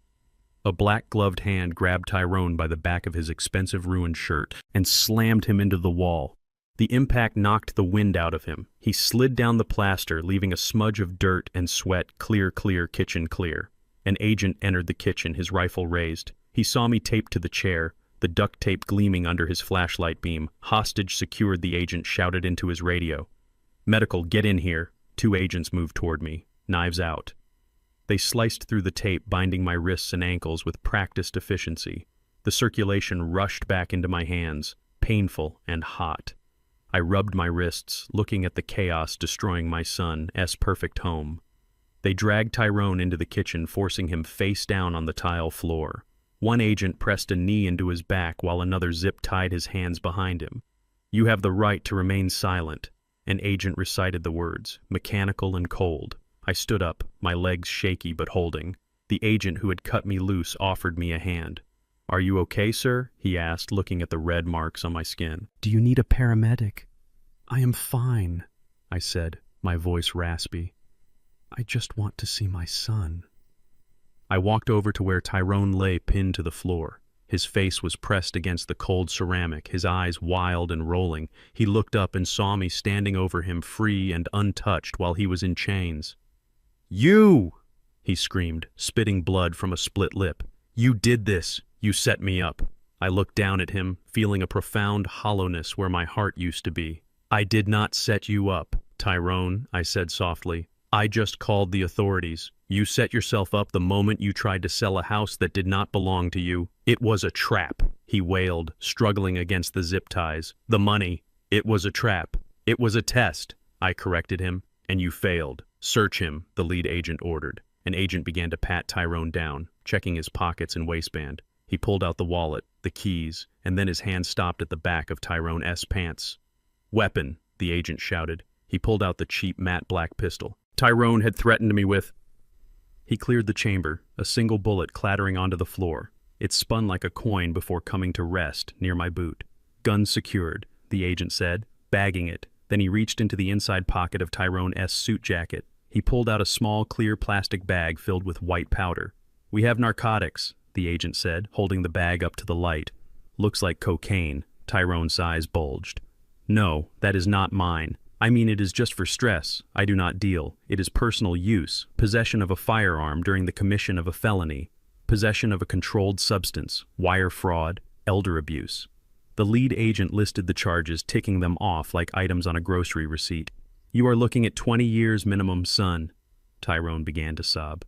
A black-gloved hand grabbed Tyrone by the back of his expensive ruined shirt and slammed him into the wall. The impact knocked the wind out of him. He slid down the plaster, leaving a smudge of dirt and sweat, clear, kitchen clear. An agent entered the kitchen, his rifle raised. He saw me taped to the chair, the duct tape gleaming under his flashlight beam. Hostage secured, the agent shouted into his radio. Medical, get in here. 2 agents moved toward me, knives out. They sliced through the tape, binding my wrists and ankles with practiced efficiency. The circulation rushed back into my hands, painful and hot. I rubbed my wrists, looking at the chaos destroying my son's perfect home. They dragged Tyrone into the kitchen, forcing him face down on the tile floor. One agent pressed a knee into his back while another zip-tied his hands behind him. "You have the right to remain silent." An agent recited the words, mechanical and cold. I stood up, my legs shaky but holding. The agent who had cut me loose offered me a hand. "Are you okay, sir?" he asked, looking at the red marks on my skin. "Do you need a paramedic?" "I am fine," I said, my voice raspy. "I just want to see my son." I walked over to where Tyrone lay pinned to the floor. His face was pressed against the cold ceramic, his eyes wild and rolling. He looked up and saw me standing over him, free and untouched while he was in chains. "You!" he screamed, spitting blood from a split lip. "You did this. You set me up." I looked down at him, feeling a profound hollowness where my heart used to be. "I did not set you up, Tyrone," I said softly. "I just called the authorities. You set yourself up the moment you tried to sell a house that did not belong to you. It was a trap," he wailed, struggling against the zip ties. "The money. It was a trap. It was a test," I corrected him. "And you failed. Search him," the lead agent ordered. An agent began to pat Tyrone down, checking his pockets and waistband. He pulled out the wallet, the keys, and then his hand stopped at the back of Tyrone's pants. "Weapon," the agent shouted. He pulled out the cheap matte black pistol Tyrone had threatened me with. He cleared the chamber, a single bullet clattering onto the floor. It spun like a coin before coming to rest near my boot. "Gun secured," the agent said, bagging it. Then he reached into the inside pocket of Tyrone's suit jacket. He pulled out a small, clear plastic bag filled with white powder. "We have narcotics," the agent said, holding the bag up to the light. "Looks like cocaine." Tyrone's eyes bulged. "No, that is not mine. I mean, it is just for stress. I do not deal. It is personal use, possession of a firearm during the commission of a felony, possession of a controlled substance, wire fraud, elder abuse." The lead agent listed the charges, ticking them off like items on a grocery receipt. "You are looking at 20 years minimum, son." Tyrone began to sob.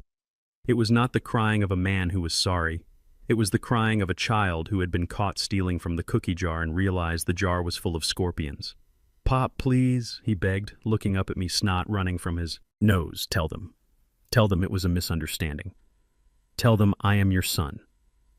It was not the crying of a man who was sorry. It was the crying of a child who had been caught stealing from the cookie jar and realized the jar was full of scorpions. "Pop, please," he begged, looking up at me, snot running from his nose. Tell them. Tell them it was a misunderstanding. Tell them I am your son."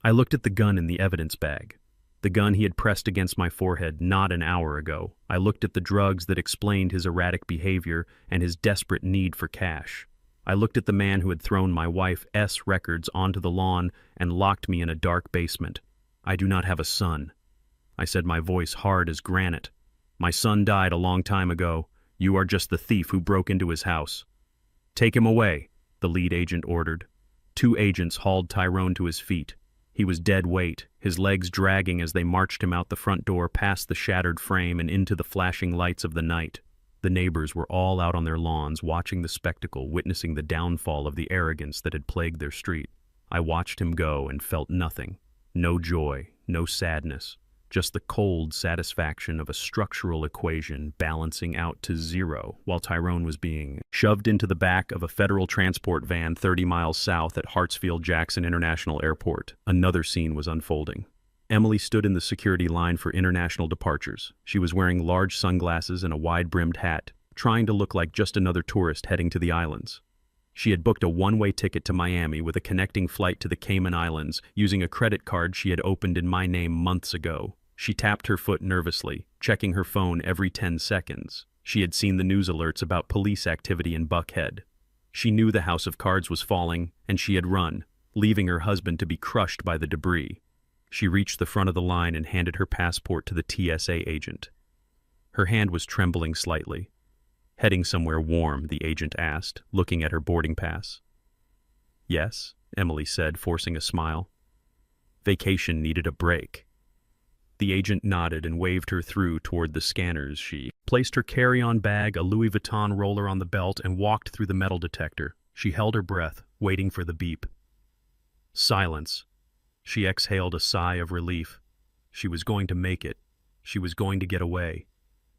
I looked at the gun in the evidence bag. The gun he had pressed against my forehead not an hour ago. I looked at the drugs that explained his erratic behavior and his desperate need for cash. I looked at the man who had thrown my wife's records onto the lawn and locked me in a dark basement. "I do not have a son," I said, my voice hard as granite. "My son died a long time ago. You are just the thief who broke into his house." "Take him away," the lead agent ordered. 2 agents hauled Tyrone to his feet. He was dead weight, his legs dragging as they marched him out the front door, past the shattered frame and into the flashing lights of the night. The neighbors were all out on their lawns, watching the spectacle, witnessing the downfall of the arrogance that had plagued their street. I watched him go and felt nothing. No joy, no sadness. Just the cold satisfaction of a structural equation balancing out to zero while Tyrone was being shoved into the back of a federal transport van 30 miles south at Hartsfield-Jackson International Airport. Another scene was unfolding. Emily stood in the security line for international departures. She was wearing large sunglasses and a wide-brimmed hat, trying to look like just another tourist heading to the islands. She had booked a one-way ticket to Miami with a connecting flight to the Cayman Islands using a credit card she had opened in my name months ago. She tapped her foot nervously, checking her phone every 10 seconds. She had seen the news alerts about police activity in Buckhead. She knew the house of cards was falling, and she had run, leaving her husband to be crushed by the debris. She reached the front of the line and handed her passport to the TSA agent. Her hand was trembling slightly. "Heading somewhere warm?" the agent asked, looking at her boarding pass. "Yes," Emily said, forcing a smile. "Vacation needed a break." The agent nodded and waved her through toward the scanners. She placed her carry-on bag, a Louis Vuitton roller on the belt, and walked through the metal detector. She held her breath, waiting for the beep. Silence. She exhaled a sigh of relief. She was going to make it. She was going to get away.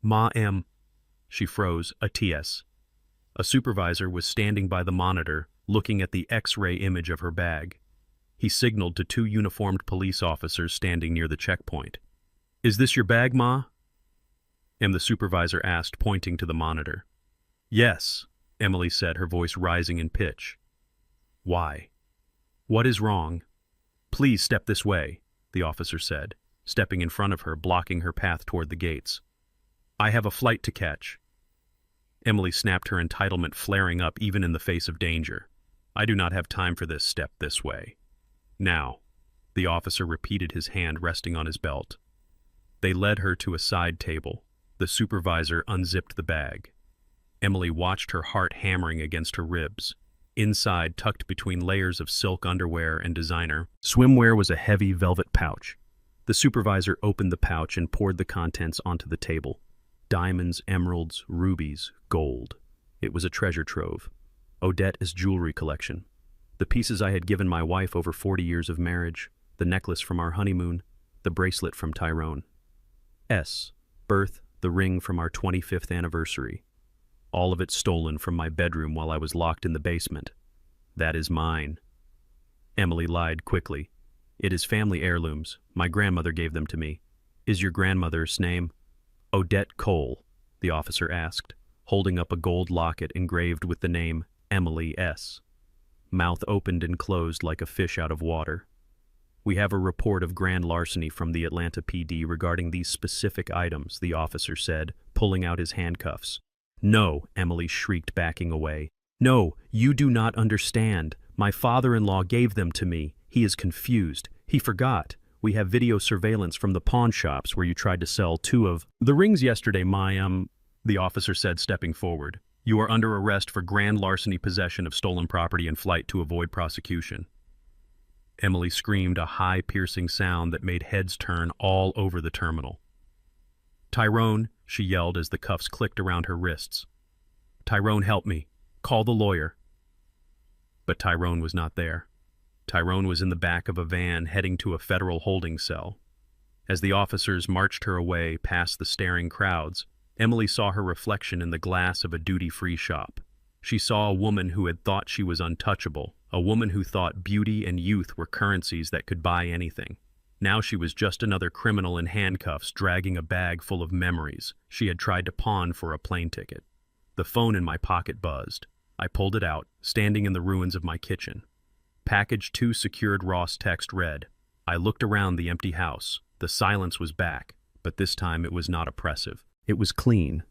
Ma. She froze, a TS. A supervisor was standing by the monitor, looking at the X-ray image of her bag. He signaled to two uniformed police officers standing near the checkpoint. "Is this your bag, Ma?" The supervisor asked, pointing to the monitor. "Yes," Emily said, her voice rising in pitch. "Why? What is wrong?" "Please step this way," the officer said, stepping in front of her, blocking her path toward the gates. "I have a flight to catch." Emily snapped, her entitlement flaring up even in the face of danger. "I do not have time for this. Step this way." "Now," the officer repeated, his hand resting on his belt. They led her to a side table. The supervisor unzipped the bag. Emily watched, her heart hammering against her ribs. Inside, tucked between layers of silk underwear and designer swimwear, was a heavy velvet pouch. The supervisor opened the pouch and poured the contents onto the table. Diamonds, emeralds, rubies, gold. It was a treasure trove. Odette's jewelry collection. The pieces I had given my wife over 40 years of marriage, the necklace from our honeymoon, the bracelet from Tyrone's birth, the ring from our 25th anniversary. All of it stolen from my bedroom while I was locked in the basement. "That is mine." Emily lied quickly. "It is family heirlooms. My grandmother gave them to me." "Is your grandmother's name?" "Odette Cole," the officer asked, holding up a gold locket engraved with the name Emily S. Mouth opened and closed like a fish out of water. "We have a report of grand larceny from the Atlanta PD regarding these specific items," the officer said, pulling out his handcuffs. "No," Emily shrieked, backing away. "No, you do not understand. My father-in-law gave them to me. He is confused. He forgot. We have video surveillance from the pawn shops where you tried to sell 2 of the rings yesterday, the officer said, stepping forward. "You are under arrest for grand larceny, possession of stolen property, and flight to avoid prosecution." Emily screamed, a high, piercing sound that made heads turn all over the terminal. "Tyrone," she yelled as the cuffs clicked around her wrists. "Tyrone, help me. Call the lawyer." But Tyrone was not there. Tyrone was in the back of a van heading to a federal holding cell. As the officers marched her away past the staring crowds, Emily saw her reflection in the glass of a duty-free shop. She saw a woman who had thought she was untouchable, a woman who thought beauty and youth were currencies that could buy anything. Now she was just another criminal in handcuffs, dragging a bag full of memories she had tried to pawn for a plane ticket. The phone in my pocket buzzed. I pulled it out, standing in the ruins of my kitchen. Package 2 secured. Ross text read. I looked around the empty house. The silence was back, but this time it was not oppressive. It was clean.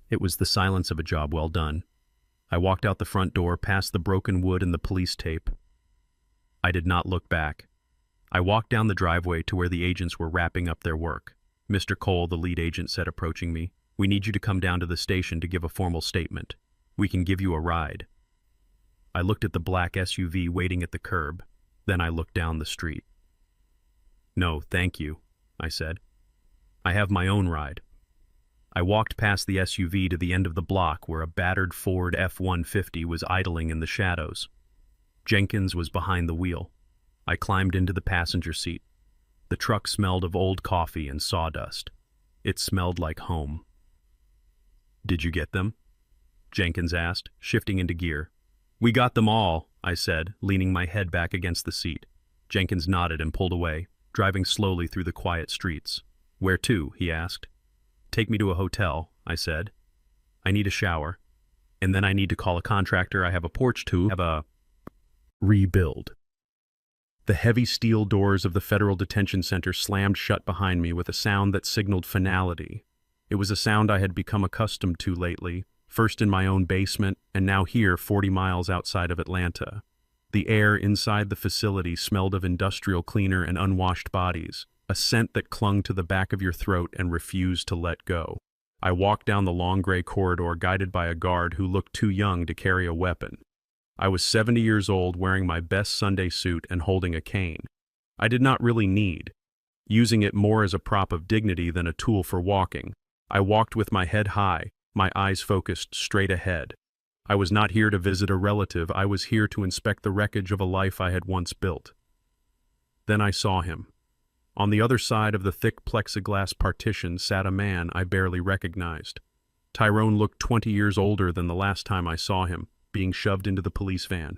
It was the silence of a job well done. I walked out the front door, past the broken wood and the police tape. I did not look back. I walked down the driveway to where the agents were wrapping up their work. "Mr. Cole," the lead agent said, approaching me, "we need you to come down to the station to give a formal statement. We can give you a ride." I looked at the black SUV waiting at the curb. Then I looked down the street. "No, thank you," I said. "I have my own ride." I walked past the SUV to the end of the block where a battered Ford F-150 was idling in the shadows. Jenkins was behind the wheel. I climbed into the passenger seat. The truck smelled of old coffee and sawdust. It smelled like home. "Did you get them?" Jenkins asked, shifting into gear. "We got them all," I said, leaning my head back against the seat. Jenkins nodded and pulled away, driving slowly through the quiet streets. "Where to?" he asked. "Take me to a hotel," I said. "I need a shower. And then I need to call a contractor. I have a porch to have a rebuild." The heavy steel doors of the Federal Detention Center slammed shut behind me with a sound that signaled finality. It was a sound I had become accustomed to lately, first in my own basement and now here 40 miles outside of Atlanta. The air inside the facility smelled of industrial cleaner and unwashed bodies, a scent that clung to the back of your throat and refused to let go. I walked down the long gray corridor guided by a guard who looked too young to carry a weapon. I was 70 years old, wearing my best Sunday suit and holding a cane. I did not really need, using it more as a prop of dignity than a tool for walking. I walked with my head high, my eyes focused straight ahead. I was not here to visit a relative. I was here to inspect the wreckage of a life I had once built. Then I saw him. On the other side of the thick plexiglass partition sat a man I barely recognized. Tyrone looked 20 years older than the last time I saw him, being shoved into the police van.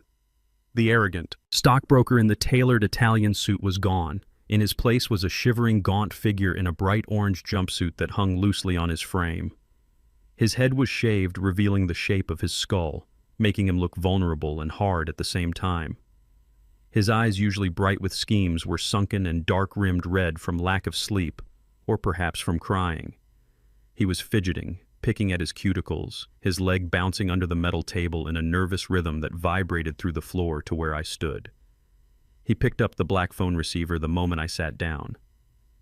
The arrogant stockbroker in the tailored Italian suit was gone. In his place was a shivering, gaunt figure in a bright orange jumpsuit that hung loosely on his frame. His head was shaved, revealing the shape of his skull, making him look vulnerable and hard at the same time. His eyes, usually bright with schemes, were sunken and dark-rimmed red from lack of sleep, or perhaps from crying. He was fidgeting, picking at his cuticles, his leg bouncing under the metal table in a nervous rhythm that vibrated through the floor to where I stood. He picked up the black phone receiver the moment I sat down.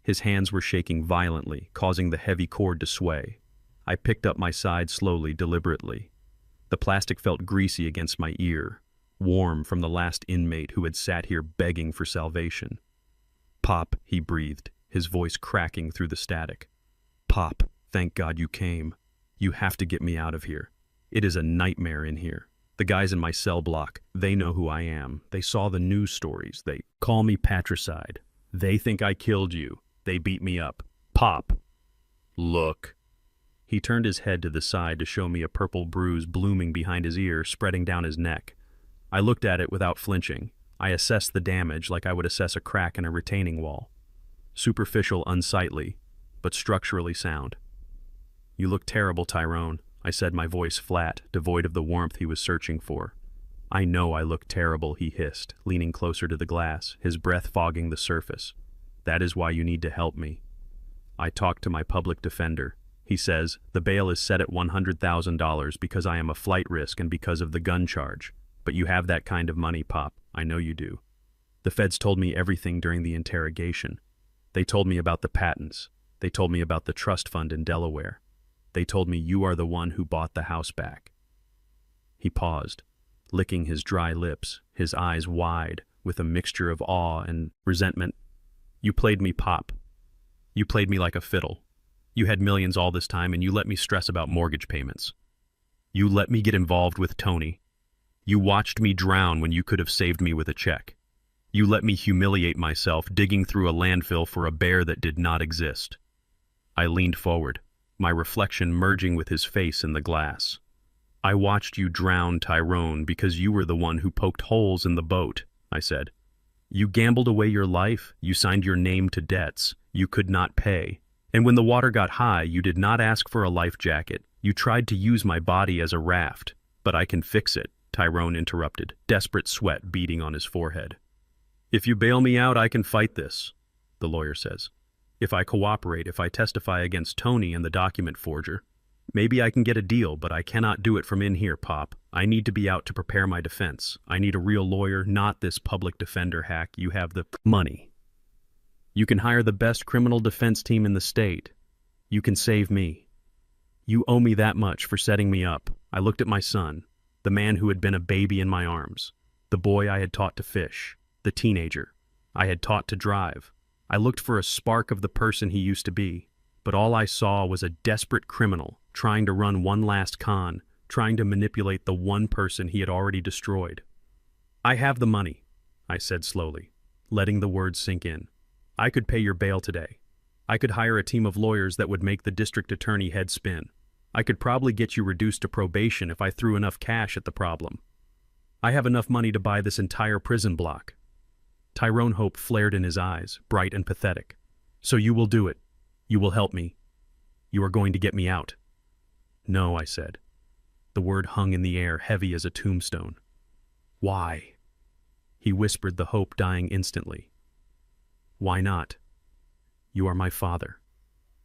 His hands were shaking violently, causing the heavy cord to sway. I picked up my side slowly, deliberately. The plastic felt greasy against my ear, warm from the last inmate who had sat here begging for salvation. "Pop," he breathed, his voice cracking through the static. "Pop, thank God you came. You have to get me out of here. It is a nightmare in here. The guys in my cell block, they know who I am. They saw the news stories. They call me patricide. They think I killed you. They beat me up. Pop. Look." He turned his head to the side to show me a purple bruise blooming behind his ear, spreading down his neck. I looked at it without flinching. I assessed the damage like I would assess a crack in a retaining wall. Superficial, unsightly, but structurally sound. "You look terrible, Tyrone," I said, my voice flat, devoid of the warmth he was searching for. "I know I look terrible," he hissed, leaning closer to the glass, his breath fogging the surface. "That is why you need to help me. I talked to my public defender. He says, the bail is set at $100,000 because I am a flight risk and because of the gun charge. But you have that kind of money, Pop. I know you do. The feds told me everything during the interrogation. They told me about the patents. They told me about the trust fund in Delaware. They told me you are the one who bought the house back." He paused, licking his dry lips, his eyes wide, with a mixture of awe and resentment. "You played me, Pop. You played me like a fiddle. You had millions all this time and you let me stress about mortgage payments. You let me get involved with Tony. You watched me drown when you could have saved me with a check. You let me humiliate myself digging through a landfill for a bear that did not exist." I leaned forward, my reflection merging with his face in the glass. "I watched you drown, Tyrone, because you were the one who poked holes in the boat," I said. "You gambled away your life, you signed your name to debts you could not pay. And when the water got high, you did not ask for a life jacket. You tried to use my body as a raft. But I can fix it," Tyrone interrupted, desperate sweat beading on his forehead. "If you bail me out, I can fight this," the lawyer says. "If I cooperate, if I testify against Tony and the document forger, maybe I can get a deal, but I cannot do it from in here, Pop. I need to be out to prepare my defense. I need a real lawyer, not this public defender hack. You have the money. You can hire the best criminal defense team in the state. You can save me. You owe me that much for setting me up." I looked at my son, the man who had been a baby in my arms, the boy I had taught to fish, the teenager I had taught to drive. I looked for a spark of the person he used to be, but all I saw was a desperate criminal trying to run one last con, trying to manipulate the one person he had already destroyed. "I have the money," I said slowly, letting the words sink in. "I could pay your bail today. I could hire a team of lawyers that would make the district attorney head spin. I could probably get you reduced to probation if I threw enough cash at the problem. I have enough money to buy this entire prison block." Tyrone hope flared in his eyes, bright and pathetic. "So you will do it. You will help me. You are going to get me out." "No," I said. The word hung in the air, heavy as a tombstone. "Why?" He whispered, the hope dying instantly. "Why not? You are my father."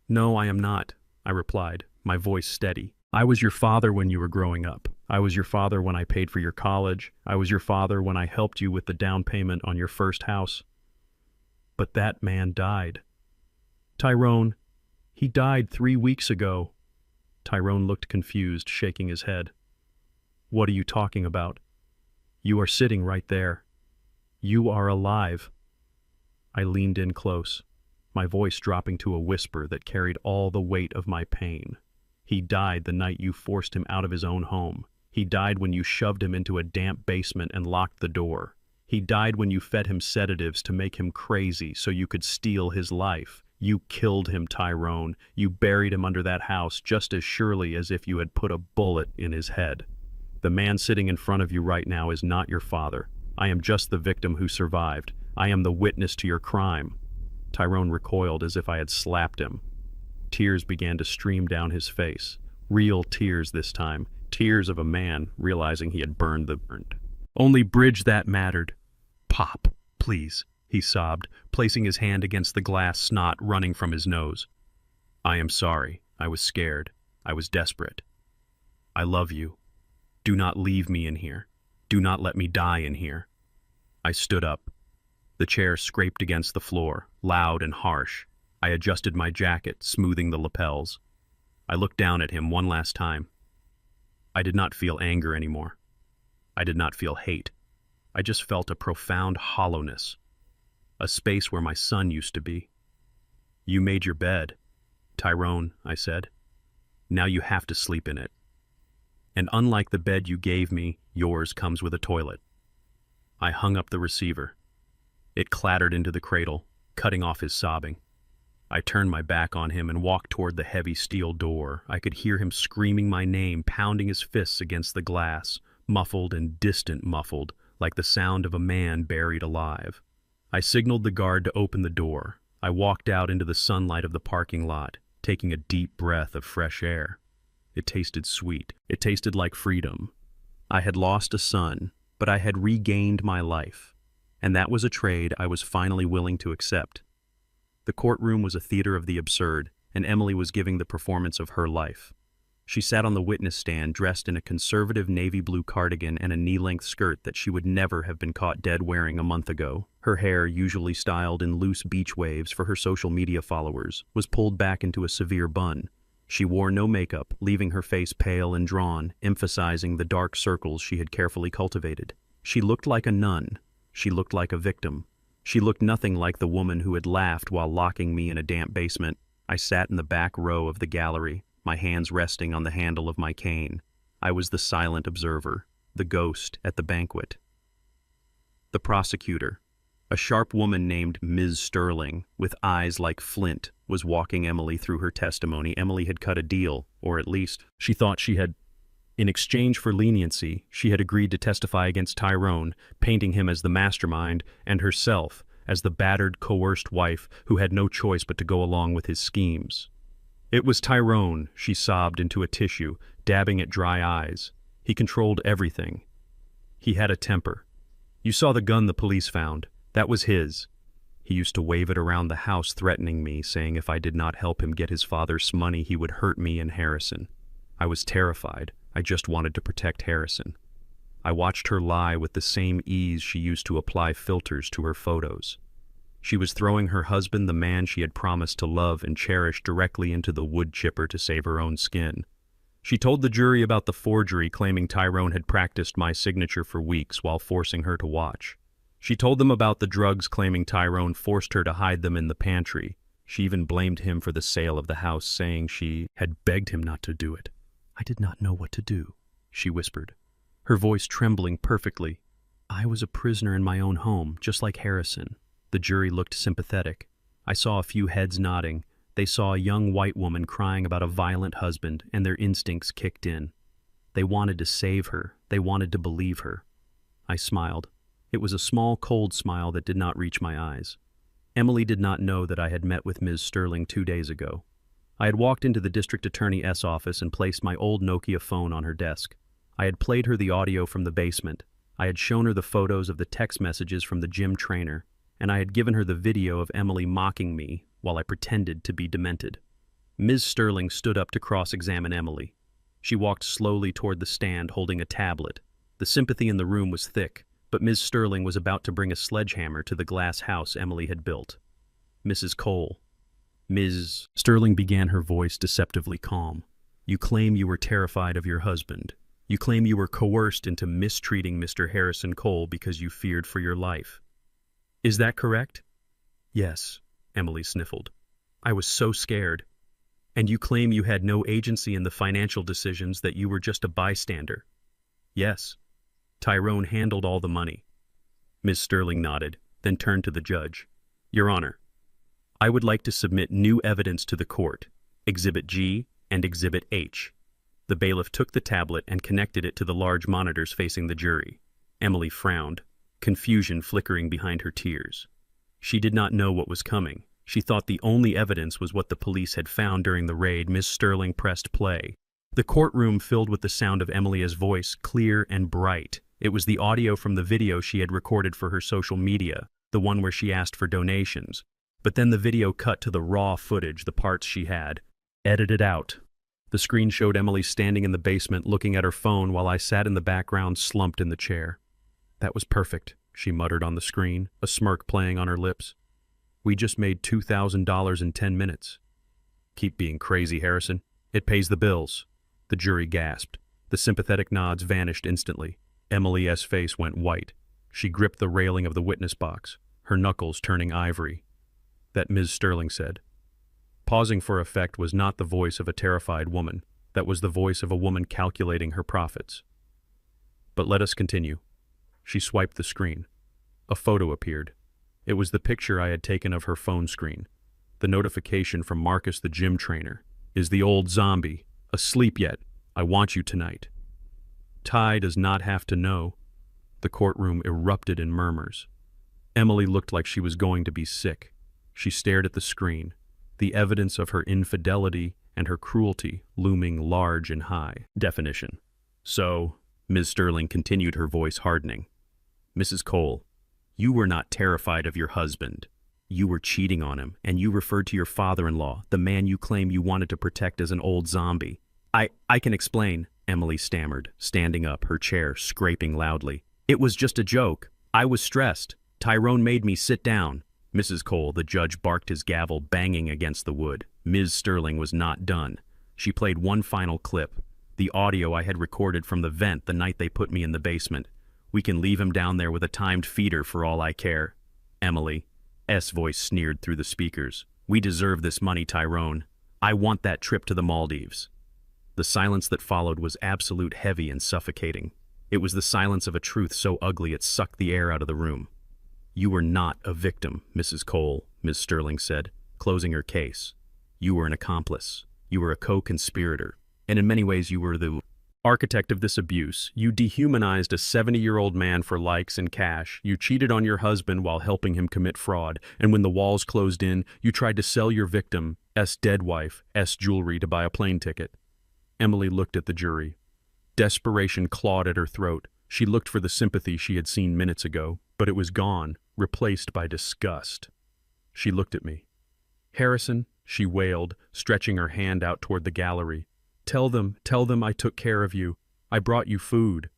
"No, I am not," I replied, my voice steady. "I was your father when you were growing up. I was your father when I paid for your college. I was your father when I helped you with the down payment on your first house. But that man died. Tyrone, he died 3 weeks ago." Tyrone looked confused, shaking his head. "What are you talking about? You are sitting right there. You are alive." I leaned in close, my voice dropping to a whisper that carried all the weight of my pain. "He died the night you forced him out of his own home. He died when you shoved him into a damp basement and locked the door. He died when you fed him sedatives to make him crazy so you could steal his life. You killed him, Tyrone. You buried him under that house just as surely as if you had put a bullet in his head. The man sitting in front of you right now is not your father. I am just the victim who survived. I am the witness to your crime." Tyrone recoiled as if I had slapped him. Tears began to stream down his face. Real tears this time. Tears of a man realizing he had burned the burned. Only bridge that mattered. "Pop, please," he sobbed, placing his hand against the glass snot running from his nose. "I am sorry. I was scared. I was desperate. I love you. Do not leave me in here. Do not let me die in here." I stood up. The chair scraped against the floor, loud and harsh. I adjusted my jacket, smoothing the lapels. I looked down at him one last time. I did not feel anger anymore. I did not feel hate. I just felt a profound hollowness. A space where my son used to be. "You made your bed, Tyrone," I said. "Now you have to sleep in it. And unlike the bed you gave me, yours comes with a toilet." I hung up the receiver. It clattered into the cradle, cutting off his sobbing. I turned my back on him and walked toward the heavy steel door. I could hear him screaming my name, pounding his fists against the glass, muffled and distant muffled, like the sound of a man buried alive. I signaled the guard to open the door. I walked out into the sunlight of the parking lot, taking a deep breath of fresh air. It tasted sweet. It tasted like freedom. I had lost a son, but I had regained my life, and that was a trade I was finally willing to accept. The courtroom was a theater of the absurd, and Emily was giving the performance of her life. She sat on the witness stand dressed in a conservative navy blue cardigan and a knee-length skirt that she would never have been caught dead wearing a month ago. Her hair, usually styled in loose beach waves for her social media followers, was pulled back into a severe bun. She wore no makeup, leaving her face pale and drawn, emphasizing the dark circles she had carefully cultivated. She looked like a nun. She looked like a victim. She looked nothing like the woman who had laughed while locking me in a damp basement. I sat in the back row of the gallery, my hands resting on the handle of my cane. I was the silent observer, the ghost at the banquet. The prosecutor, a sharp woman named Ms. Sterling, with eyes like flint, was walking Emily through her testimony. Emily had cut a deal, or at least she thought she had. In exchange for leniency, she had agreed to testify against Tyrone, painting him as the mastermind and herself as the battered, coerced wife who had no choice but to go along with his schemes. "It was Tyrone," she sobbed into a tissue, dabbing at dry eyes. "He controlled everything. He had a temper. You saw the gun the police found. That was his. He used to wave it around the house threatening me, saying if I did not help him get his father's money, he would hurt me and Harrison. I was terrified. I just wanted to protect Harrison. I watched her lie with the same ease she used to apply filters to her photos. She was throwing her husband, the man she had promised to love and cherish, directly into the wood chipper to save her own skin. She told the jury about the forgery, claiming Tyrone had practiced my signature for weeks while forcing her to watch. She told them about the drugs, claiming Tyrone forced her to hide them in the pantry. She even blamed him for the sale of the house, saying she had begged him not to do it. "I did not know what to do," she whispered, her voice trembling perfectly. "I was a prisoner in my own home, just like Harrison." The jury looked sympathetic. I saw a few heads nodding. They saw a young white woman crying about a violent husband, and their instincts kicked in. They wanted to save her. They wanted to believe her. I smiled. It was a small, cold smile that did not reach my eyes. Emily did not know that I had met with Ms. Sterling 2 days ago. I had walked into the district attorney's office and placed my old Nokia phone on her desk. I had played her the audio from the basement. I had shown her the photos of the text messages from the gym trainer, and I had given her the video of Emily mocking me while I pretended to be demented. Ms. Sterling stood up to cross-examine Emily. She walked slowly toward the stand holding a tablet. The sympathy in the room was thick, but Ms. Sterling was about to bring a sledgehammer to the glass house Emily had built. "Mrs. Cole." Ms. Sterling began, her voice deceptively calm. "You claim you were terrified of your husband. You claim you were coerced into mistreating Mr. Harrison Cole because you feared for your life. Is that correct?" "Yes," Emily sniffled. "I was so scared. And you claim you had no agency in the financial decisions, that you were just a bystander." "Yes. Tyrone handled all the money." Ms. Sterling nodded, then turned to the judge. Your Honor, I would like to submit new evidence to the court, Exhibit G and Exhibit H. The bailiff took the tablet and connected it to the large monitors facing the jury. Emily frowned, confusion flickering behind her tears. She did not know what was coming. She thought the only evidence was what the police had found during the raid. Ms. Sterling pressed play. The courtroom filled with the sound of Emilia's voice, clear and bright. It was the audio from the video she had recorded for her social media, the one where she asked for donations. But then the video cut to the raw footage, the parts she had edited out. The screen showed Emily standing in the basement looking at her phone while I sat in the background slumped in the chair. That was perfect, she muttered on the screen, a smirk playing on her lips. We just made $2,000 in 10 minutes. Keep being crazy, Harrison. It pays the bills. The jury gasped. The sympathetic nods vanished instantly. Emily's face went white. She gripped the railing of the witness box, her knuckles turning ivory. That Ms. Sterling said. Pausing for effect was not the voice of a terrified woman. That was the voice of a woman calculating her profits. But let us continue. She swiped the screen. A photo appeared. It was the picture I had taken of her phone screen. The notification from Marcus the gym trainer. Is the old zombie asleep yet? I want you tonight. Ty does not have to know. The courtroom erupted in murmurs. Emily looked like she was going to be sick. She stared at the screen, the evidence of her infidelity and her cruelty looming large and high. Definition. So, Ms. Sterling continued, her voice hardening. Mrs. Cole, you were not terrified of your husband. You were cheating on him, and you referred to your father-in-law, the man you claim you wanted to protect, as an old zombie. I can explain, Emily stammered, standing up, her chair scraping loudly. It was just a joke. I was stressed. Tyrone made me sit down. Mrs. Cole, the judge barked his gavel, banging against the wood. Ms. Sterling was not done. She played one final clip, the audio I had recorded from the vent the night they put me in the basement. We can leave him down there with a timed feeder for all I care. Emily's voice sneered through the speakers. We deserve this money, Tyrone. I want that trip to the Maldives. The silence that followed was absolute, heavy and suffocating. It was the silence of a truth so ugly it sucked the air out of the room. You were not a victim, Mrs. Cole, Ms. Sterling said, closing her case. You were an accomplice. You were a co-conspirator. And in many ways you were the architect of this abuse. You dehumanized a 70-year-old man for likes and cash. You cheated on your husband while helping him commit fraud. And when the walls closed in, you tried to sell your victim's dead wife's jewelry to buy a plane ticket. Emily looked at the jury. Desperation clawed at her throat. She looked for the sympathy she had seen minutes ago, but it was gone, replaced by disgust. She looked at me. Harrison, she wailed, stretching her hand out toward the gallery. Tell them I took care of you. I brought you food.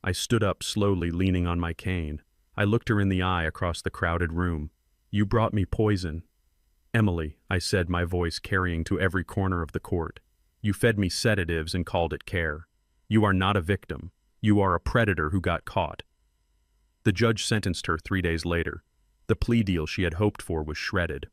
I stood up slowly, leaning on my cane. I looked her in the eye across the crowded room. You brought me poison. Emily, I said, my voice carrying to every corner of the court. You fed me sedatives and called it care. You are not a victim. You are a predator who got caught. The judge sentenced her 3 days later. The plea deal she had hoped for was shredded.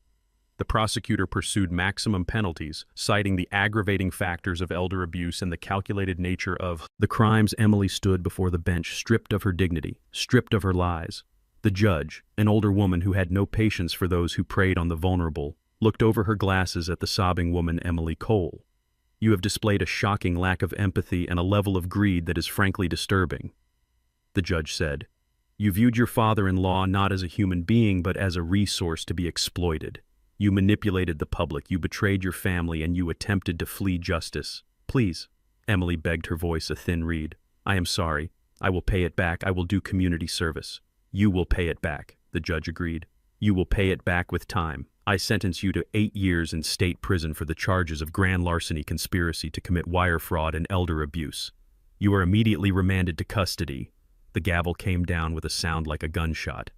The prosecutor pursued maximum penalties, citing the aggravating factors of elder abuse and the calculated nature of the crimes. Emily stood before the bench, stripped of her dignity, stripped of her lies. The judge, an older woman who had no patience for those who preyed on the vulnerable, looked over her glasses at the sobbing woman Emily Cole. You have displayed a shocking lack of empathy and a level of greed that is frankly disturbing. The judge said, You viewed your father-in-law not as a human being but as a resource to be exploited. You manipulated the public, you betrayed your family, and you attempted to flee justice. Please, Emily begged, her voice a thin reed. I am sorry. I will pay it back. I will do community service. You will pay it back, the judge agreed. You will pay it back with time. I sentence you to 8 years in state prison for the charges of grand larceny, conspiracy to commit wire fraud, and elder abuse. You are immediately remanded to custody. The gavel came down with a sound like a gunshot.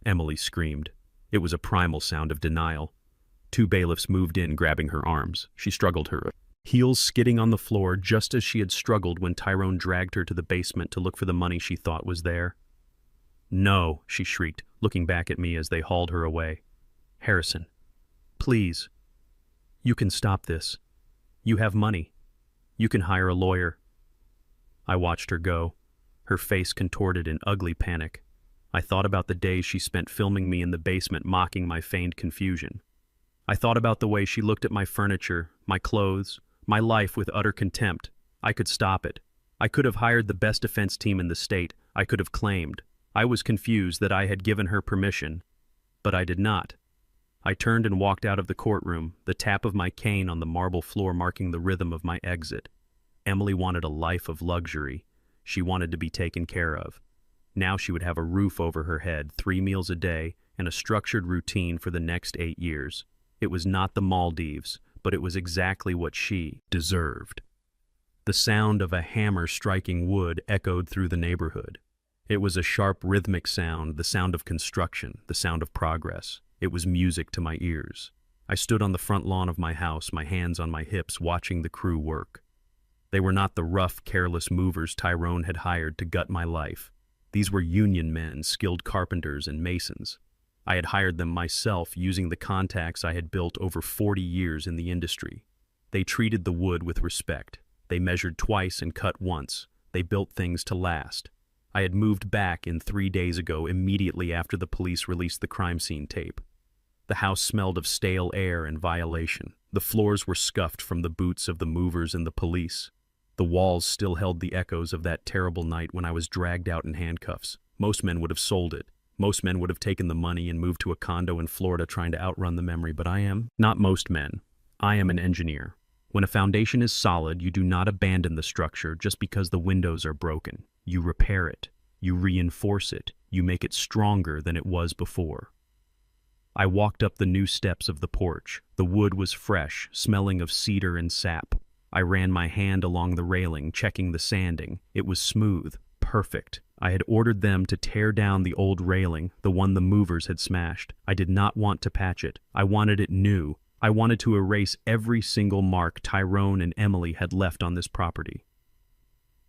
Emily screamed. It was a primal sound of denial. 2 bailiffs moved in, grabbing her arms. She struggled, her heels skidding on the floor, just as she had struggled when Tyrone dragged her to the basement to look for the money she thought was there. No, she shrieked, looking back at me as they hauled her away. Harrison, please. You can stop this. You have money. You can hire a lawyer. I watched her go, her face contorted in ugly panic. I thought about the days she spent filming me in the basement mocking my feigned confusion. I thought about the way she looked at my furniture, my clothes, my life with utter contempt. I could stop it. I could have hired the best defense team in the state. I could have claimed. I was confused that I had given her permission, but I did not. I turned and walked out of the courtroom, the tap of my cane on the marble floor marking the rhythm of my exit. Emily wanted a life of luxury. She wanted to be taken care of. Now she would have a roof over her head, 3 meals a day, and a structured routine for the next 8 years. It was not the Maldives, but it was exactly what she deserved. The sound of a hammer striking wood echoed through the neighborhood. It was a sharp rhythmic sound, the sound of construction, the sound of progress. It was music to my ears. I stood on the front lawn of my house, my hands on my hips, watching the crew work. They were not the rough, careless movers Tyrone had hired to gut my life. These were union men, skilled carpenters and masons. I had hired them myself using the contacts I had built over 40 years in the industry. They treated the wood with respect. They measured twice and cut once. They built things to last. I had moved back in 3 days ago, immediately after the police released the crime scene tape. The house smelled of stale air and violation. The floors were scuffed from the boots of the movers and the police. The walls still held the echoes of that terrible night when I was dragged out in handcuffs. Most men would have sold it. Most men would have taken the money and moved to a condo in Florida trying to outrun the memory, but I am not most men. I am an engineer. When a foundation is solid, you do not abandon the structure just because the windows are broken. You repair it. You reinforce it. You make it stronger than it was before. I walked up the new steps of the porch. The wood was fresh, smelling of cedar and sap. I ran my hand along the railing, checking the sanding. It was smooth, perfect. I had ordered them to tear down the old railing, the one the movers had smashed. I did not want to patch it. I wanted it new. I wanted to erase every single mark Tyrone and Emily had left on this property.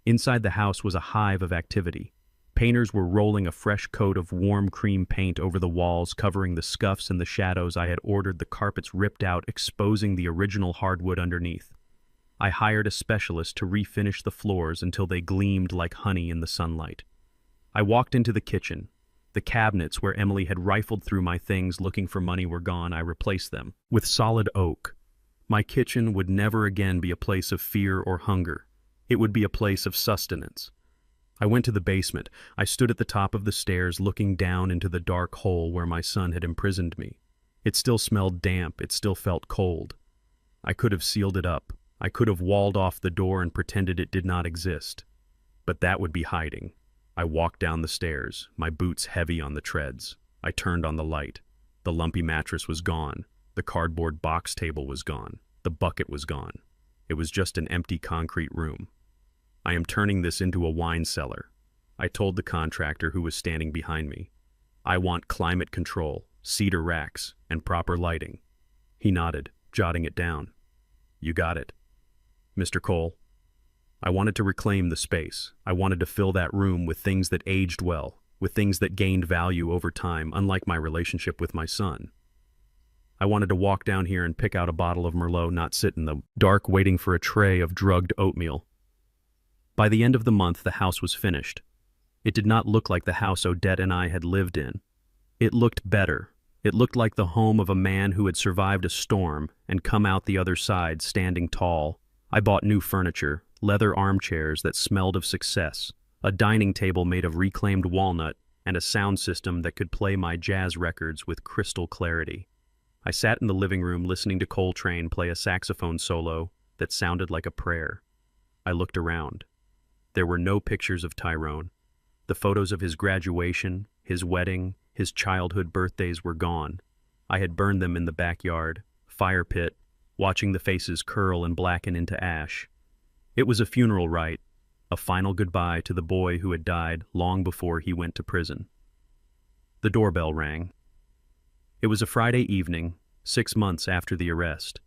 Inside the house was a hive of activity. Painters were rolling a fresh coat of warm cream paint over the walls, covering the scuffs and the shadows I had ordered. The carpets ripped out, exposing the original hardwood underneath. I hired a specialist to refinish the floors until they gleamed like honey in the sunlight. I walked into the kitchen. The cabinets where Emily had rifled through my things looking for money were gone. I replaced them with solid oak. My kitchen would never again be a place of fear or hunger. It would be a place of sustenance. I went to the basement. I stood at the top of the stairs looking down into the dark hole where my son had imprisoned me. It still smelled damp. It still felt cold. I could have sealed it up. I could have walled off the door and pretended it did not exist. But that would be hiding. I walked down the stairs, my boots heavy on the treads. I turned on the light. The lumpy mattress was gone. The cardboard box table was gone. The bucket was gone. It was just an empty concrete room. I am turning this into a wine cellar. I told the contractor who was standing behind me. I want climate control, cedar racks, and proper lighting. He nodded, jotting it down. You got it. Mr. Cole. I wanted to reclaim the space. I wanted to fill that room with things that aged well, with things that gained value over time, unlike my relationship with my son. I wanted to walk down here and pick out a bottle of Merlot, not sit in the dark waiting for a tray of drugged oatmeal. By the end of the month, the house was finished. It did not look like the house Odette and I had lived in. It looked better. It looked like the home of a man who had survived a storm and come out the other side standing tall. I bought new furniture, leather armchairs that smelled of success, a dining table made of reclaimed walnut, and a sound system that could play my jazz records with crystal clarity. I sat in the living room listening to Coltrane play a saxophone solo that sounded like a prayer. I looked around. There were no pictures of Tyrone. The photos of his graduation, his wedding, his childhood birthdays were gone. I had burned them in the backyard, fire pit, watching the faces curl and blacken into ash. It was a funeral rite, a final goodbye to the boy who had died long before he went to prison. The doorbell rang. It was a Friday evening, 6 months after the arrest.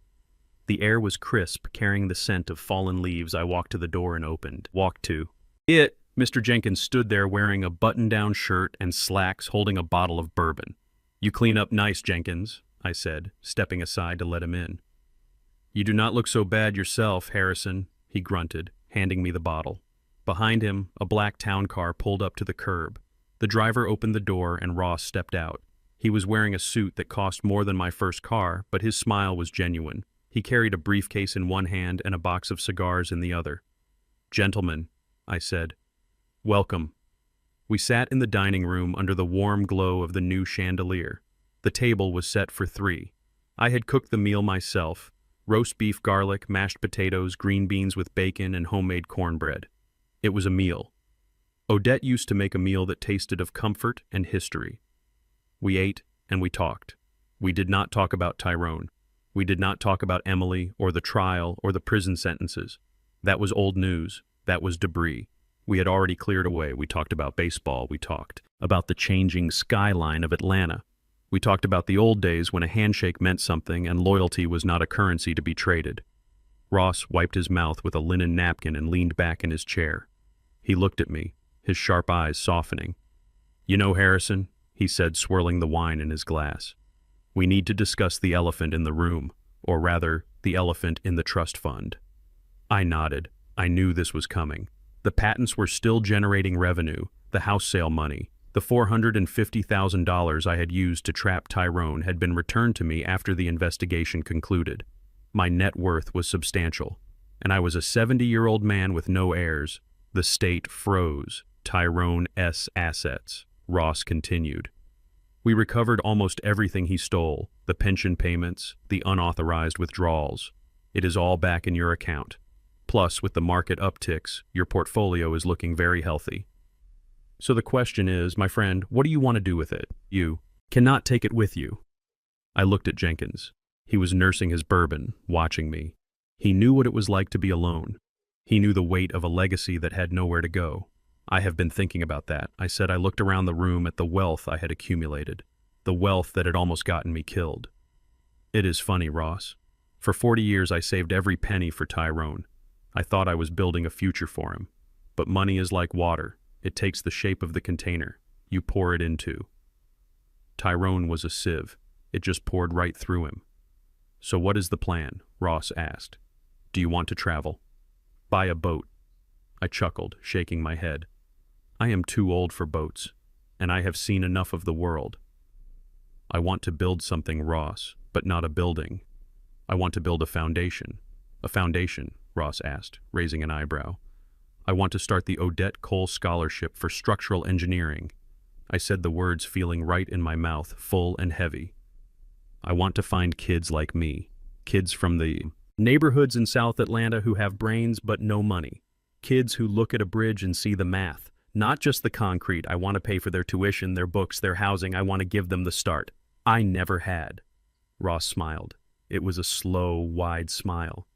The air was crisp, carrying the scent of fallen leaves. I walked to the door and opened. Walked to it. Mr. Jenkins stood there wearing a button-down shirt and slacks, holding a bottle of bourbon. "You clean up nice, Jenkins," I said, stepping aside to let him in. "You do not look so bad yourself, Harrison," he grunted, handing me the bottle. Behind him, a black town car pulled up to the curb. The driver opened the door and Ross stepped out. He was wearing a suit that cost more than my first car, but his smile was genuine. He carried a briefcase in one hand and a box of cigars in the other. "Gentlemen," I said, "welcome." We sat in the dining room under the warm glow of the new chandelier. The table was set for 3. I had cooked the meal myself: roast beef, garlic, mashed potatoes, green beans with bacon, and homemade cornbread. It was a meal. Odette used to make a meal that tasted of comfort and history. We ate and we talked. We did not talk about Tyrone. We did not talk about Emily or the trial or the prison sentences. That was old news. That was debris. We had already cleared away. We talked about baseball. We talked about the changing skyline of Atlanta. We talked about the old days when a handshake meant something and loyalty was not a currency to be traded. Ross wiped his mouth with a linen napkin and leaned back in his chair. He looked at me, his sharp eyes softening. "You know, Harrison," he said, swirling the wine in his glass, "we need to discuss the elephant in the room, or rather, the elephant in the trust fund." I nodded. I knew this was coming. The patents were still generating revenue, the house sale money. The $450,000 I had used to trap Tyrone had been returned to me after the investigation concluded. My net worth was substantial, and I was a 70-year-old man with no heirs. The state froze Tyrone's assets, Ross continued. We recovered almost everything he stole, the pension payments, the unauthorized withdrawals. It is all back in your account. Plus, with the market upticks, your portfolio is looking very healthy. So the question is, my friend, what do you want to do with it? You cannot take it with you. I looked at Jenkins. He was nursing his bourbon, watching me. He knew what it was like to be alone. He knew the weight of a legacy that had nowhere to go. "I have been thinking about that," I said. I looked around the room at the wealth I had accumulated, the wealth that had almost gotten me killed. "It is funny, Ross. For 40 years I saved every penny for Tyrone. I thought I was building a future for him. But money is like water. It takes the shape of the container you pour it into. Tyrone was a sieve. It just poured right through him. "So what is the plan?" Ross asked. "Do you want to travel? Buy a boat?" I chuckled, shaking my head. "I am too old for boats, and I have seen enough of the world. I want to build something, Ross, but not a building. I want to build a foundation." "A foundation?" Ross asked, raising an eyebrow. "I want to start the Odette Cole Scholarship for Structural Engineering." I said the words feeling right in my mouth, full and heavy. "I want to find kids like me, kids from the neighborhoods in South Atlanta who have brains but no money, kids who look at a bridge and see the math, not just the concrete. I want to pay for their tuition, their books, their housing. I want to give them the start I never had." Ross smiled. It was a slow, wide smile.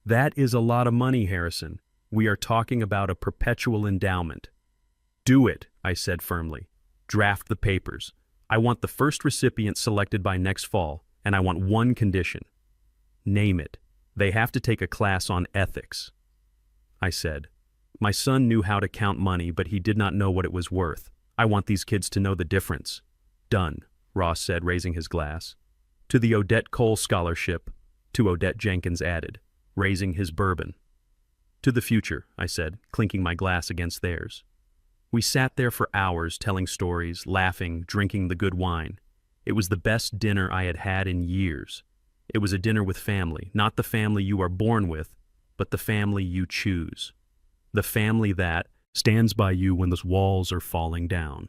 "That is a lot of money, Harrison. We are talking about a perpetual endowment." "Do it," I said firmly. "Draft the papers. I want the first recipient selected by next fall, and I want one condition." "Name it." "They have to take a class on ethics." I said, "My son knew how to count money, but he did not know what it was worth. I want these kids to know the difference." "Done," Ross said, raising his glass. "To the Odette Cole Scholarship," to Odette Jenkins added, raising his bourbon. "To the future," I said, clinking my glass against theirs. We sat there for hours telling stories, laughing, drinking the good wine. It was the best dinner I had had in years. It was a dinner with family, not the family you are born with, but the family you choose. The family that stands by you when the walls are falling down.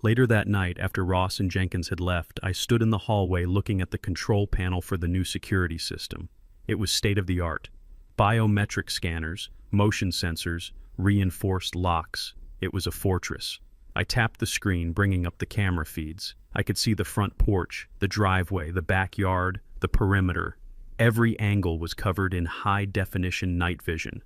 Later that night, after Ross and Jenkins had left, I stood in the hallway looking at the control panel for the new security system. It was state-of-the-art. Biometric scanners, motion sensors, reinforced locks. It was a fortress. I tapped the screen, bringing up the camera feeds. I could see the front porch, the driveway, the backyard, the perimeter. Every angle was covered in high-definition night vision.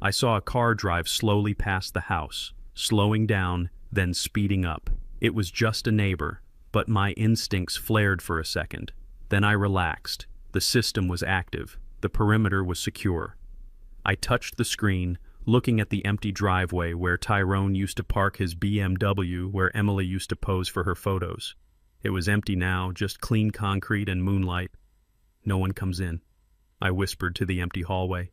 I saw a car drive slowly past the house, slowing down, then speeding up. It was just a neighbor, but my instincts flared for a second. Then I relaxed. The system was active. The perimeter was secure. I touched the screen, looking at the empty driveway where Tyrone used to park his BMW, where Emily used to pose for her photos. It was empty now, just clean concrete and moonlight. "No one comes in," I whispered to the empty hallway.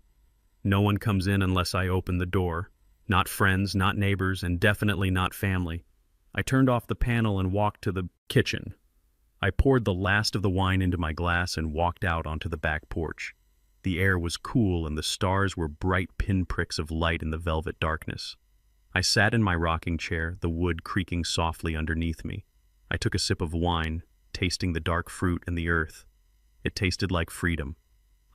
"No one comes in unless I open the door. Not friends, not neighbors, and definitely not family. I turned off the panel and walked to the kitchen. I poured the last of the wine into my glass and walked out onto the back porch. The air was cool and the stars were bright pinpricks of light in the velvet darkness. I sat in my rocking chair, the wood creaking softly underneath me. I took a sip of wine, tasting the dark fruit and the earth. It tasted like freedom.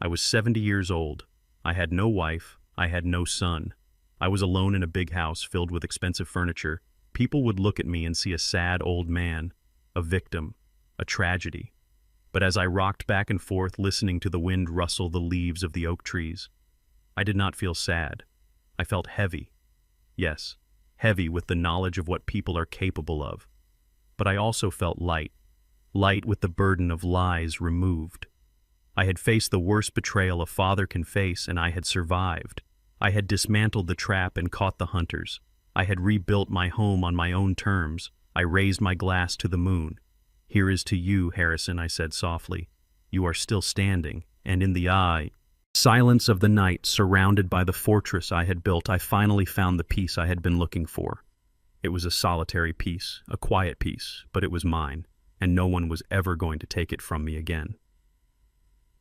I was 70 years old. I had no wife. I had no son. I was alone in a big house filled with expensive furniture. People would look at me and see a sad old man, a victim, a tragedy. But as I rocked back and forth, listening to the wind rustle the leaves of the oak trees, I did not feel sad. I felt heavy. Yes, heavy with the knowledge of what people are capable of. But I also felt light, light with the burden of lies removed. I had faced the worst betrayal a father can face, and I had survived. I had dismantled the trap and caught the hunters. I had rebuilt my home on my own terms. I raised my glass to the moon. "Here is to you, Harrison," I said softly. "You are still standing, and in the silence of the night, surrounded by the fortress I had built, I finally found the peace I had been looking for. It was a solitary peace, a quiet peace, but it was mine, and no one was ever going to take it from me again."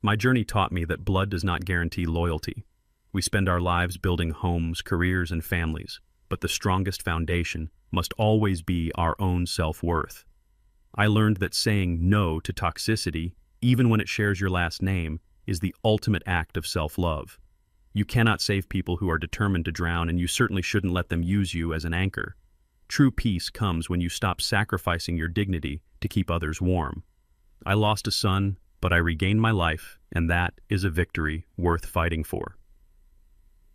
My journey taught me that blood does not guarantee loyalty. We spend our lives building homes, careers, and families, but the strongest foundation must always be our own self-worth. I learned that saying no to toxicity, even when it shares your last name, is the ultimate act of self-love. You cannot save people who are determined to drown, and you certainly shouldn't let them use you as an anchor. True peace comes when you stop sacrificing your dignity to keep others warm. I lost a son, but I regained my life, and that is a victory worth fighting for.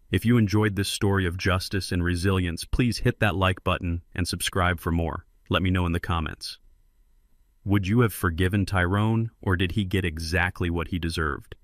If you enjoyed this story of justice and resilience, please hit that like button and subscribe for more. Let me know in the comments. Would you have forgiven Tyrone, or did he get exactly what he deserved?